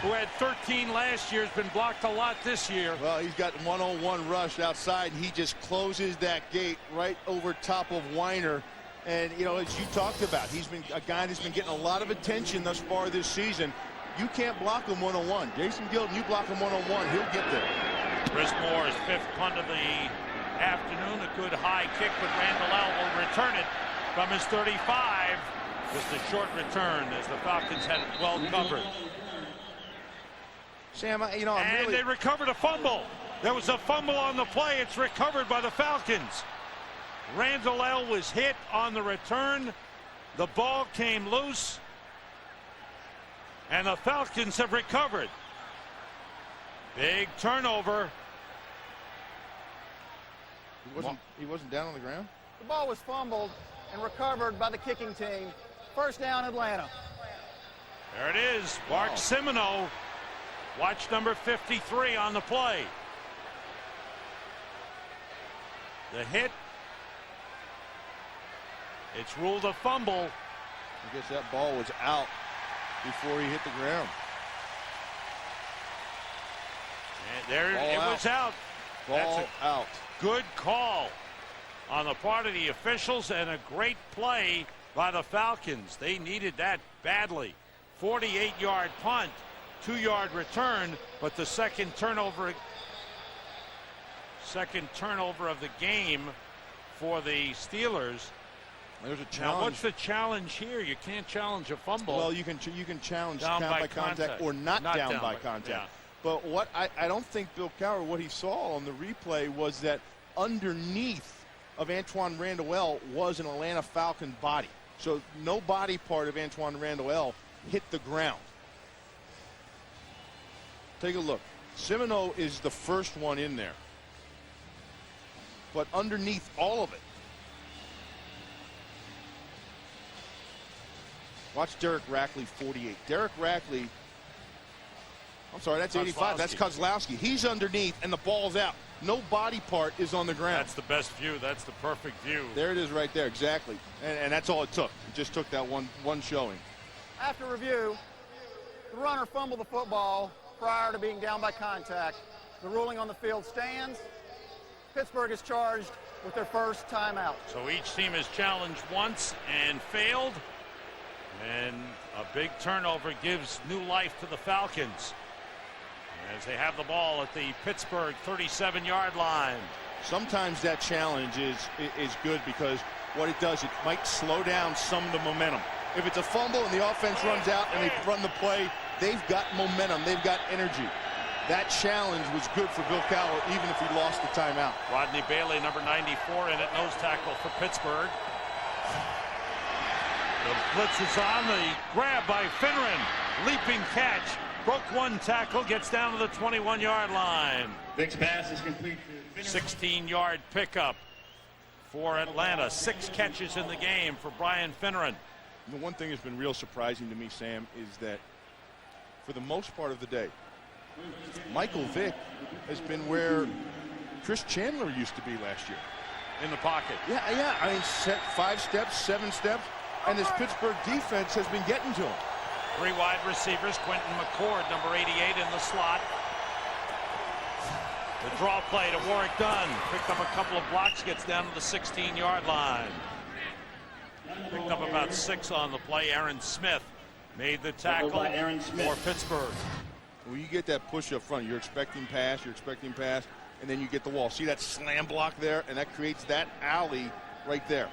who had 13 last year, has been blocked a lot this year. Well, he's got 101 rush outside, and he just closes that gate right over top of Weiner. And, you know, as you talked about, he's been a guy that's been getting a lot of attention thus far this season. You can't block him one-on-one. Jason Gilden, you block him one-on-one, he'll get there. Chris Moore's 5th punt of the afternoon. A good high kick, but Randall will return it from his 35. Just a short return as the Falcons had it well covered. Sam, you know, and they recovered a fumble. There was a fumble on the play. It's recovered by the Falcons. Randall was hit on the return. The ball came loose. And the Falcons have recovered. Big turnover. He wasn't down on the ground? The ball was fumbled and recovered by the kicking team. 1st down, Atlanta. There it is. Mark Semino. Watch number 53 on the play. The hit. It's ruled a fumble. I guess that ball was out before he hit the ground. And there it was out. Ball out. Good call on the part of the officials and a great play by the Falcons. They needed that badly. 48-yard punt, 2-yard return, but the second turnover of the game for the Steelers. There's a challenge. Now, what's the challenge here? You can't challenge a fumble. Well, you can challenge down by contact or not down by contact. Yeah. But what I don't think Bill Cowher, what he saw on the replay was that underneath of Antoine Randall was an Atlanta Falcon body. So no body part of Antoine Randall hit the ground. Take a look. Semino is the first one in there. But underneath all of it, Watch Derek Rackley, 48. Derek Rackley, I'm sorry, that's 85. That's Kozlowski. He's underneath, and the ball's out. No body part is on the ground. That's the best view. That's the perfect view. There it is right there, exactly. And that's all it took. It just took that one showing. After review, the runner fumbled the football prior to being down by contact. The ruling on the field stands. Pittsburgh is charged with their first timeout. So each team has challenged once and failed. And a big turnover gives new life to the Falcons as they have the ball at the Pittsburgh 37-yard line. Sometimes that challenge is good because what it does, it might slow down some of the momentum. If it's a fumble and the offense runs out and they run the play, they've got momentum, they've got energy. That challenge was good for Bill Cowher, even if he lost the timeout. Rodney Bailey, number 94, in at nose tackle for Pittsburgh. The blitz is on, the grab by Finneran, leaping catch, broke one tackle, gets down to the 21-yard line. Vick's pass is complete. 16-yard pickup for Atlanta. 6 catches in the game for Brian Finneran. The one thing that's been real surprising to me, Sam, is that for the most part of the day, Michael Vick has been where Chris Chandler used to be last year. In the pocket. Yeah. I mean, 5 steps, 7 steps, and this Pittsburgh defense has been getting to him. 3 wide receivers. Quentin McCord, number 88, in the slot. The draw play to Warwick Dunn. Picked up a couple of blocks, gets down to the 16-yard line. Picked up about 6 on the play. Aaron Smith made the tackle for Pittsburgh. Well, you get that push up front. You're expecting pass, and then you get the wall. See that slam block there? And that creates that alley right there.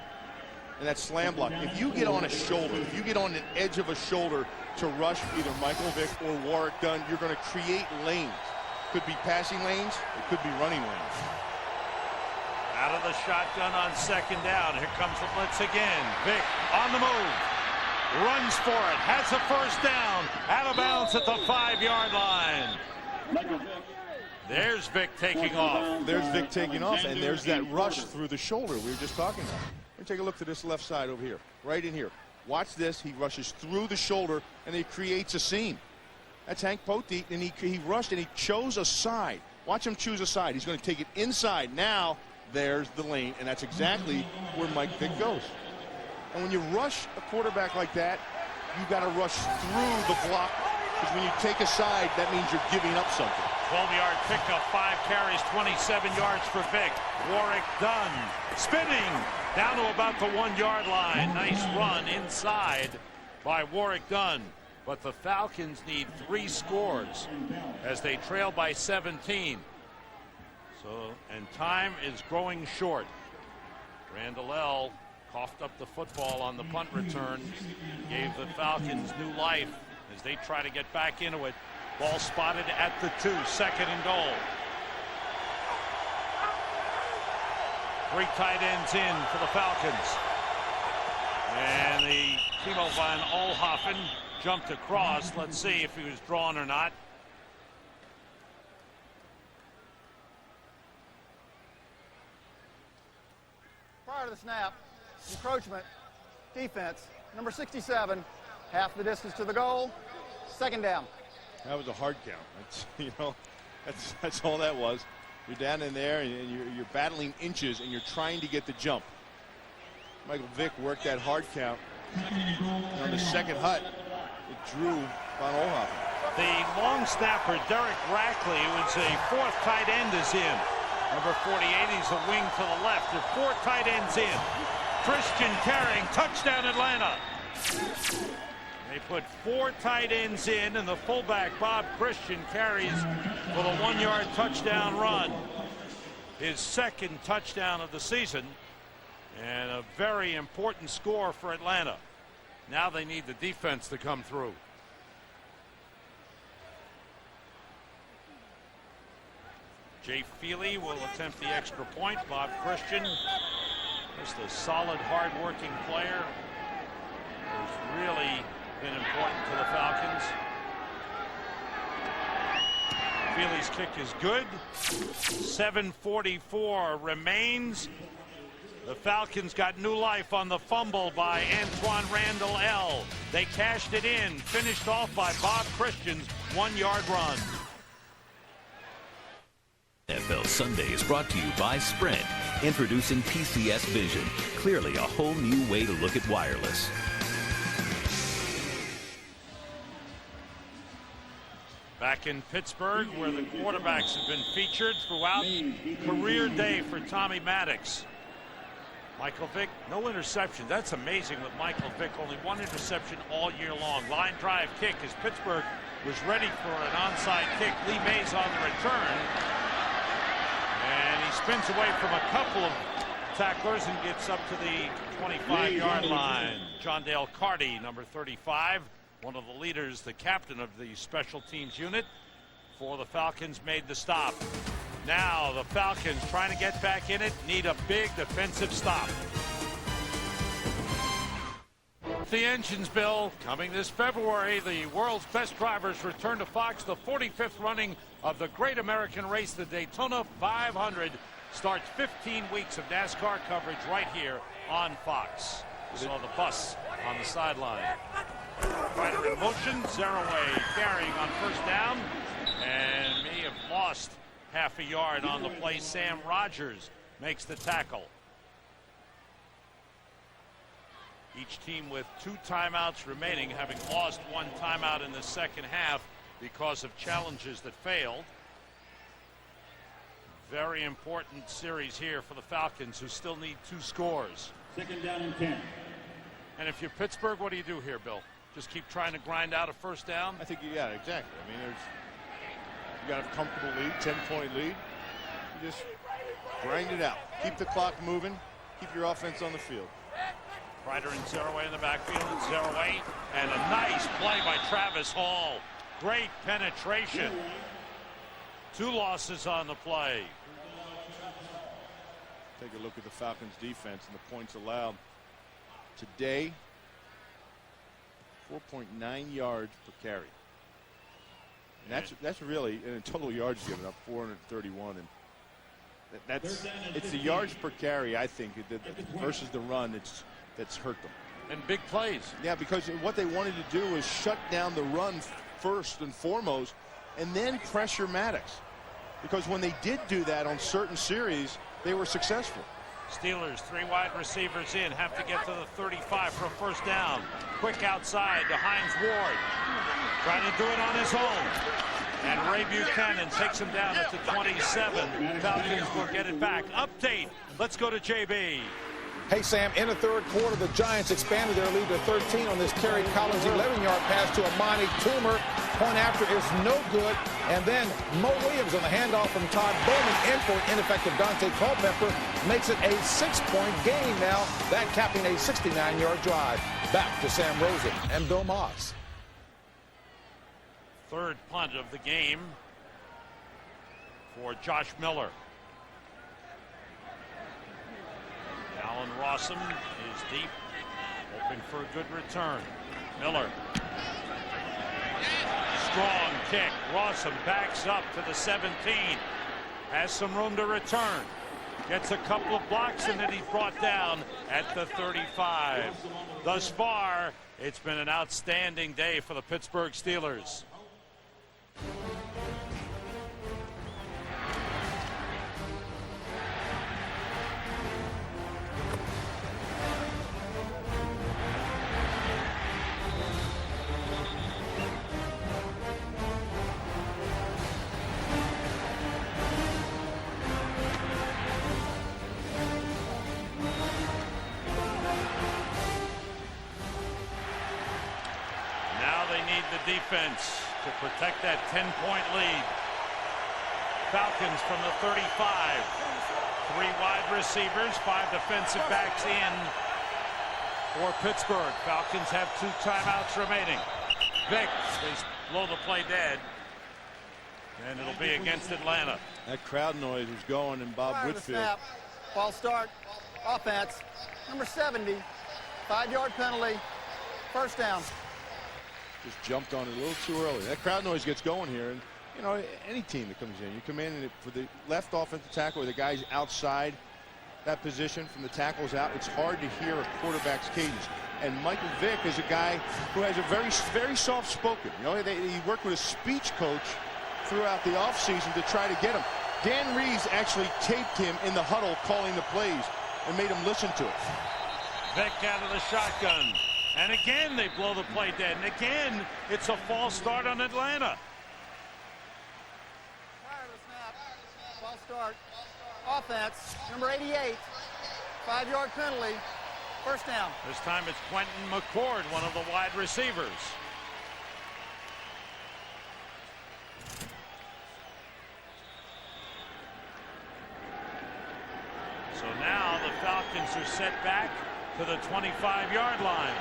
And that slam block. If you get on a shoulder, if you get on the edge of a shoulder to rush either Michael Vick or Warwick Dunn, you're going to create lanes. Could be passing lanes, it could be running lanes. Out of the shotgun on second down. Here comes the blitz again. Vick on the move. Runs for it. Has a first down. Out of bounds at the 5-yard line. There's Vick taking off. There's Vick taking off, and there's that rush through the shoulder we were just talking about. Let me take a look to this left side over here. Right in here. Watch this. He rushes through the shoulder, and he creates a seam. That's Hank Poteet, and he rushed, and he chose a side. Watch him choose a side. He's going to take it inside. Now, there's the lane, and that's exactly where Mike Vick goes. And when you rush a quarterback like that, you got to rush through the block, because when you take a side, that means you're giving up something. 12-yard pickup, 5 carries, 27 yards for Vick. Warwick Dunn spinning down to about the 1-yard line. Nice run inside by Warwick Dunn. But the Falcons need 3 scores as they trail by 17. And time is growing short. Randall coughed up the football on the punt return, gave the Falcons new life as they try to get back into it. Ball spotted at the 2, 2nd and goal. 3 tight ends in for the Falcons. And the Timo van Olhoffen jumped across. Let's see if he was drawn or not. Prior to the snap, encroachment, defense, number 67, half the distance to the goal, 2nd down. That was a hard count. That's all that was. You're down in there, and you're battling inches, and you're trying to get the jump. Michael Vick worked that hard count. And on the second hut, it drew Van Olhoffen. The long snapper, Derek Rackley, who's a 4th tight end, is in. Number 48, he's a wing to the left. There are 4 tight ends in. Christian carrying, touchdown Atlanta. They put 4 tight ends in, and the fullback, Bob Christian, carries for the 1-yard touchdown run. His 2nd touchdown of the season, and a very important score for Atlanta. Now they need the defense to come through. Jay Feely will attempt the extra point. Bob Christian, just a solid, hard-working player, who's really been important to the Falcons. Feely's kick is good. 7:44 remains. The Falcons got new life on the fumble by Antoine Randall L. They cashed it in, finished off by Bob Christian's 1-yard run. NFL Sunday is brought to you by Sprint, introducing PCS Vision, clearly a whole new way to look at wireless. Back in Pittsburgh, where the quarterbacks have been featured throughout career day for Tommy Maddox. Michael Vick, no interception. That's amazing with Michael Vick. Only 1 interception all year long. Line drive kick as Pittsburgh was ready for an onside kick. Lee Maas on the return. And he spins away from a couple of tacklers and gets up to the 25-yard line. John Dale Carty, number 35, one of the leaders, the captain of the special teams unit for the Falcons, made the stop. Now the Falcons, trying to get back in it, need a big defensive stop. The engines, Bill, coming this February. The world's best drivers return to Fox. The 45th running of the Great American Race, the Daytona 500, starts 15 weeks of NASCAR coverage right here on Fox. We saw the bus on the sideline. Rider in motion, Zeraway carrying on first down, and may have lost half a yard on the play. Sam Rogers makes the tackle. Each team with 2 timeouts remaining, having lost 1 timeout in the second half because of challenges that failed. Very important series here for the Falcons, who still need 2 scores. 2nd down and 10. And if you're Pittsburgh, what do you do here, Bill? Just keep trying to grind out a first down? I think, yeah, exactly. I mean, you got a comfortable lead, 10-point lead. You just grind it out. Keep the clock moving. Keep your offense on the field. Ryder and Zeraway in the backfield. Zeraway, and a nice play by Travis Hall. Great penetration. 2 losses on the play. Take a look at the Falcons defense and the points allowed today. 4.9 yards per carry. And that's really, in total yards given up, 431. And it's the yards per carry, I think, versus the run that's hurt them. And big plays. Yeah, because what they wanted to do was shut down the run first and foremost, and then pressure Maddox. Because when they did do that on certain series, they were successful. Steelers, 3 wide receivers in, have to get to the 35 for a first down. Quick outside to Hines Ward, trying to do it on his own. And Ray Buchanan takes him down at the 27. Falcons will get it back. Update. Let's go to JB. Hey, Sam, in the 3rd quarter, the Giants expanded their lead to 13 on this Kerry Collins 11-yard pass to Amani Toomer. Point after is no good. And then Mo Williams on the handoff from Todd Bowman in for ineffective Dante Culpepper makes it a 6-point game now. That capping a 69-yard drive. Back to Sam Rosen and Bill Maas. 3rd punt of the game for Josh Miller. Allen Rossum is deep, hoping for a good return. Miller. Strong kick. Rossum backs up to the 17. Has some room to return. Gets a couple of blocks, and then he's brought down at the 35. Thus far, it's been an outstanding day for the Pittsburgh Steelers. Defense to protect that 10-point lead. Falcons from the 35. 3 wide receivers, 5 defensive backs in for Pittsburgh. Falcons have 2 timeouts remaining. Vick, they blow the play dead, and it'll be against Atlanta. That crowd noise was going, and Bob Whitfield. Snap. Ball start. Offense. Number 70. 5-yard penalty. First down. Just jumped on it a little too early. That crowd noise gets going here, and you know, any team that comes in, you come in and for the left offensive tackle, or the guys outside, that position from the tackles out, it's hard to hear a quarterback's cadence. And Michael Vick is a guy who has a very soft-spoken. You know, he worked with a speech coach throughout the offseason to try to get him. Dan Reeves actually taped him in the huddle calling the plays and made him listen to it. Vick out of the shotgun. And again, they blow the play dead. And again, it's a false start on Atlanta. Prior to the snap, false start. Offense, number 88, 5-yard penalty, first down. This time it's Quentin McCord, one of the wide receivers. So now the Falcons are set back to the 25-yard line.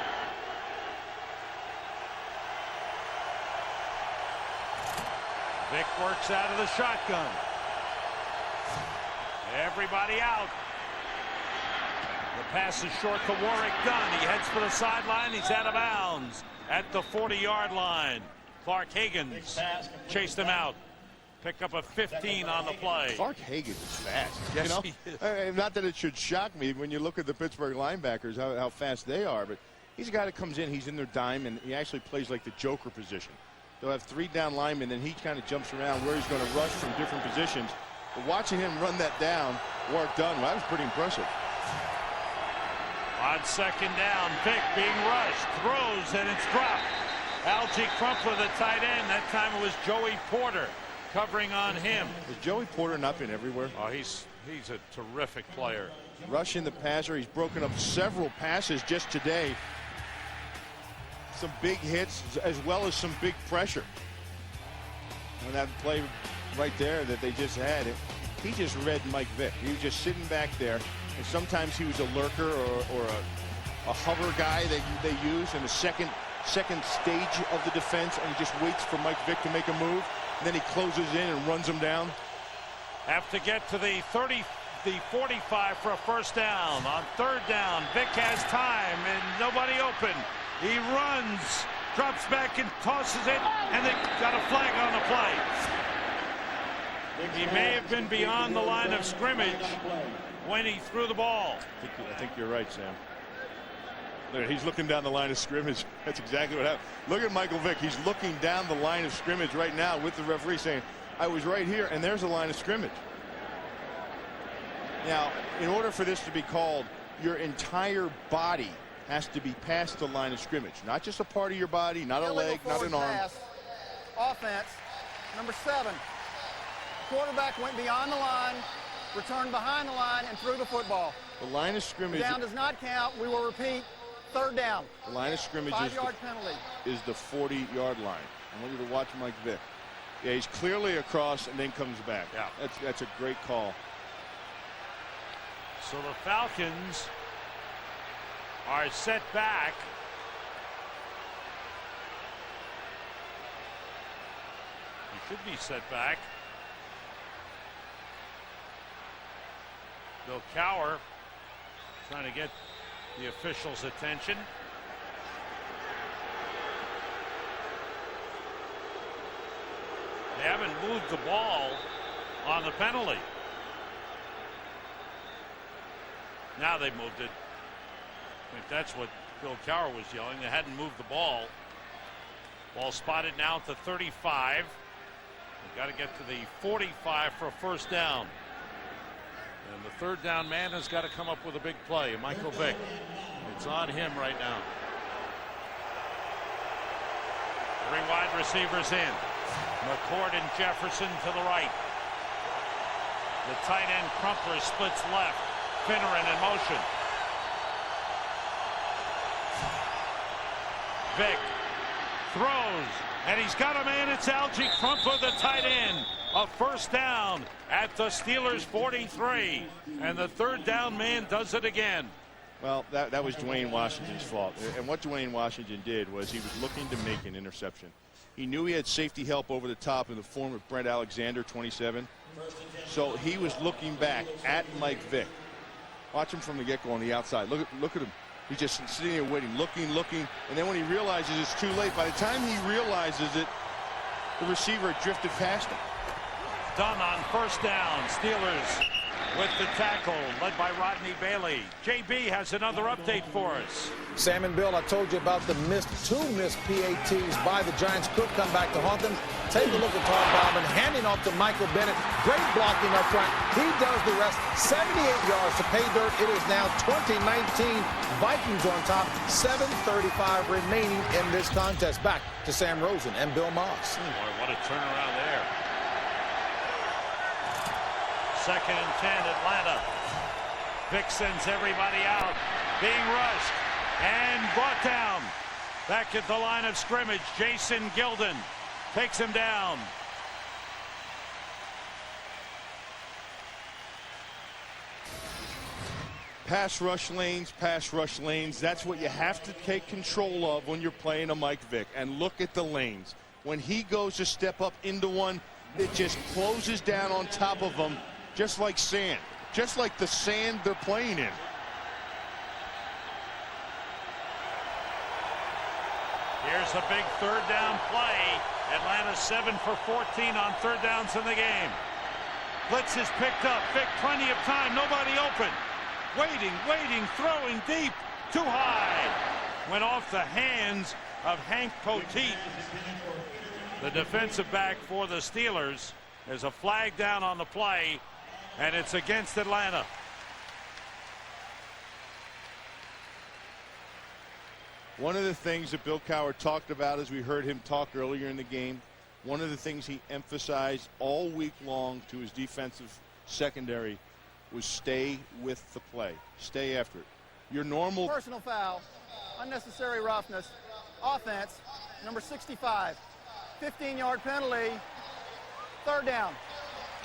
Vick works out of the shotgun. Everybody out. The pass is short to Warwick Dunn. He heads for the sideline. He's out of bounds at the 40-yard line. Clark Higgins chased him out. Pick up a 15 on the play. Clark Higgins is fast. Yes, you know? he is. Not that it should shock me when you look at the Pittsburgh linebackers, how fast they are, but he's a guy that comes in, he's in their dime, and he actually plays like the joker position. They'll have 3 down linemen, and he kind of jumps around where he's going to rush from different positions. But watching him run that down, Warwick Dunn, well, that was pretty impressive. On second down, Vick being rushed, throws, and it's dropped. Algie Crumpler, the tight end. That time it was Joey Porter covering on him. Has Joey Porter not been everywhere? Oh, he's a terrific player. Rushing the passer. He's broken up several passes just today. Some big hits as well as some big pressure. And that play right there that they just had, he just read Mike Vick. He was just sitting back there, and sometimes he was a lurker or a hover guy that they use in the second stage of the defense, and he just waits for Mike Vick to make a move, and then he closes in and runs him down. Have to get to the 45 for a first down. On third down, Vick has time and nobody open. He runs, drops back and tosses it, and they got a flag on the play. He may have been beyond the line of scrimmage when he threw the ball. I think you're right, Sam. There, he's looking down the line of scrimmage. That's exactly what happened. Look at Michael Vick. He's looking down the line of scrimmage right now with the referee saying, I was right here, and there's a line of scrimmage. Now, in order for this to be called, your entire body has to be past the line of scrimmage. Not just a part of your body, not a leg, not an arm. Pass. Offense, number 7. Quarterback went beyond the line, returned behind the line, and threw the football. The line of scrimmage. The down does not count. We will repeat. Third down. The line of scrimmage 5-yard penalty. Is the 40-yard line. I want you to watch Mike Vick. Yeah, he's clearly across and then comes back. Yeah. That's a great call. So the Falcons are set back. He should be set back. Bill Cowher trying to get the officials' attention. They haven't moved the ball on the penalty. Now they moved it. I think that's what Bill Cowher was yelling. They hadn't moved the ball. Ball spotted now at the 35. They've got to get to the 45 for a first down. And the third down man has got to come up with a big play. Michael Vick. It's on him right now. 3 wide receivers in. McCord and Jefferson to the right. The tight end Crumpler splits left. Finneran in motion. Vick throws, and he's got a man. It's Algie Crumpler, the tight end. A first down at the Steelers' 43, and the third down man does it again. Well, that was Dwayne Washington's fault. And what Dwayne Washington did was he was looking to make an interception. He knew he had safety help over the top in the form of Brent Alexander, 27. So he was looking back at Mike Vick. Watch him from the get-go on the outside. Look at him. He's just sitting there waiting, looking. And then when he realizes it's too late, by the time he realizes it, the receiver had drifted past him. Done on first down. Steelers with the tackle, led by Rodney Bailey. JB has another update for us. Sam and Bill, I told you about the two missed PATs by the Giants. Could come back to haunt them. Take a look at Todd Bauman handing off to Michael Bennett. Great blocking up front. He does the rest. 78 yards to pay dirt. It is now 2019. Vikings on top. 7:35 remaining in this contest. Back to Sam Rosen and Bill Maas. Boy, what a turnaround there. 2nd and 10, Atlanta. Vick sends everybody out. Being rushed and brought down. Back at the line of scrimmage, Jason Gilden takes him down. Pass rush lanes, that's what you have to take control of when you're playing a Mike Vick. And look at the lanes. When he goes to step up into one, it just closes down on top of them, just like sand. Just like the sand they're playing in. Here's a big 3rd down play. Atlanta 7 for 14 on 3rd downs in the game. Blitz is picked up. Vick, plenty of time. Nobody open. Waiting, throwing deep. Too high. Went off the hands of Hank Poteet, the defensive back for the Steelers. There's a flag down on the play, and it's against Atlanta. One of the things that Bill Cowher talked about, as we heard him talk earlier in the game, one of the things he emphasized all week long to his defensive secondary was stay with the play. Stay after it. Your normal... Personal foul, unnecessary roughness, offense, number 65, 15-yard penalty, 3rd down.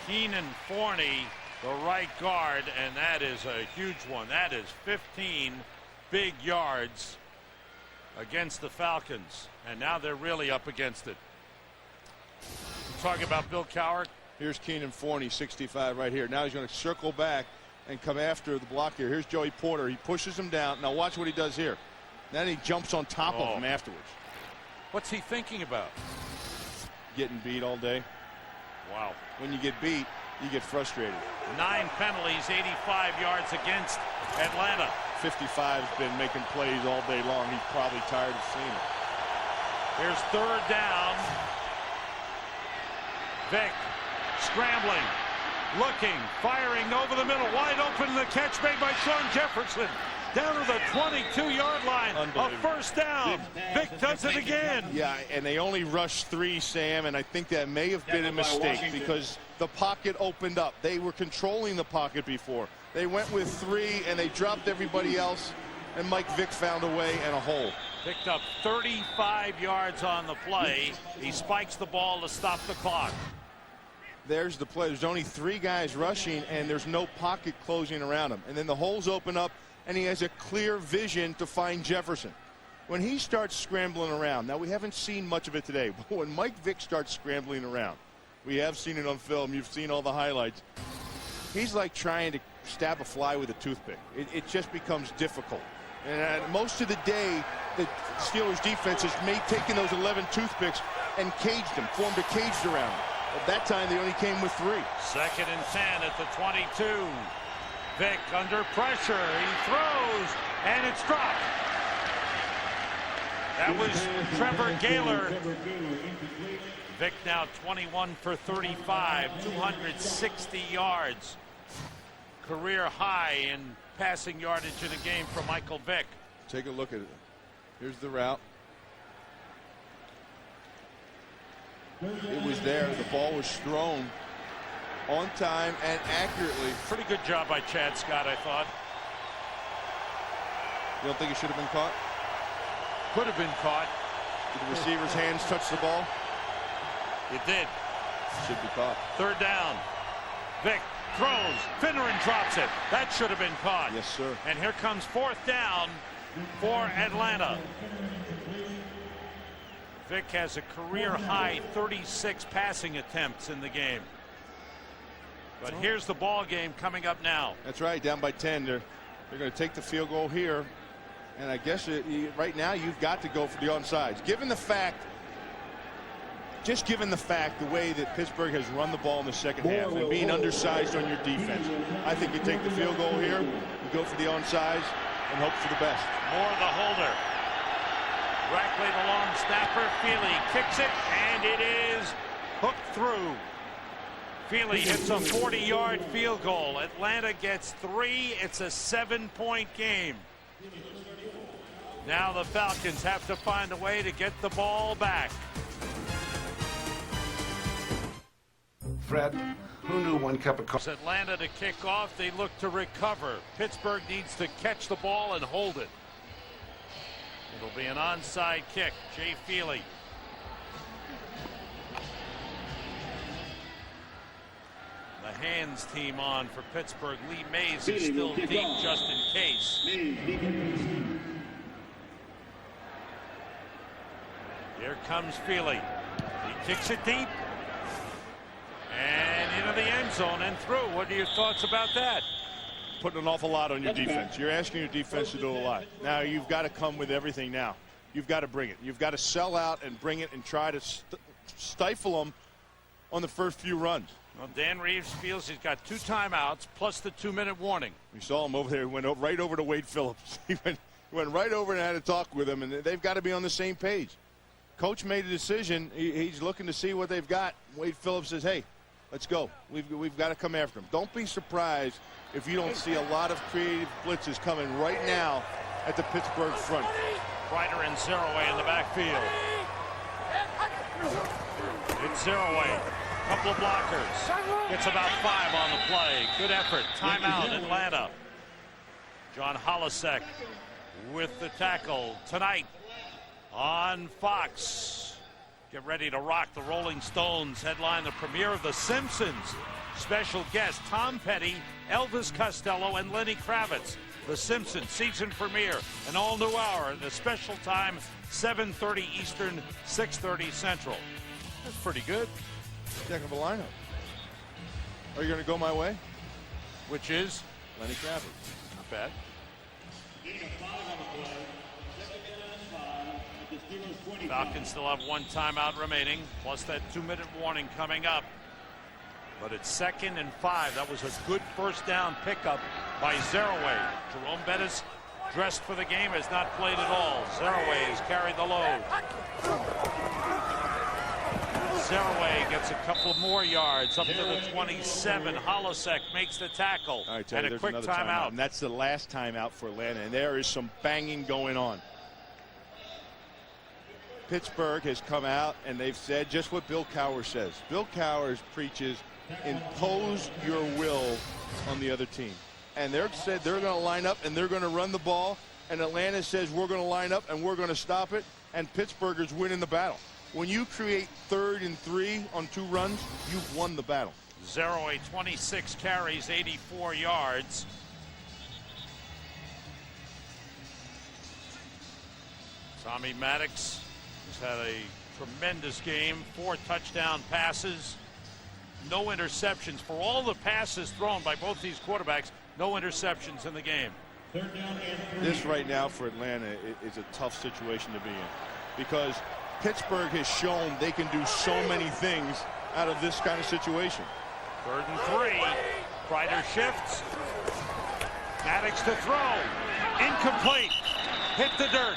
Keenan Forney, the right guard, and that is a huge one. That is 15 big yards against the Falcons, and now they're really up against it. Talking about Bill Cowher. Here's Keenan Forney, 65 right here. Now he's going to circle back and come after the block here. Here's Joey Porter. He pushes him down. Now watch what he does here. Then he jumps on top of him afterwards. What's he thinking about? Getting beat all day. Wow. When you get beat, you get frustrated. 9 penalties, 85 yards against Atlanta. 55's been making plays all day long. He's probably tired of seeing it. Here's 3rd down. Vick scrambling, looking, firing over the middle, wide open. The catch made by Sean Jefferson down to the 22-yard line. A 1st down. Vick does it again. Yeah, and they only rushed 3, Sam, and I think that may have been a mistake because the pocket opened up. They were controlling the pocket before. They went with 3 and they dropped everybody else, and Mike Vick found a way and a hole. Picked up 35 yards on the play. He spikes the ball to stop the clock. There's the play. There's only 3 guys rushing, and there's no pocket closing around him. And then the holes open up, and he has a clear vision to find Jefferson. When he starts scrambling around, now we haven't seen much of it today, but when Mike Vick starts scrambling around, we have seen it on film. You've seen all the highlights. He's like trying to stab a fly with a toothpick. It just becomes difficult. And most of the day, the Steelers defense has taken those 11 toothpicks and caged them, formed a cage around them. At that time, they only came with 3. 2nd and 10 at the 22. Vick under pressure. He throws, and it's dropped. That was Trevor Gaylor. Vick now 21 for 35, 260 yards. Career high in passing yardage in a game for Michael Vick. Take a look at it. Here's the route. It was there. The ball was thrown on time and accurately. Pretty good job by Chad Scott, I thought. You don't think it should have been caught? Could have been caught. Did the receiver's hands touch the ball? It did. Should be caught. 3rd down. Vick throws. Finneran drops it. That should have been caught. Yes, sir. And here comes 4th down for Atlanta. Vick has a career-high 36 passing attempts in the game. But here's the ball game coming up now. That's right, down by 10. They're going to take the field goal here. And I guess right now you've got to go for the onside. Given the fact just given the fact, the way that Pittsburgh has run the ball in the second half and being undersized on your defense, I think you take the field goal here, you go for the onside, and hope for the best. Moore the holder. Rackley the long snapper. Feely kicks it, and it is hooked through. Feely hits a 40-yard field goal. Atlanta gets 3. It's a 7-point game. Now the Falcons have to find a way to get the ball back. Fred, who knew one cup of coffee? Atlanta to kick off. They look to recover. Pittsburgh needs to catch the ball and hold it. It'll be an onside kick. Jay Feely. The hands team on for Pittsburgh. Lee Maas is still deep just in case. Here comes Feely. He kicks it deep. And into the end zone and through. What are your thoughts about that? Putting an awful lot on your defense. You're asking your defense to do a lot. Now you've got to come with everything now. You've got to bring it. You've got to sell out and bring it and try to stifle them on the first few runs. Well, Dan Reeves feels he's got 2 timeouts plus the 2-minute warning. We saw him over there. He went right over to Wade Phillips. He went right over and had a talk with him, and they've got to be on the same page. Coach made a decision. He's looking to see what they've got. Wade Phillips says, hey, let's go. We've got to come after him. Don't be surprised if you don't see a lot of creative blitzes coming right now at the Pittsburgh front. Ryder and Zeraway in the backfield. It's Zeraway. Couple of blockers. Gets about 5 on the play. Good effort. Timeout, Atlanta. John Holisek with the tackle tonight on Fox. Get ready to rock. The Rolling Stones headline the premiere of The Simpsons. Special guest Tom Petty, Elvis Costello, and Lenny Kravitz. The Simpsons season premiere, an all-new hour at a special time, 7:30 Eastern, 6:30 Central. That's pretty good. Heck of a lineup. Are you going to go my way? Which is? Lenny Kravitz. Not bad. Falcons still have 1 timeout remaining, plus that 2-minute warning coming up. But it's 2nd and 5. That was a good first down pickup by Zeraway. Jerome Bettis, dressed for the game, has not played at all. Zeraway has carried the load. Zeraway gets a couple more yards up to the 27. Holisek makes the tackle. And a quick timeout. And that's the last timeout for Atlanta. And there is some banging going on. Pittsburgh has come out and they've said just what Bill Cowher says. Bill Cowher preaches impose your will on the other team. And they're said they're going to line up and they're going to run the ball. And Atlanta says we're going to line up and we're going to stop it. And Pittsburghers winning the battle. When you create 3rd and 3 on 2 runs, you've won the battle. Zeraway, 26 carries, 84 yards. Tommy Maddox has had a tremendous game. 4 touchdown passes. No interceptions. For all the passes thrown by both these quarterbacks, no interceptions in the game. This right now for Atlanta is a tough situation to be in. Because Pittsburgh has shown they can do so many things out of this kind of situation. 3rd and 3. Ryder shifts. Maddox to throw. Incomplete. Hit the dirt.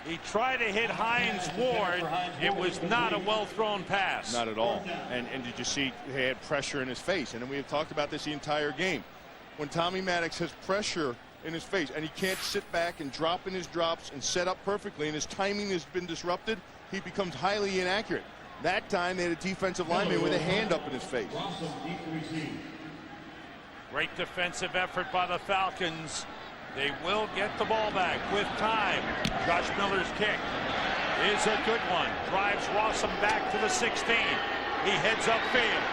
He tried to hit Hines Ward. It was not a well-thrown pass. Not at all. And did you see he had pressure in his face? And we have talked about this the entire game. When Tommy Maddox has pressure in his face and he can't sit back and drop in his drops and set up perfectly and his timing has been disrupted, he becomes highly inaccurate. That time they had a defensive lineman with a hand up in his face. Great defensive effort by the Falcons. They will get the ball back with time. Josh Miller's kick is a good one. Drives Rosen back to the 16. He heads upfield.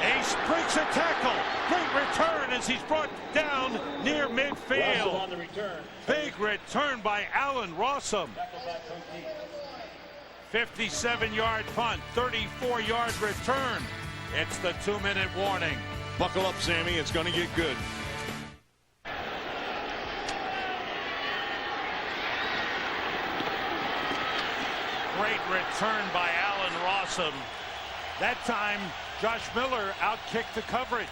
Ace breaks a tackle. Great return as he's brought down near midfield. On the return. Big return by Allen Rosen. 57-yard punt, 34-yard return. It's the 2-minute warning. Buckle up, Sammy. It's going to get good. great return by Allen Rosen. That time, Josh Miller outkicked the coverage.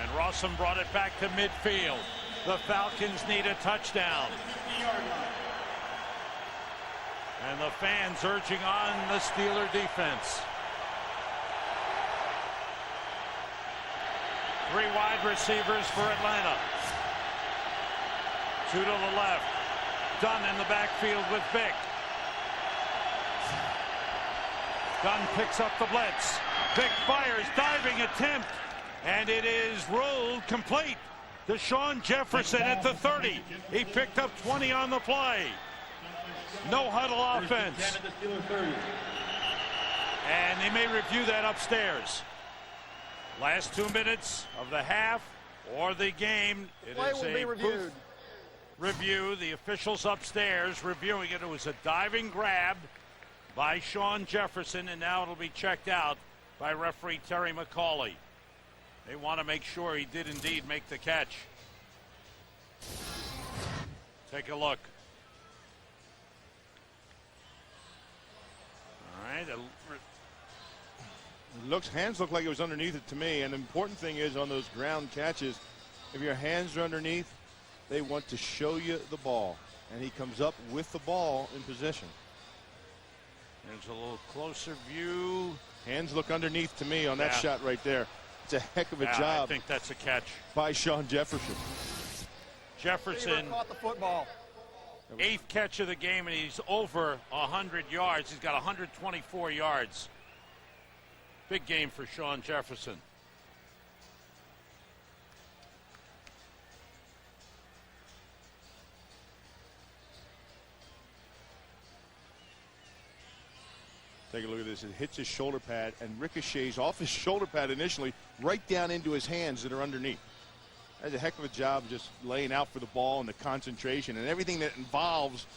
And Rosen brought it back to midfield. The Falcons need a touchdown. And the fans urging on the Steeler defense. 3 wide receivers for Atlanta. 2 to the left. Dunn in the backfield with Vick. Dunn picks up the blitz. Vick fires, diving attempt, and it is ruled complete. Deshaun Jefferson at the 30. He picked up 20 on the play. No huddle offense. And they may review that upstairs. Last 2 minutes of the half or the game. It Play is will a be reviewed. Review. The officials upstairs reviewing it. It was a diving grab by Shawn Jefferson, and now it'll be checked out by referee Terry McCauley. They want to make sure he did indeed make the catch. Take a look. All right. Hands look like it was underneath it to me, and the important thing is on those ground catches, if your hands are underneath, they want to show you the ball, and he comes up with the ball in possession. There's a little closer view. Hands look underneath to me on that shot right there. It's a heck of a job. I think that's a catch by Shawn Jefferson. Jefferson caught the football. 8th catch of the game, and he's over 100 yards. He's got 124 yards. Big game for Shawn Jefferson. Take a look at this. It hits his shoulder pad and ricochets off his shoulder pad initially right down into his hands that are underneath. That's a heck of a job just laying out for the ball and the concentration and everything that involves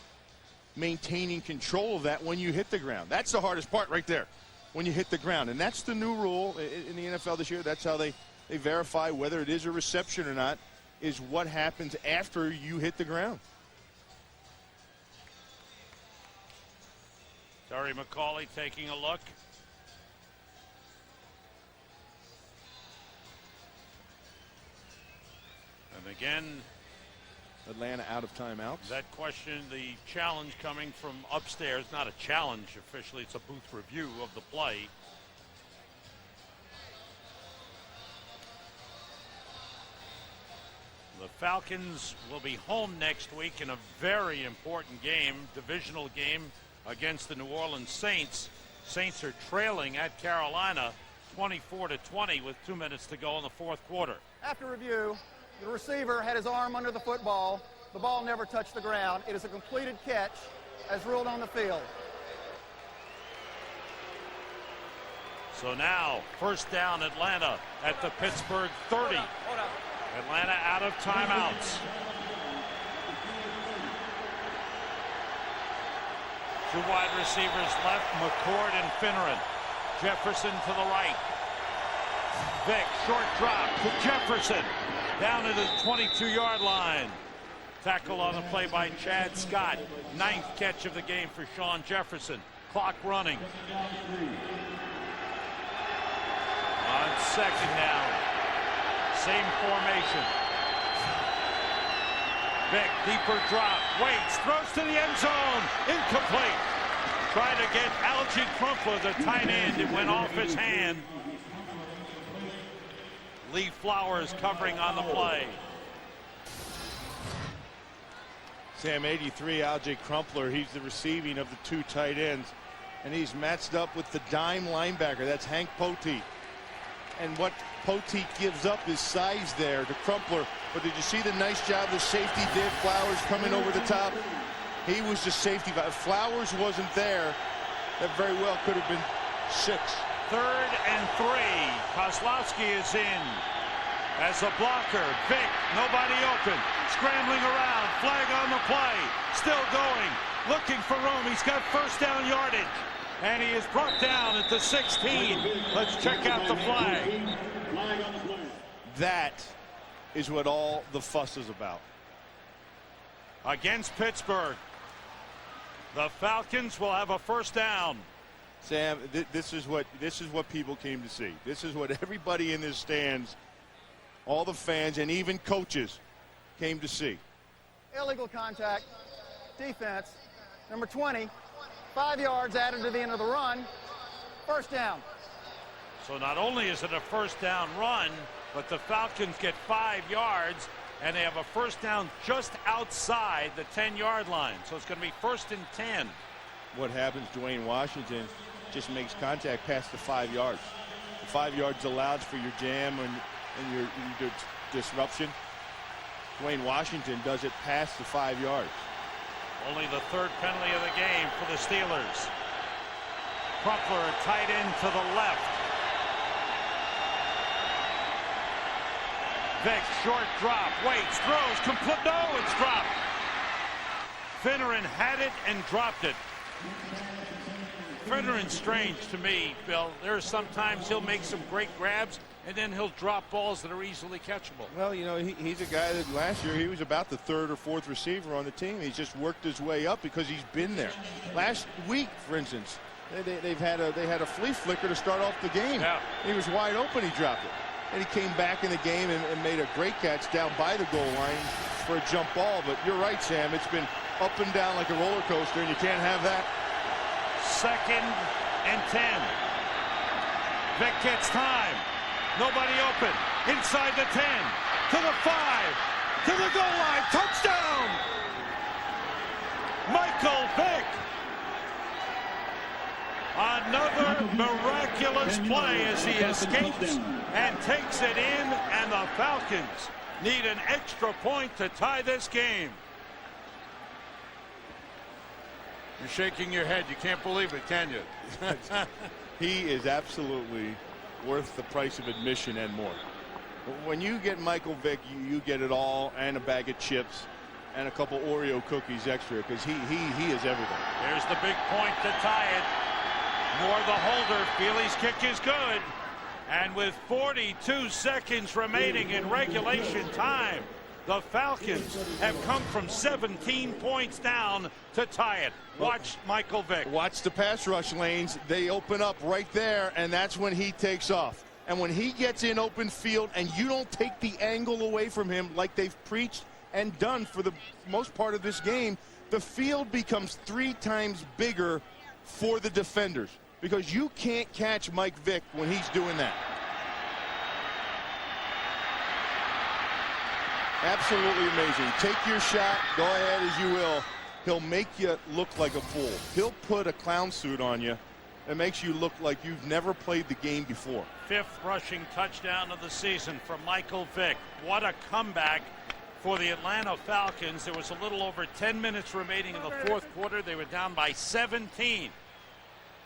maintaining control of that when you hit the ground. That's the hardest part right there, when you hit the ground. And that's the new rule in the NFL this year. That's how they verify whether it is a reception or not, is what happens after you hit the ground. Terry McCauley taking a look. And again, Atlanta out of timeouts. That question, the challenge coming from upstairs, not a challenge officially, it's a booth review of the play. The Falcons will be home next week in a very important game, divisional game against the New Orleans Saints. Saints are trailing at Carolina 24-20 with 2 minutes to go in the 4th quarter. After review, the receiver had his arm under the football. The ball never touched the ground. It is a completed catch as ruled on the field. So now, first down Atlanta at the Pittsburgh 30. Atlanta out of timeouts. 2 wide receivers left, McCord and Finneran. Jefferson to the right. Vick, short drop to Jefferson. Down at the 22-yard line. Tackle on the play by Chad Scott. 9th catch of the game for Shawn Jefferson. Clock running. On 2nd down. Same formation. Vick, deeper drop, waits, throws to the end zone, incomplete. Trying to get Algie Crumpler, the tight end, it went off his hand. Lee Flowers covering on the play. Sam, 83, Algie Crumpler, he's the receiving of the 2 tight ends, and he's matched up with the dime linebacker, that's Hank Poteet. And what Poteet gives up is size there to Crumpler. But did you see the nice job the safety did? Flowers coming over the top. He was the safety. If Flowers wasn't there, that very well could have been 6. 3rd and 3. Kozlowski is in as a blocker. Vick, nobody open. Scrambling around. Flag on the play. Still going. Looking for room. He's got first down yardage. And he is brought down at the 16. Let's check out the flag. That is what all the fuss is about. Against Pittsburgh. The Falcons will have a first down. Sam, this is what people came to see. This is what everybody in this stands, all the fans and even coaches came to see. Illegal contact, defense, number 20, 5 yards added to the end of the run, first down. So not only is it a first down run, but the Falcons get 5 yards, and they have a first down just outside the 10-yard line. So it's going to be 1st and 10. What happens, Dwayne Washington just makes contact past the 5 yards. The 5 yards allows for your jam and your disruption. Dwayne Washington does it past the 5 yards. Only the 3rd penalty of the game for the Steelers. Crumpler, tight end to the left. Vick, short drop, waits, throws, complete. No, it's dropped. Finneran had it and dropped it. Finneran's strange to me, Bill. There's sometimes he'll make some great grabs, and then he'll drop balls that are easily catchable. Well, you know, he's a guy that last year he was about the 3rd or 4th receiver on the team. He's just worked his way up because he's been there. Last week, for instance, they had a flea flicker to start off the game. Yeah. He was wide open, he dropped it. And he came back in the game and made a great catch down by the goal line for a jump ball. But you're right, Sam. It's been up and down like a roller coaster, and you can't have that. 2nd and 10. Vick gets time. Nobody open. Inside the 10. To the 5. To the goal line. Touchdown! Michael Vick. Another miraculous play as he escapes and takes it in, and the Falcons need an extra point to tie this game. You're shaking your head. You can't believe it, can you? He is absolutely worth the price of admission and more. When you get Michael Vick, you get it all, and a bag of chips and a couple Oreo cookies extra, because he is everything. There's the big point to tie it. Moore the holder. Feely's kick is good. And with 42 seconds remaining in regulation time, the Falcons have come from 17 points down to tie it. Watch Michael Vick. Watch the pass rush lanes. They open up right there, and that's when he takes off. And when he gets in open field and you don't take the angle away from him like they've preached and done for the most part of this game, the field becomes 3 times bigger for the defenders, because you can't catch Mike Vick when he's doing that. Absolutely amazing. Take your shot. Go ahead as you will. He'll make you look like a fool. He'll put a clown suit on you that makes you look like you've never played the game before. 5th rushing touchdown of the season from Michael Vick. What a comeback for the Atlanta Falcons. There was a little over 10 minutes remaining in the 4th quarter. They were down by 17.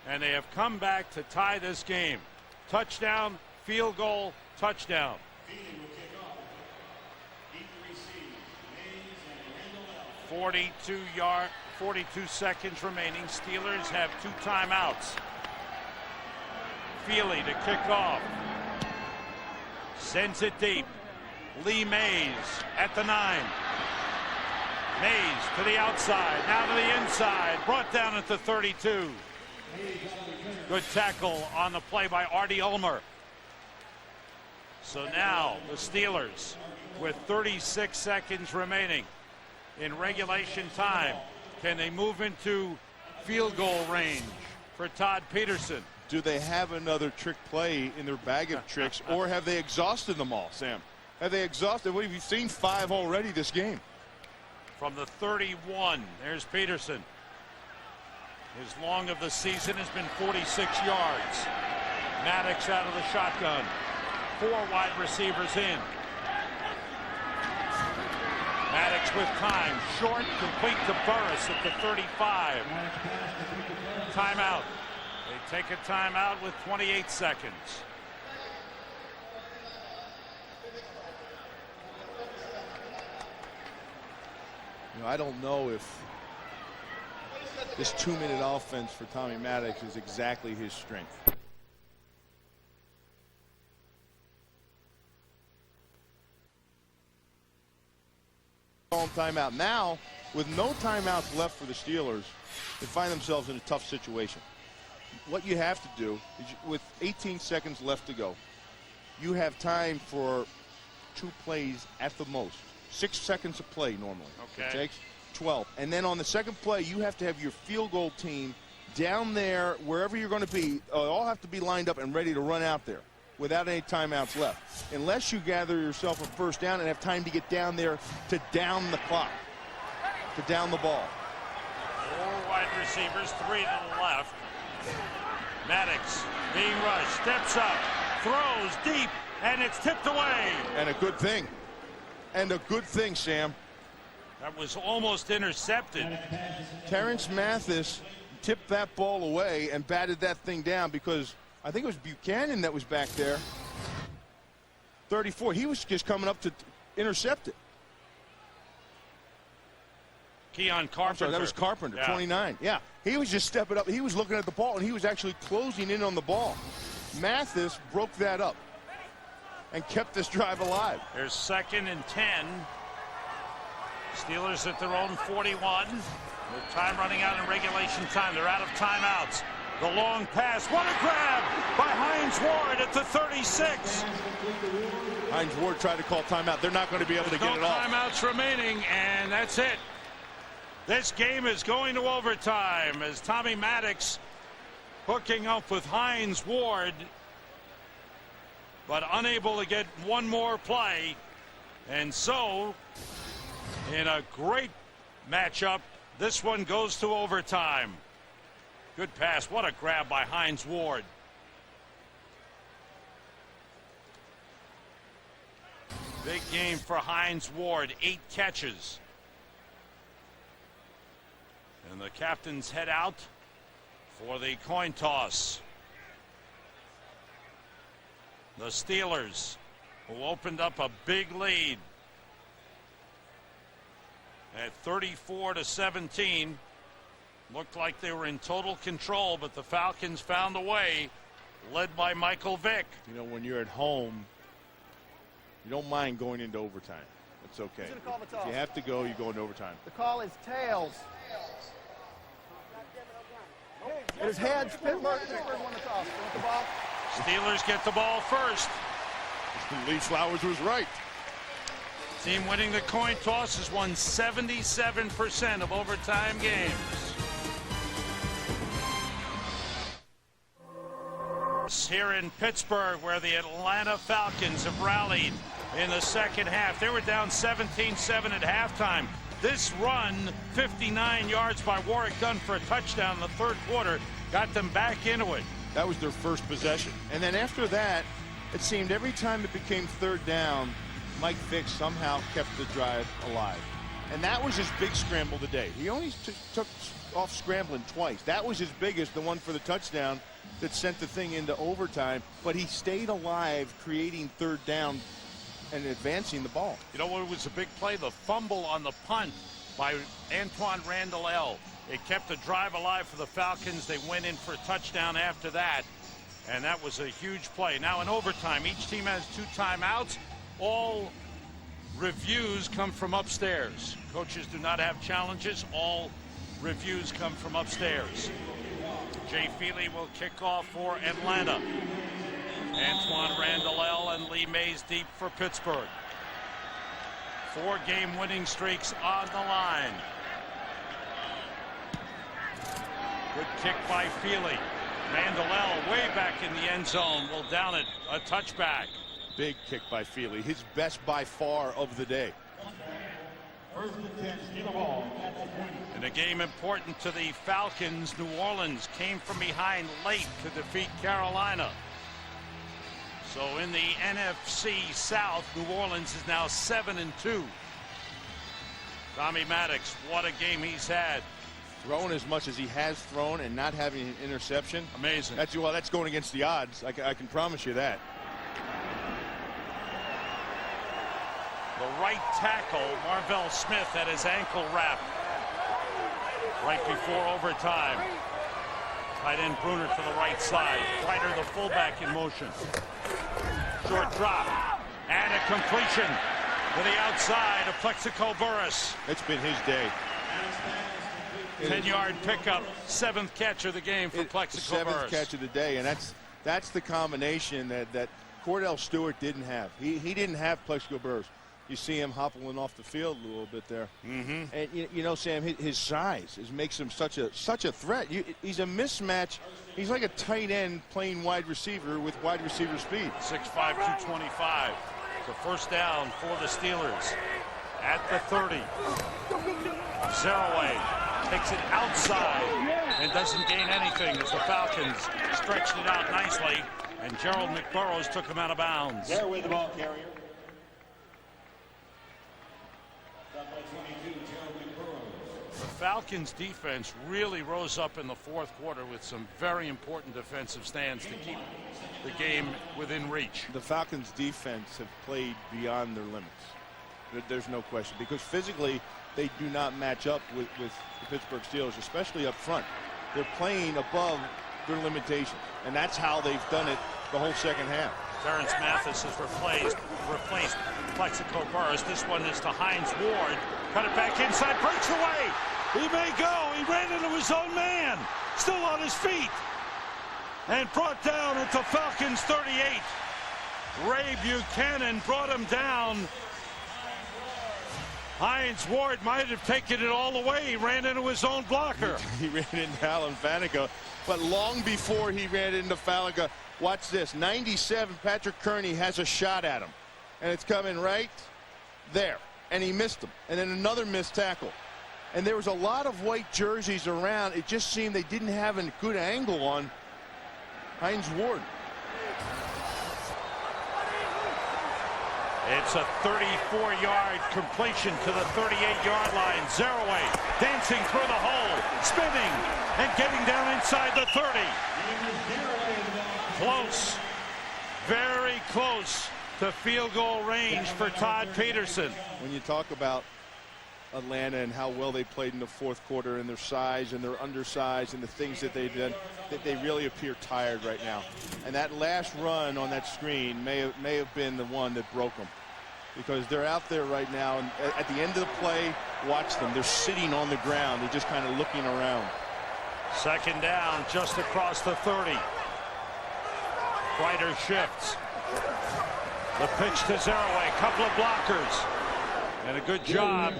And they have come back to tie this game. Touchdown, field goal, touchdown. 42 seconds remaining. Steelers have 2 timeouts. Feely to kick off. Sends it deep. Lee Maas at the 9. Maas to the outside, now to the inside. Brought down at the 32. Good tackle on the play by Artie Ulmer. So now the Steelers with 36 seconds remaining in regulation time. Can they move into field goal range for Todd Peterson? Do they have another trick play in their bag of tricks, or have they exhausted them all, Sam? Have they exhausted? We've seen 5 already this game. From the 31, there's Peterson. His long of the season has been 46 yards. Maddox out of the shotgun. 4 wide receivers in. Maddox with time. Short, complete to Burris at the 35. Timeout. They take a timeout with 28 seconds. You know, I don't know if this 2-minute offense for Tommy Maddox is exactly his strength. Timeout. Now With no timeouts left for the Steelers, they find themselves in a tough situation. What you have to do is, with 18 seconds left to go, you have time for 2 plays at the most. 6 seconds of play normally. Okay. It takes 12. And then on the second play, you have to have your field goal team down there, wherever you're going to be, all have to be lined up and ready to run out there without any timeouts left. Unless you gather yourself a first down and have time to get down there to down the clock, to down the ball. 4 wide receivers, 3 to the left. Maddox being rushed, steps up, throws deep, and it's tipped away. And a good thing. And a good thing, Sam. That was almost intercepted. Terrence Mathis tipped that ball away and batted that thing down, because I think it was Buchanan that was back there. 34. He was just coming up to intercept it. Keon Carpenter. I'm sorry, that was Carpenter, yeah. 29. Yeah, he was just stepping up. He was looking at the ball, and he was actually closing in on the ball. Mathis broke that up and kept this drive alive. There's 2nd and 10. Steelers at their own 41. With time running out in regulation time. They're out of timeouts. The long pass. What a grab by Hines Ward at the 36. Hines Ward tried to call timeout. They're not going to be able to get it off. No timeouts remaining, and that's it. This game is going to overtime as Tommy Maddox hooking up with Hines Ward, but unable to get one more play. And so, in a great matchup, this one goes to overtime. Good pass. What a grab by Hines Ward. Big game for Hines Ward. 8 catches. And the captains head out for the coin toss. The Steelers, who opened up a big lead at 34-17. Looked like they were in total control, but the Falcons found a way, led by Michael Vick. You know, when you're at home, you don't mind going into overtime. That's okay. Who's gonna call the toss? If you have to go, you go into overtime. The call is tails. It is heads. Pittsburgh won the toss. They want the ball. Steelers get the ball first. Lee Flowers was right. Team winning the coin toss has won 77% of overtime games. Here in Pittsburgh, where the Atlanta Falcons have rallied in the second half. They were down 17-7 at halftime. This run, 59 yards by Warwick Dunn for a touchdown in the third quarter, got them back into it. That was their first possession. And then after that, it seemed every time it became third down, Mike Vick somehow kept the drive alive. And that was his big scramble today. He only took off scrambling twice. That was his biggest, the one for the touchdown that sent the thing into overtime. But he stayed alive, creating third down and advancing the ball. You know what was a big play? The fumble on the punt by Antoine Randall. It kept the drive alive for the Falcons. They went in for a touchdown after that, and that was a huge play. Now in overtime, each team has 2 timeouts. All reviews come from upstairs. Coaches do not have challenges. All reviews come from upstairs. Jay Feely will kick off for Atlanta. Antoine Randall and Lee Mays deep for Pittsburgh. 4-game winning streaks on the line. Good kick by Feely. Randall way back in the end zone will down it. A touchback. Big kick by Feely. His best by far of the day. In a game important to the Falcons, New Orleans came from behind late to defeat Carolina. So in the NFC South, New Orleans is now 7-2. Tommy Maddox, what a game he's had. Throwing as much as he has thrown and not having an interception. Amazing. That's going against the odds. I can promise you that. The right tackle, Marvell Smith, had his ankle wrapped right before overtime. Tight end Bruner to the right side. Ryder, the fullback, in motion. Short drop. And a completion to the outside of Plexico Burris. It's been his day. 10-yard pickup, 7th catch of the game for Plexico Burress. 7th catch of the day, and that's the combination that Cordell Stewart didn't have. He didn't have Plexico Burress. You see him hoppling off the field a little bit there. And you know, Sam, his size makes him such a threat. He's a mismatch. He's like a tight end playing wide receiver with wide receiver speed. 6'5", 225. The first down for the Steelers at the 30. Zeraway takes it outside and doesn't gain anything as the Falcons stretched it out nicely, and Gerald McBurrows took him out of bounds. There with the ball carrier. The Falcons defense really rose up in the fourth quarter with some very important defensive stands to keep the game within reach. The Falcons defense have played beyond their limits. There's no question, because physically they do not match up with the Pittsburgh Steelers, especially up front. They're playing above their limitations, and that's how they've done it the whole second half. Terrence Mathis has replaced Plexico Burress. This one is to Hines Ward. Cut it back inside, breaks away. He may go. He ran into his own man. Still on his feet. And brought down at the Falcons 38. Ray Buchanan brought him down. Hines Ward might have taken it all the way. He ran into his own blocker. He ran into Alan Faneca, but long before he ran into Faneca, watch this. 97, Patrick Kearney has a shot at him, and it's coming right there, and he missed him. And then another missed tackle. And there was a lot of white jerseys around. It just seemed they didn't have a good angle on Hines Ward. It's a 34-yard completion to the 38-yard line. Zeraway dancing through the hole, spinning, and getting down inside the 30. Close, very close to field goal range for Todd Peterson. When you talk about Atlanta and how well they played in the fourth quarter, and their size and their undersize and the things that they did, that they really appear tired right now. And that last run on that screen may have been the one that broke them, because they're out there right now, and at the end of the play, watch them. They're sitting on the ground. They're just kind of looking around. Second down just across the 30. Ryder shifts. The pitch to Zeraway. Couple of blockers. And a good job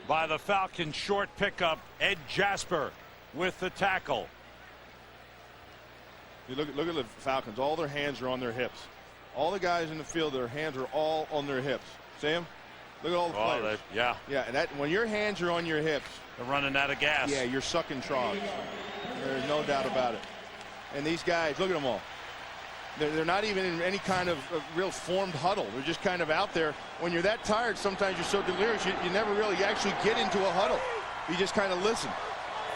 by the Falcons short pickup. Ed Jasper with the tackle. You look at the Falcons. All their hands are on their hips. All the guys in the field, their hands are all on their hips. Sam, look at all the players. Yeah. And that, when your hands are on your hips, they're running out of gas. Yeah, you're sucking troughs. There's no doubt about it. And these guys, look at them all. They're not even in any kind of real formed huddle. They're just kind of out there. When you're that tired, sometimes you're so delirious, you never really actually get into a huddle. You just kind of listen.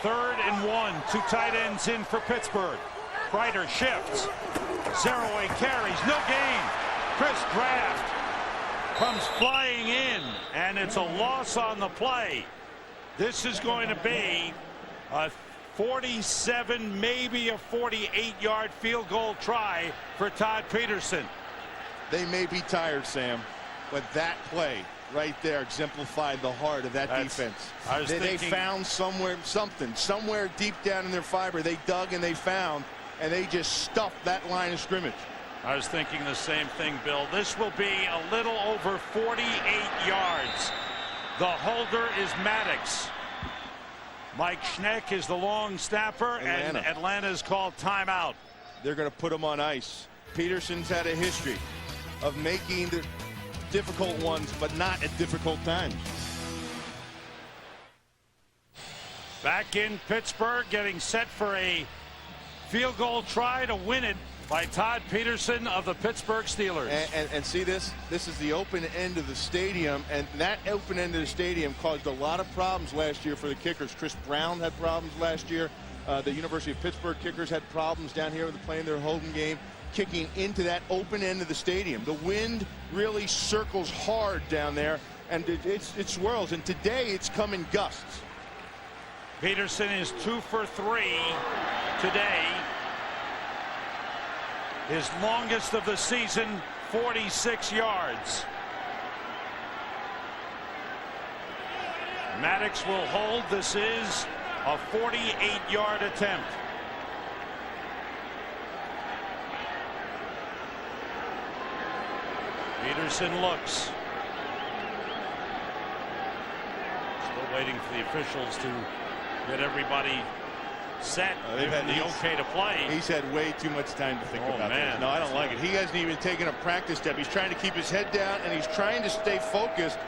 3rd and 1. 2 tight ends in for Pittsburgh. Ryder shifts. Zeraway carries. No gain. Chris Draft comes flying in, and it's a loss on the play. This is going to be a 47, maybe a 48-yard field goal try for Todd Peterson. They may be tired, Sam, but that play right there exemplified the heart of that defense. They found somewhere deep down in their fiber. They dug and they found, and they just stuffed that line of scrimmage. I was thinking the same thing, Bill. This will be a little over 48 yards. The holder is Maddox. Mike Schneck is the long snapper, and Atlanta's called timeout. They're going to put him on ice. Peterson's had a history of making the difficult ones, but not at difficult times. Back in Pittsburgh, getting set for a field goal try to win it by Todd Peterson of the Pittsburgh Steelers. And see this? This is the open end of the stadium, and that open end of the stadium caused a lot of problems last year for the kickers. Chris Brown had problems last year. The University of Pittsburgh kickers had problems down here when they're playing their home game, kicking into that open end of the stadium. The wind really circles hard down there, and it swirls, and today it's come in gusts. Peterson is 2 for 3 today. His longest of the season, 46 yards. Maddox will hold. This is a 48-yard attempt. Peterson looks. Still waiting for the officials to get everybody set. They've had the okay to play. He's had way too much time to think about this. No, I don't like it. He hasn't even taken a practice step. He's trying to keep his head down and he's trying to stay focused,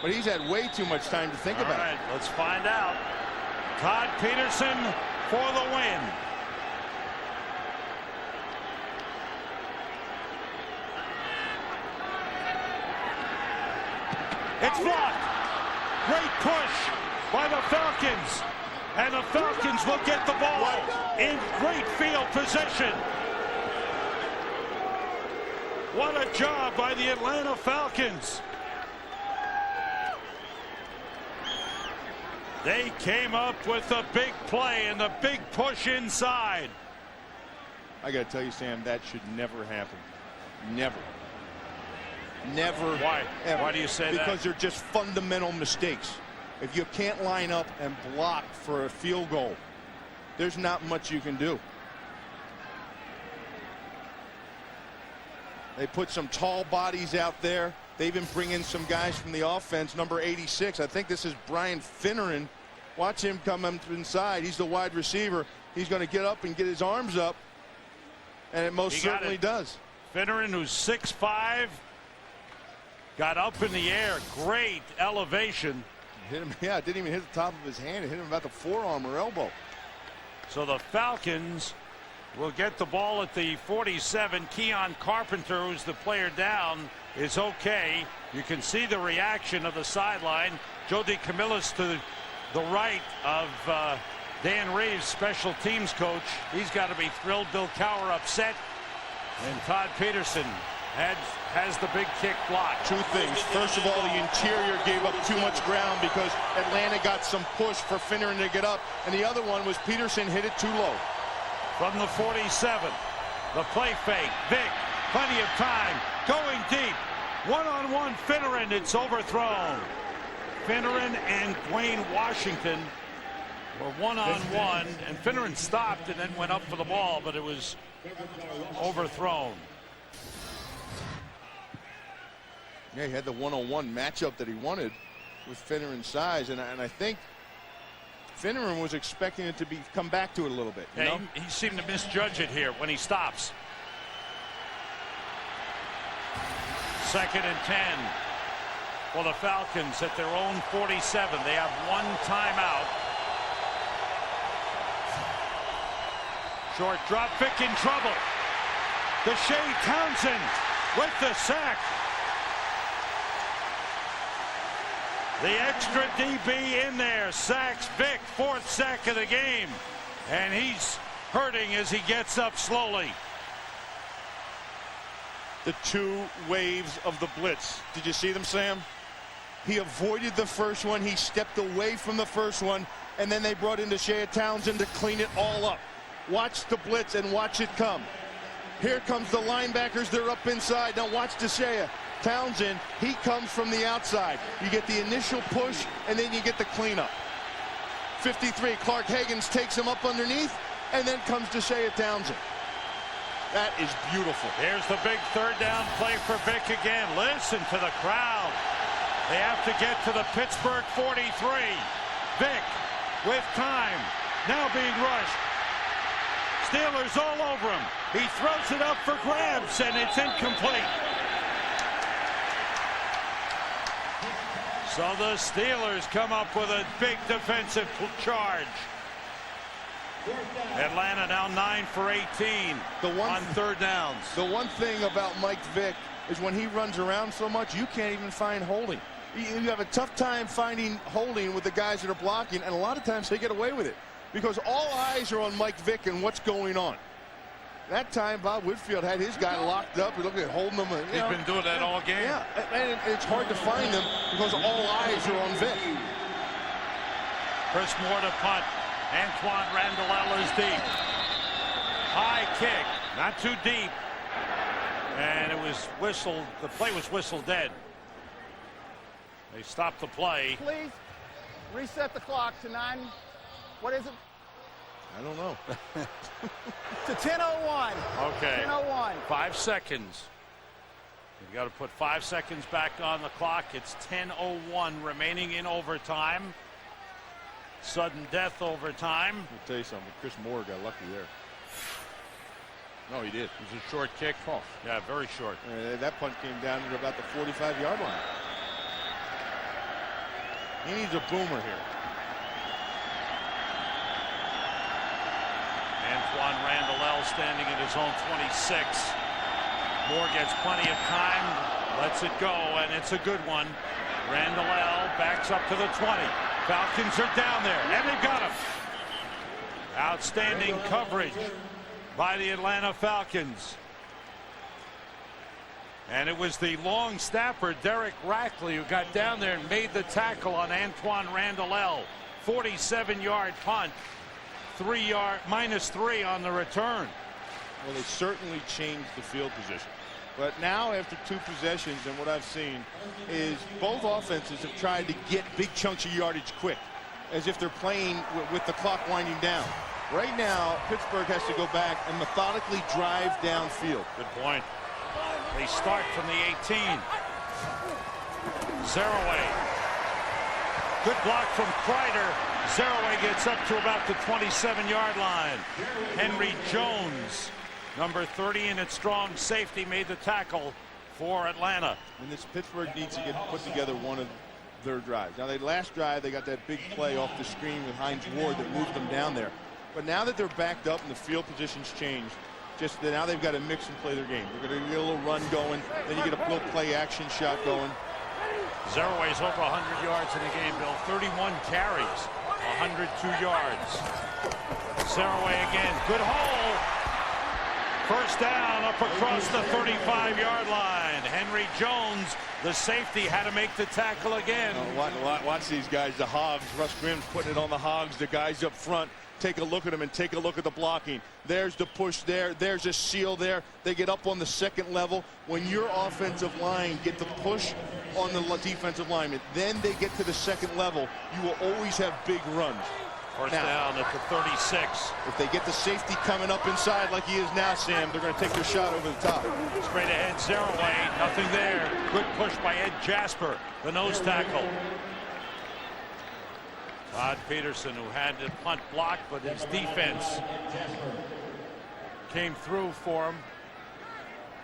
but he's had way too much time to think about it. All right, let's find out. Todd Peterson for the win. It's blocked. Great push by the Falcons. And the Falcons will get the ball in great field position. What a job by the Atlanta Falcons. They came up with a big play and the big push inside. I got to tell you, Sam, that should never happen. Never. Never. Why? Ever. Why do you say that? Because they're just fundamental mistakes. If you can't line up and block for a field goal, there's not much you can do. They put some tall bodies out there. They even bring in some guys from the offense. Number 86, I think this is Brian Finneran. Watch him come up inside. He's the wide receiver. He's going to get up and get his arms up, and it most certainly does. Finneran, who's 6'5", got up in the air. Great elevation. Hit him, yeah, it didn't even hit the top of his hand. It hit him about the forearm or elbow. So the Falcons will get the ball at the 47. Keon Carpenter, who's the player down, is okay. You can see the reaction of the sideline. Joe DeCamillis to the right of Dan Reeves, special teams coach. He's got to be thrilled. Bill Cowher upset. And Todd Peterson has the big kick blocked. Two things. First of all, the interior gave up too much ground because Atlanta got some push for Finneran to get up. And the other one was Peterson hit it too low. From the 47, the play fake. Vick, plenty of time, going deep. One-on-one Finneran, it's overthrown. Finneran and Dwayne Washington were one-on-one, and Finneran stopped and then went up for the ball, but it was overthrown. Yeah, he had the one-on-one matchup that he wanted with Finneran's size, and I think Finneran was expecting it to come back to it a little bit. You know? He seemed to misjudge it here when he stops. 2nd and 10 for the Falcons at their own 47. They have one timeout. Short drop, Vick in trouble. Deshae Townsend with the sack. The extra DB in there sacks Vick, 4th sack of the game, and he's hurting as he gets up slowly. The two waves of the blitz. Did you see them, Sam? He avoided the first one. He stepped away from the first one, and then they brought in Deshae Townsend to clean it all up. Watch the blitz and watch it come. Here comes the linebackers. They're up inside. Now watch Deshae Townsend. He comes from the outside. You get the initial push, and then you get the cleanup. 53, Clark Higgins takes him up underneath, and then comes Deshae Townsend. That is beautiful. Here's the big 3rd down play for Vick again. Listen to the crowd. They have to get to the Pittsburgh 43. Vick with time. Now being rushed. Steelers all over him. He throws it up for grabs, and it's incomplete. So the Steelers come up with a big defensive charge. Atlanta now 9 for 18 on 3rd downs. The one thing about Mike Vick is when he runs around so much, you can't even find holding. You have a tough time finding holding with the guys that are blocking, and a lot of times they get away with it because all eyes are on Mike Vick and what's going on. That time, Bob Whitfield had his guy locked up. You're looking at holding him. He's been doing that all game. Yeah, and it's hard to find them because all eyes are on Vick. Chris Moore to punt. Antoine Randall is deep. High kick, not too deep. And it was whistled. The play was whistled dead. They stopped the play. Please. reset the clock to 9. What is it? I don't know. To 10:01. Okay. 10:01. 5 seconds. You've got to put 5 seconds back on the clock. It's 10:01 remaining in overtime. Sudden death overtime. I'll tell you something. Chris Moore got lucky there. No, he did. It was a short kick. Oh. Yeah, very short. That punt came down to about the 45-yard line. He needs a boomer here. Antoine Randall standing at his own 26. Moore gets plenty of time, lets it go, and it's a good one. Randall backs up to the 20. Falcons are down there, and they've got him. Outstanding coverage by the Atlanta Falcons. And it was the long snapper, Derek Rackley, who got down there and made the tackle on Antoine Randall. 47-yard punt. -3 on the return. Well, they certainly changed the field position. But now, after 2 possessions, and what I've seen is both offenses have tried to get big chunks of yardage quick, as if they're playing with the clock winding down. Right now, Pittsburgh has to go back and methodically drive downfield. Good point. They start from the 18. Zeraway. Good block from Kreider. Zeraway gets up to about the 27-yard line. Henry Jones, number 30 in its strong safety, made the tackle for Atlanta. And this Pittsburgh needs to put together one of their drives. Now, last drive, they got that big play off the screen with Hines Ward that moved them down there. But now that they're backed up and the field positions changed, just now they've got to mix and play their game. They're going to get a little run going, then you get a little play action shot going. Zeraway's over 100 yards in the game, Bill. 31 carries, 102 yards. Zeraway again, good hole. First down up across the 35-yard line. Henry Jones, the safety, had to make the tackle again. Watch these guys, the Hogs. Russ Grimm's putting it on the Hogs. The guys up front, take a look at them and take a look at the blocking. There's the push there. There's a seal there. They get up on the second level. When your offensive line get the push on the defensive lineman, then they get to the second level, you will always have big runs. First down at the 36. If they get the safety coming up inside like he is now, Sam, they're going to take their shot over the top. Straight ahead, Zeraway, nothing there. Good push by Ed Jasper, the nose tackle. Todd Peterson, who had the punt blocked, but his defense came through for him.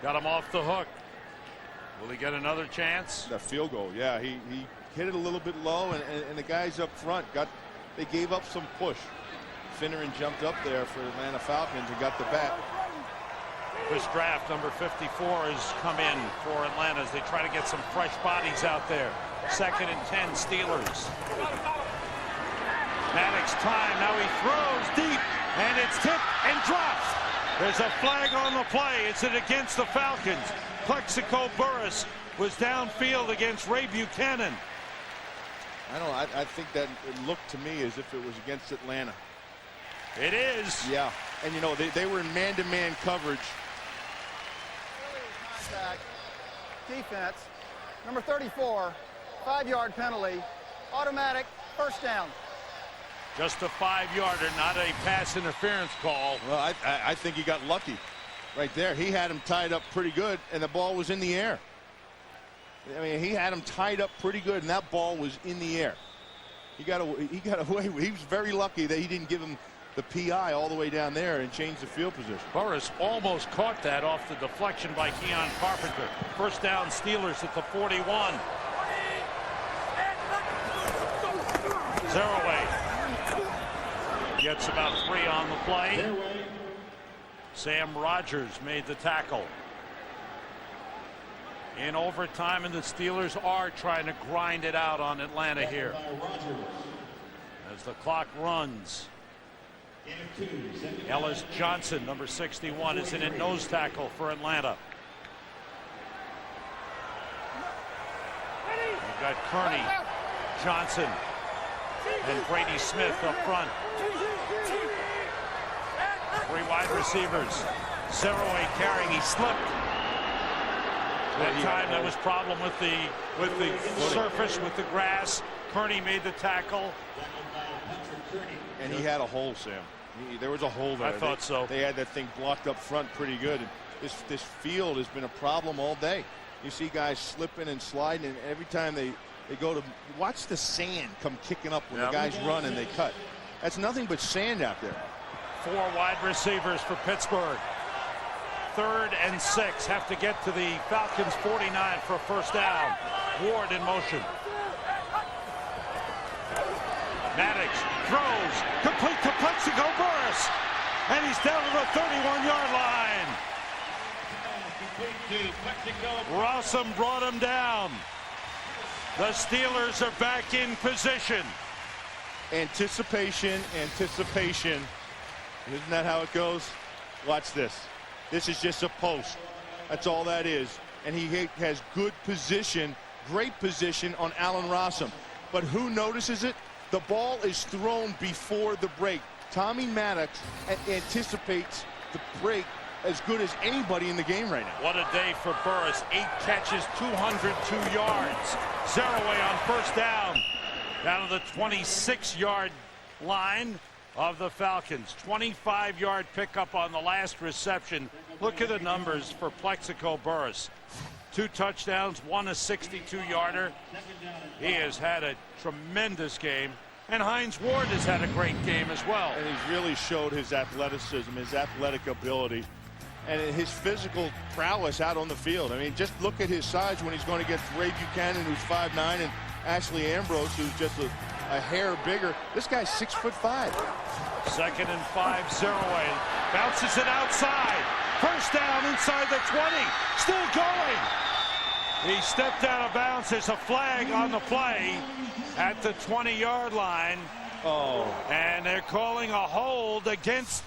Got him off the hook. Will he get another chance? That field goal, yeah. He hit it a little bit low, and the guys up front they gave up some push. Finneran jumped up there for the Atlanta Falcons and got the bat. This draft, number 54, has come in for Atlanta as they try to get some fresh bodies out there. 2nd and 10, Steelers. Maddox time, now he throws deep, and it's tipped and dropped. There's a flag on the play. Is it against the Falcons? Plexico Burris was downfield against Ray Buchanan. I think that it looked to me as if it was against Atlanta. It is. Yeah, and you know, they were in man-to-man coverage. Contact, defense, number 34, 5-yard penalty, automatic first down. Just a 5-yarder, not a pass interference call. Well, I think he got lucky right there. He had him tied up pretty good, and the ball was in the air. I mean, he had him tied up pretty good, and that ball was in the air. He got away. He was very lucky that he didn't give him the PI all the way down there and change the field position. Burris almost caught that off the deflection by Keon Carpenter. First down, Steelers at the 41. Zeraway gets about 3 on the play. Sam Rogers made the tackle. In overtime, and the Steelers are trying to grind it out on Atlanta here as the clock runs. Ellis Johnson, number 61, is in at nose tackle for Atlanta. We've got Kearney, Johnson, and Brady Smith up front. 3 wide receivers. Zeraway carrying, he slipped. That time there was problem with the surface, with the grass. Kearney made the tackle. And he had a hole, Sam. There was a hole there. I thought so. They had that thing blocked up front pretty good. And this field has been a problem all day. You see guys slipping and sliding, and every time they go to watch the sand come kicking up when the guys run and they cut. That's nothing but sand out there. 4 wide receivers for Pittsburgh. 3rd and 6. Have to get to the Falcons 49 for a first down. Ward in motion. Maddox throws, complete to Plexico Burris, and he's down to the 31-yard line. Rosen brought him down. The Steelers are back in position. Anticipation. Isn't that how it goes? Watch this. This is just a post. That's all that is. And he has good position, great position on Allen Rosen. But who notices it? The ball is thrown before the break. Tommy Maddox anticipates the break as good as anybody in the game right now. What a day for Burris. 8 catches, 202 yards. Zeraway on first down. Down to the 26-yard line of the Falcons. 25-yard pickup on the last reception. Look at the numbers for Plexico Burris. 2 touchdowns, 1 a 62-yarder. He has had a tremendous game. And Hines Ward has had a great game as well. And he's really showed his athleticism, his athletic ability, and his physical prowess out on the field. I mean, just look at his size when he's going against Ray Buchanan, who's 5'9", and Ashley Ambrose, who's just a hair bigger. This guy's 6'5". 2nd and 5, Zeraway bounces it outside. First down inside the 20. Still going. He stepped out of bounds. There's a flag on the play at the 20-yard line. Oh. And they're calling a hold against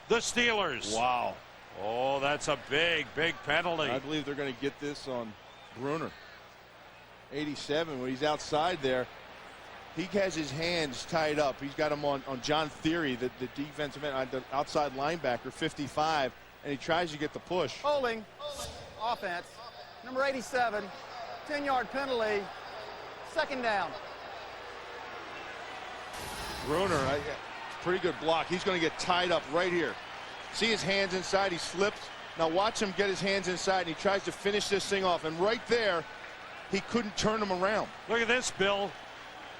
the Steelers. Wow. Oh, that's a big penalty. I believe they're going to get this on Bruner. 87, when he's outside there. He has his hands tied up. He's got him on John Theory, the defensive end, the outside linebacker, 55, and he tries to get the push. Holding, offense, number 87, 10-yard penalty, 2nd down. Bruner, pretty good block. He's going to get tied up right here. See his hands inside, he slips. Now watch him get his hands inside, and he tries to finish this thing off, and right there, he couldn't turn him around. Look at this, Bill.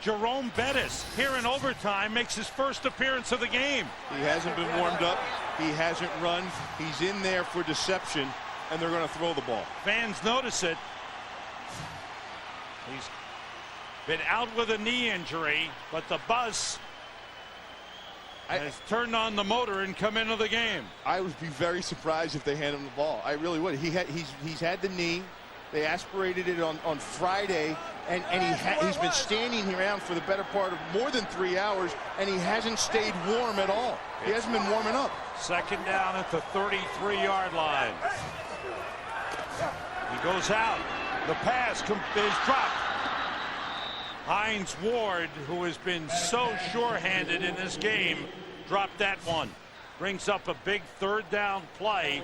Jerome Bettis, here in overtime, makes his first appearance of the game. He hasn't been warmed up. He hasn't run. He's in there for deception, and they're going to throw the ball. Fans notice it. He's been out with a knee injury, but the bus has turned on the motor and come into the game. I would be very surprised if they hand him the ball. I really would. He's had the knee. They aspirated it on Friday, and he's been standing around for the better part of more than 3 hours, and he hasn't stayed warm at all. He hasn't been warming up. 2nd down at the 33-yard line. He goes out. The pass is dropped. Hines Ward, who has been so sure-handed in this game, dropped that one. Brings up a big 3rd down play.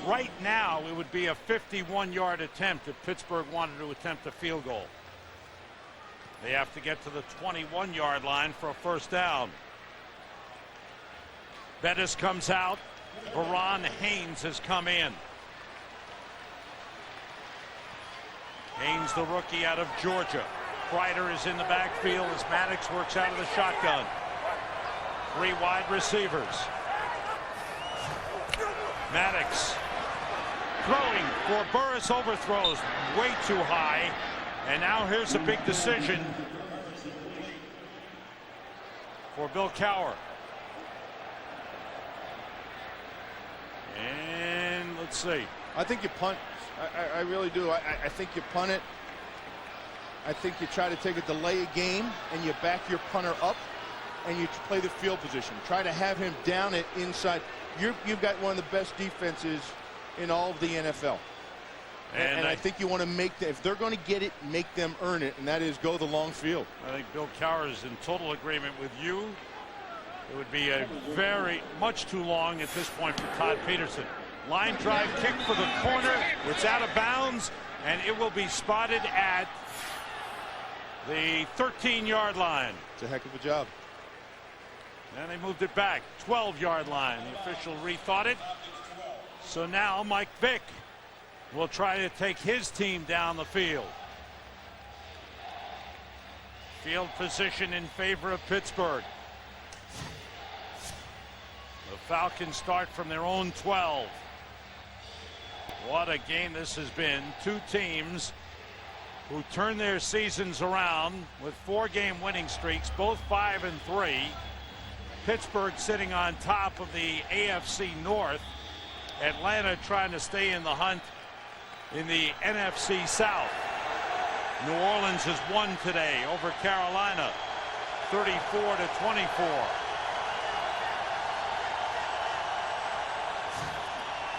Right now, it would be a 51-yard attempt if Pittsburgh wanted to attempt a field goal. They have to get to the 21-yard line for a first down. Bettis comes out. Veron Haynes has come in. Haynes, the rookie out of Georgia. Kreider is in the backfield as Maddox works out of the shotgun. 3 wide receivers. Maddox throwing for Burris, overthrows way too high, and now here's a big decision for Bill Cowher. And let's see. I think you punt. I really do. I think you punt it. I think you try to take a delay a game and you back your punter up and you play the field position. Try to have him down it inside. You've got one of the best defenses in all of the NFL. And I think you want to make them, if they're going to get it, make them earn it, and that is go the long field. I think Bill Cowher is in total agreement with you. It would be a very much too long at this point for Todd Peterson. Line drive kick for the corner. It's out of bounds. And it will be spotted at the 13-yard line. It's a heck of a job. And they moved it back, 12-yard line. The official rethought it. So now Mike Vick will try to take his team down the field. Field position in favor of Pittsburgh. The Falcons start from their own 12. What a game this has been. Two teams who turn their seasons around with 4-game winning streaks, both 5-3. Pittsburgh sitting on top of the AFC North. Atlanta trying to stay in the hunt in the NFC South. New Orleans has won today over Carolina, 34-24.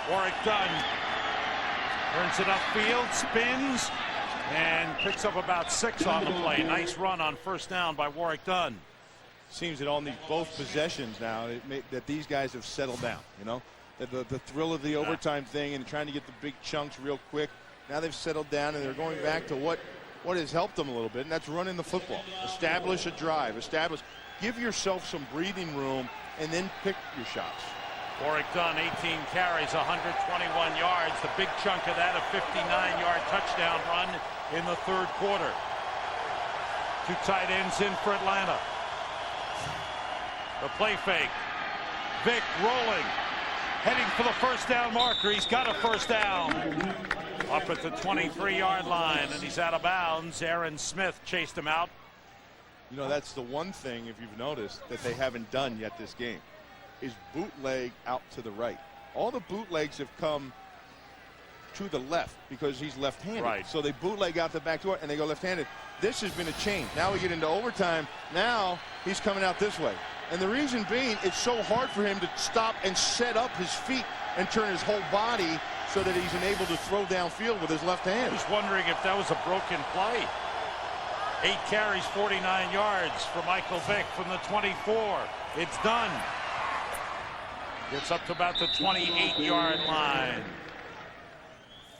Warwick Dunn turns it upfield, spins, and picks up about 6 on the play. Nice run on first down by Warwick Dunn. Seems that on both possessions now that these guys have settled down. You know, the thrill of the overtime thing and trying to get the big chunks real quick. Now they've settled down and they're going back to what has helped them a little bit, and that's running the football. Establish a drive. Give yourself some breathing room, and then pick your shots. Warwick Dunn, 18 carries, 121 yards. The big chunk of that, a 59-yard touchdown run in the third quarter. Two tight ends in for Atlanta. The play fake. Vick rolling, heading for the first down marker. He's got a first down. Up at the 23-yard line, and he's out of bounds. Aaron Smith chased him out. You know, that's the one thing, if you've noticed, that they haven't done yet this game, is bootleg out to the right. All the bootlegs have come to the left because he's left-handed. Right. So they bootleg out the back door, and they go left-handed. This has been a change. Now we get into overtime. Now he's coming out this way. And the reason being, it's so hard for him to stop and set up his feet and turn his whole body so that he's able to throw downfield with his left hand. I was wondering if that was a broken play. 8 carries, 49 yards for Michael Vick from the 24. It's done. Gets up to about the 28-yard line.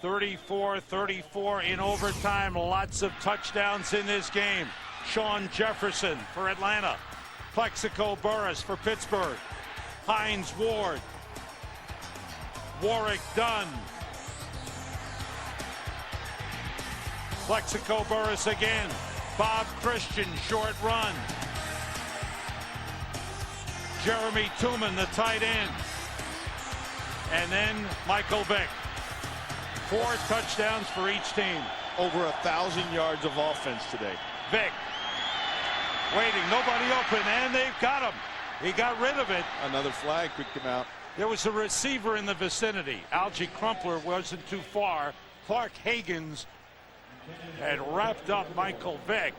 34-34 in overtime. Lots of touchdowns in this game. Sean Jefferson for Atlanta. Plexico Burris for Pittsburgh. Hines Ward. Warwick Dunn. Plexico Burris again. Bob Christian, short run. Jeremy Tooman, the tight end. And then Michael Vick. 4 touchdowns for each team. Over 1,000 yards of offense today. Vick waiting, nobody open, and they've got him. He got rid of it. Another flag could come out. There was a receiver in the vicinity. Algie Crumpler wasn't too far. Clark Hagans had wrapped up Michael Vick.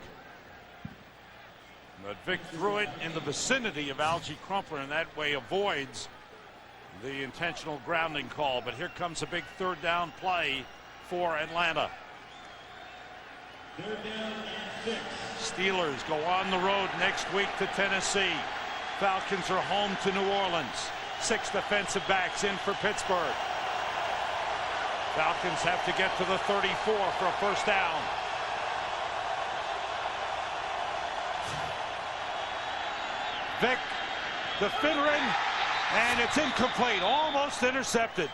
But Vick threw it in the vicinity of Algie Crumpler, and that way avoids the intentional grounding call. But here comes a big third down play for Atlanta. Steelers go on the road next week to Tennessee. Falcons are home to New Orleans. 6 defensive backs in for Pittsburgh. Falcons have to get to the 34 for a first down. Vick, the Finneran, and it's incomplete, almost intercepted.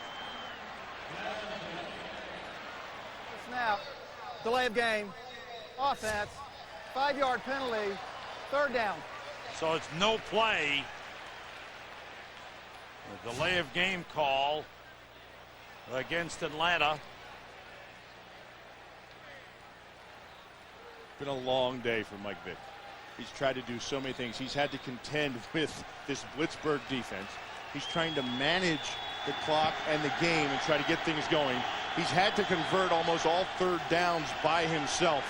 Snap, delay of game, offense, 5-yard penalty, third down. So it's no play. The delay of game call against Atlanta. Been a long day for Mike Vick. He's tried to do so many things. He's had to contend with this Blitzburgh defense. He's trying to manage the clock and the game and try to get things going. He's had to convert almost all third downs by himself,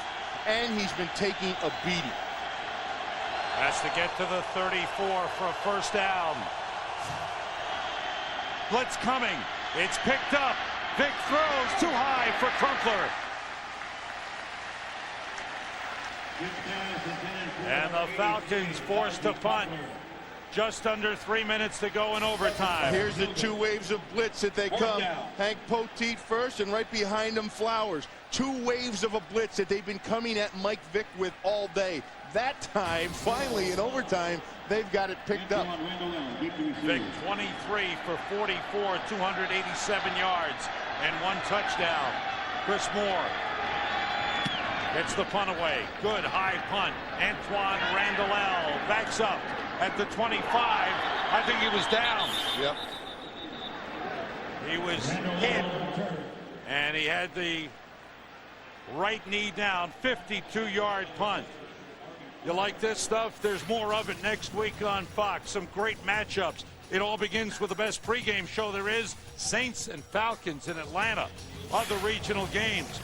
and he's been taking a beating. Has to get to the 34 for a first down. Blitz coming. It's picked up. Vick throws too high for Crumpler. And the Falcons forced to punt. Just under 3 minutes to go in overtime. Here's the 2 waves of blitz that they come. Hank Poteet first, and right behind him Flowers. 2 waves of a blitz that they've been coming at Mike Vick with all day. That time, finally, in overtime, they've got it picked up. Vick 23 for 44, 287 yards, and 1 touchdown. Chris Moore gets the punt away. Good high punt. Antoine Randall backs up at the 25. I think he was down. Yep. He was hit, and he had the right knee down. 52-yard punt. You like this stuff? There's more of it next week on Fox. Some great matchups. It all begins with the best pregame show there is. Saints and Falcons in Atlanta. Other regional games.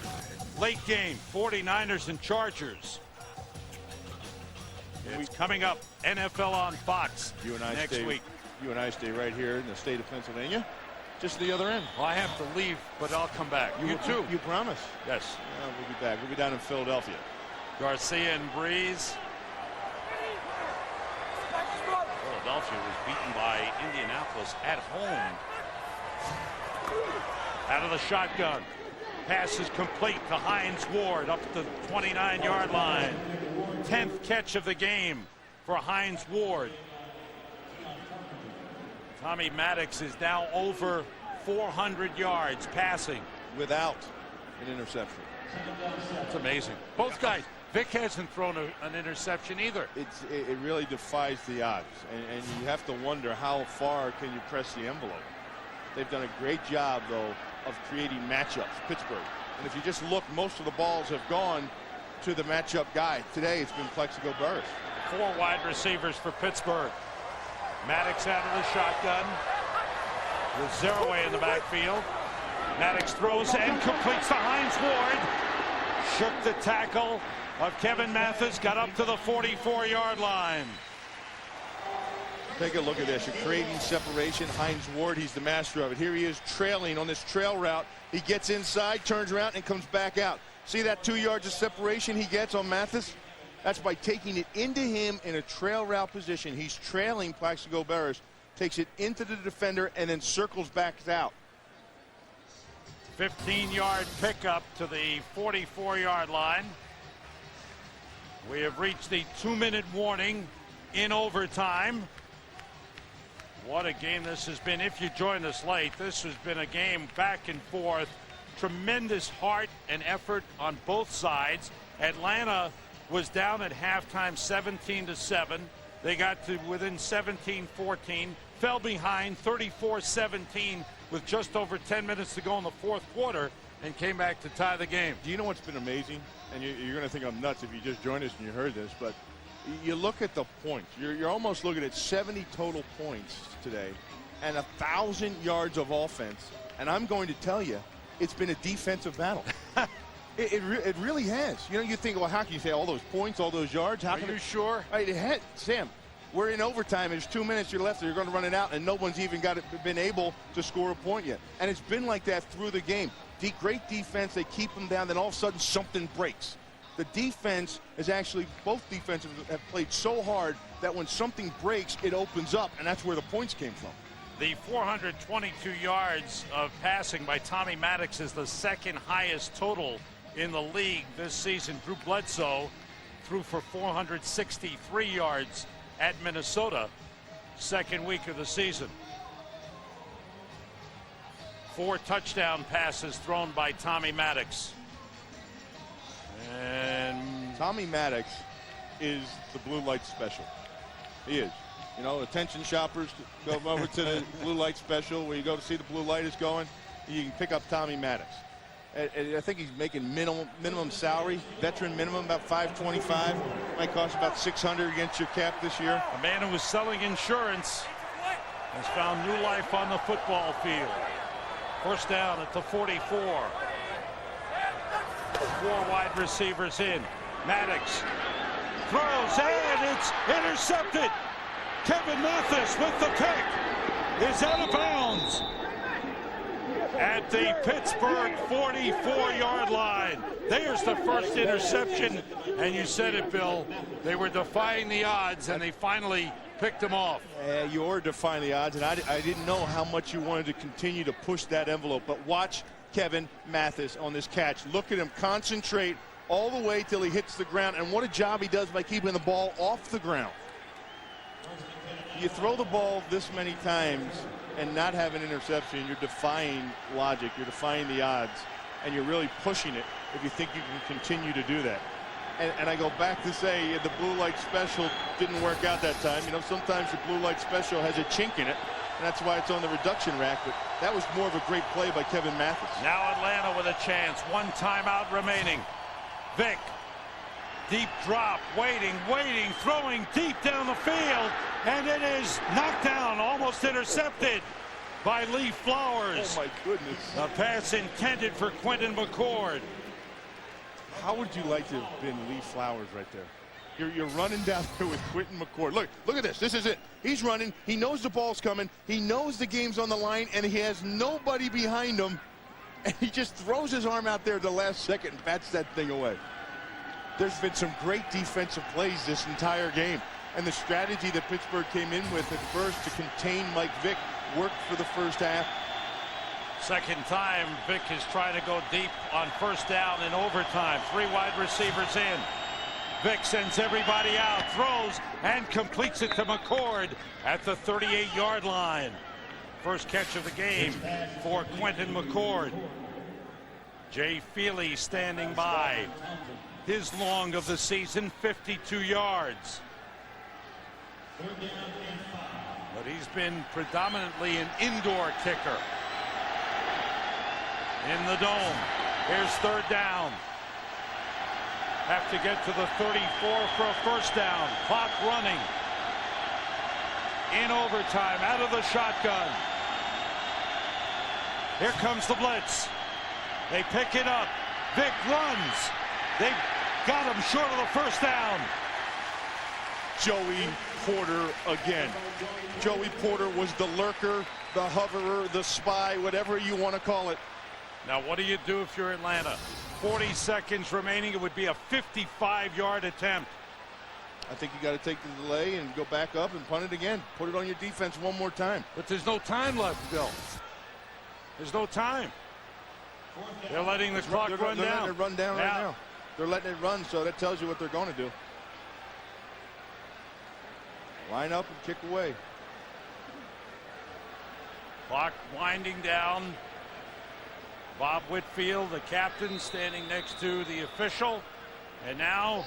Late game, 49ers and Chargers. It's coming up, NFL on Fox next week. You and I stay right here in the state of Pennsylvania, just the other end. Well, I have to leave, but I'll come back. You too. You promise? Yes. Yeah, we'll be back. We'll be down in Philadelphia. Garcia and Breeze. Philadelphia was beaten by Indianapolis at home. Out of the shotgun. Pass is complete to Hines Ward up the 29-yard line. 10th catch of the game for Hines Ward. Tommy Maddox is now over 400 yards passing. Without an interception. That's amazing. Both guys. Vick hasn't thrown an interception either. It really defies the odds. And you have to wonder how far can you press the envelope. They've done a great job, though, of creating matchups, Pittsburgh. And if you just look, most of the balls have gone to the matchup guy. Today, it's been Plexico Burress. 4 wide receivers for Pittsburgh. Maddox out of the shotgun. With Zeraway in the backfield. Maddox throws and completes to Hines Ward. Shook the tackle of Kevin Mathis. Got up to the 44-yard line. Take a look at this. You're creating separation. Hines Ward, he's the master of it. Here he is trailing on this trail route. He gets inside, turns around, and comes back out. See that 2 yards of separation he gets on Mathis? That's by taking it into him in a trail route position. He's trailing Plaxico Burress, takes it into the defender, and then circles back out. 15-yard pickup to the 44-yard line. We have reached the 2-minute warning in overtime. What a game this has been. If you joined us late, this has been a game back and forth. Tremendous heart and effort on both sides. Atlanta was down at halftime 17-7. They got to within 17-14, fell behind 34-17 with just over 10 minutes to go in the fourth quarter and came back to tie the game. Do you know what's been amazing? And you're going to think I'm nuts if you just joined us and you heard this, but you look at the points. You're almost looking at 70 total points today and 1,000 yards of offense. And I'm going to tell you, it's been a defensive battle. It really has. You know, you think, well, how can you say all those points, all those yards? How can you sure? Right, it had, Sam, we're in overtime. There's 2 minutes you're left. You're going to run it out, and no one's even been able to score a point yet. And it's been like that through the game. Great defense. They keep them down. Then all of a sudden something breaks. The defense is actually, both defenses have played so hard that when something breaks, it opens up, and that's where the points came from. The 422 yards of passing by Tommy Maddox is the second highest total in the league this season. Drew Bledsoe threw for 463 yards at Minnesota, second week of the season. 4 touchdown passes thrown by Tommy Maddox. And Tommy Maddox is the blue light special. He is. You know, attention shoppers, go over to the blue light special where you go to see the blue light is going. You can pick up Tommy Maddox. I think he's making minimum salary, veteran minimum, about $525. Might cost about $600 against your cap this year. A man who was selling insurance has found new life on the football field. First down at the 44. 4 wide receivers in. Maddox throws, and it's intercepted. Kevin Mathis with the pick is out of bounds at the Pittsburgh 44-yard line. There's the first interception, and you said it, Bill. They were defying the odds, and they finally picked them off. You were defying the odds, and I didn't know how much you wanted to continue to push that envelope, but watch Kevin Maas on this catch. Look at him concentrate all the way till he hits the ground, and what a job he does by keeping the ball off the ground. You throw the ball this many times and not have an interception, you're defying logic, you're defying the odds, and you're really pushing it if you think you can continue to do that. And I go back to say the blue light special didn't work out that time. You know, sometimes the blue light special has a chink in it, and that's why it's on the reduction rack, but that was more of a great play by Kevin Maas. Now Atlanta with a chance. One timeout remaining. Vick, deep drop, waiting, throwing deep down the field, and it is knocked down, almost intercepted by Lee Flowers. Oh my goodness. A pass intended for Quentin McCord. How would you like to have been Lee Flowers right there? You're running down there with Quentin McCord. Look at this. This is it. He's running. He knows the ball's coming. He knows the game's on the line, and he has nobody behind him. And he just throws his arm out there at the last second and bats that thing away. There's been some great defensive plays this entire game. And the strategy that Pittsburgh came in with at first to contain Mike Vick worked for the first half. Second time, Vick is trying to go deep on first down in overtime. 3 wide receivers in. Vick sends everybody out, throws, and completes it to McCord at the 38-yard line. First catch of the game for Quentin McCord. Jay Feely standing by. His long of the season, 52 yards. But he's been predominantly an indoor kicker. In the dome. Here's third down. Have to get to the 34 for a first down. Clock running. In overtime, out of the shotgun. Here comes the blitz. They pick it up. Vick runs. They got him short of the first down. Joey Porter again. Joey Porter was the lurker, the hoverer, the spy, whatever you want to call it. Now, what do you do if you're Atlanta? 40 seconds remaining. It would be a 55-yard attempt. I think you got to take the delay and go back up and punt it again. Put it on your defense one more time. But there's no time left, Bill. There's no time. They're letting the clock run down. They're letting it run down right now. They're letting it run, so that tells you what they're going to do. Line up and kick away. Clock winding down. Bob Whitfield, the captain, standing next to the official. And now,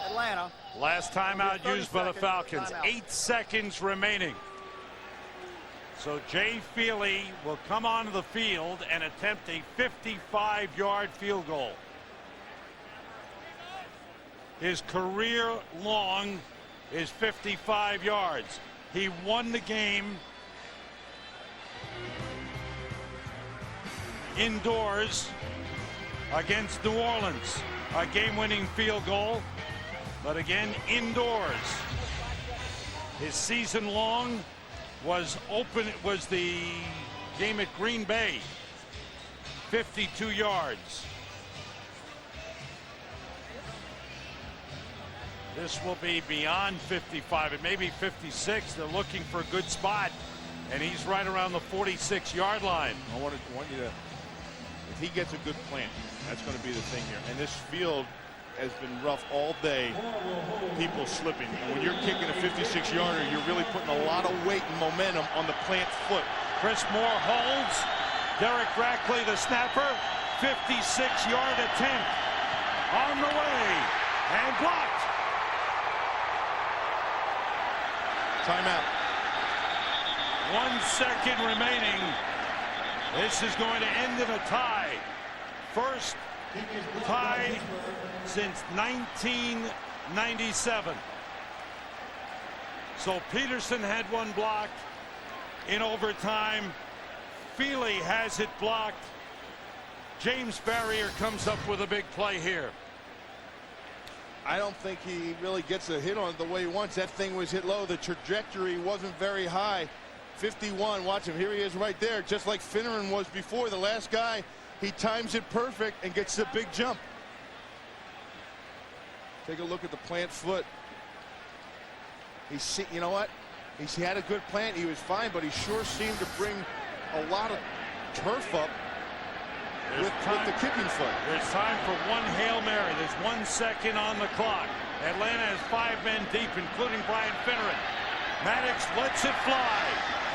Atlanta. Last timeout used by the Falcons. 8 seconds remaining. So Jay Feely will come onto the field and attempt a 55-yard field goal. His career long is 55 yards. He won the game indoors against New Orleans. A game-winning field goal, but again indoors. His season long was the game at Green Bay. 52 yards. This will be beyond 55. It may be 56. They're looking for a good spot, and he's right around the 46-yard line. I want you to, if he gets a good plant, that's going to be the thing here. And this field has been rough all day. People slipping. And when you're kicking a 56-yarder, you're really putting a lot of weight and momentum on the plant foot. Chris Moore holds. Derek Rackley, the snapper. 56-yard attempt on the way and blocked. Timeout. 1 second remaining. This is going to end in a tie. First tie since 1997. So Peterson had one blocked in overtime. Feely has it blocked. James Barrier comes up with a big play here. I don't think he really gets a hit on it the way he wants. That thing was hit low. The trajectory wasn't very high. 51, watch him. Here he is right there, just like Finneran was before. The last guy, he times it perfect and gets the big jump. Take a look at the plant foot. You know what? He had a good plant. He was fine, but he sure seemed to bring a lot of turf up with the kicking foot. There's time for one Hail Mary. There's 1 second on the clock. Atlanta has 5 men deep, including Brian Finneran. Maddox lets it fly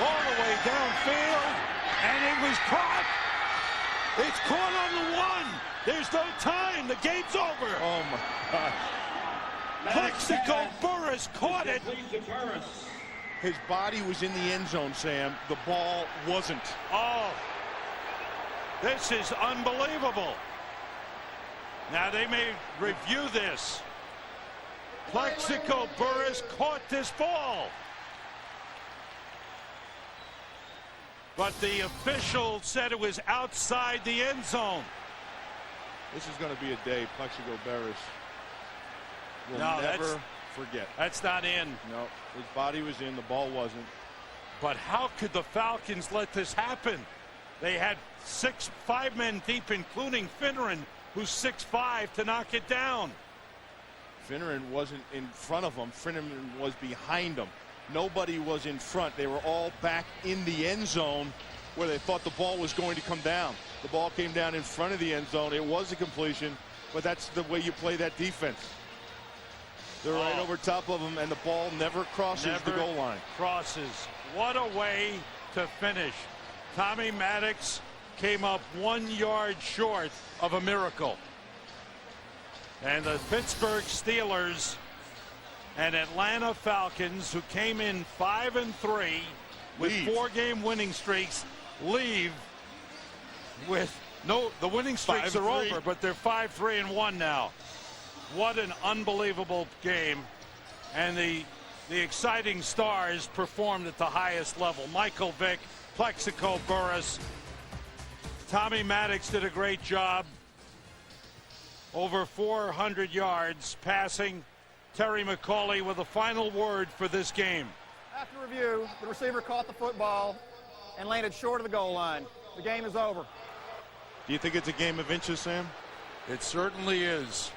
all the way downfield, and it was caught. It's caught on the 1. There's no time. The game's over. Oh, my God. Plexico Burress caught it. His body was in the end zone, Sam. The ball wasn't. Oh, this is unbelievable. Now, they may review this. Plexico Burress caught this ball. But the official said it was outside the end zone. This is going to be a day Plexico Burress will never forget. That's not in. No, his body was in, the ball wasn't. But how could the Falcons let this happen? They had 5 men deep, including Finneran, who's 6'5", to knock it down. Finneran wasn't in front of him. Finneran was behind him. Nobody was in front. They were all back in the end zone where they thought the ball was going to come down. The ball came down in front of the end zone. It was a completion, but that's the way you play that defense. They're right over top of him, and the ball never crosses the goal line. Crosses. What a way to finish. Tommy Maddox came up 1 yard short of a miracle. And the Pittsburgh Steelers and Atlanta Falcons, who came in 5-3 with 4-game winning streaks, leave with the winning streaks are over, but they're 5-3-1 now. What an unbelievable game. And the exciting stars performed at the highest level. Michael Vick, Plexico Burress, Tommy Maddox did a great job. Over 400 yards passing. Terry McCauley with a final word for this game. After review, the receiver caught the football and landed short of the goal line. The game is over. Do you think it's a game of inches, Sam? It certainly is.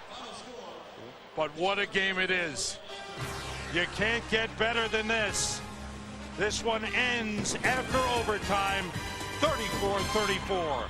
But what a game it is. You can't get better than this. This one ends after overtime, 34-34.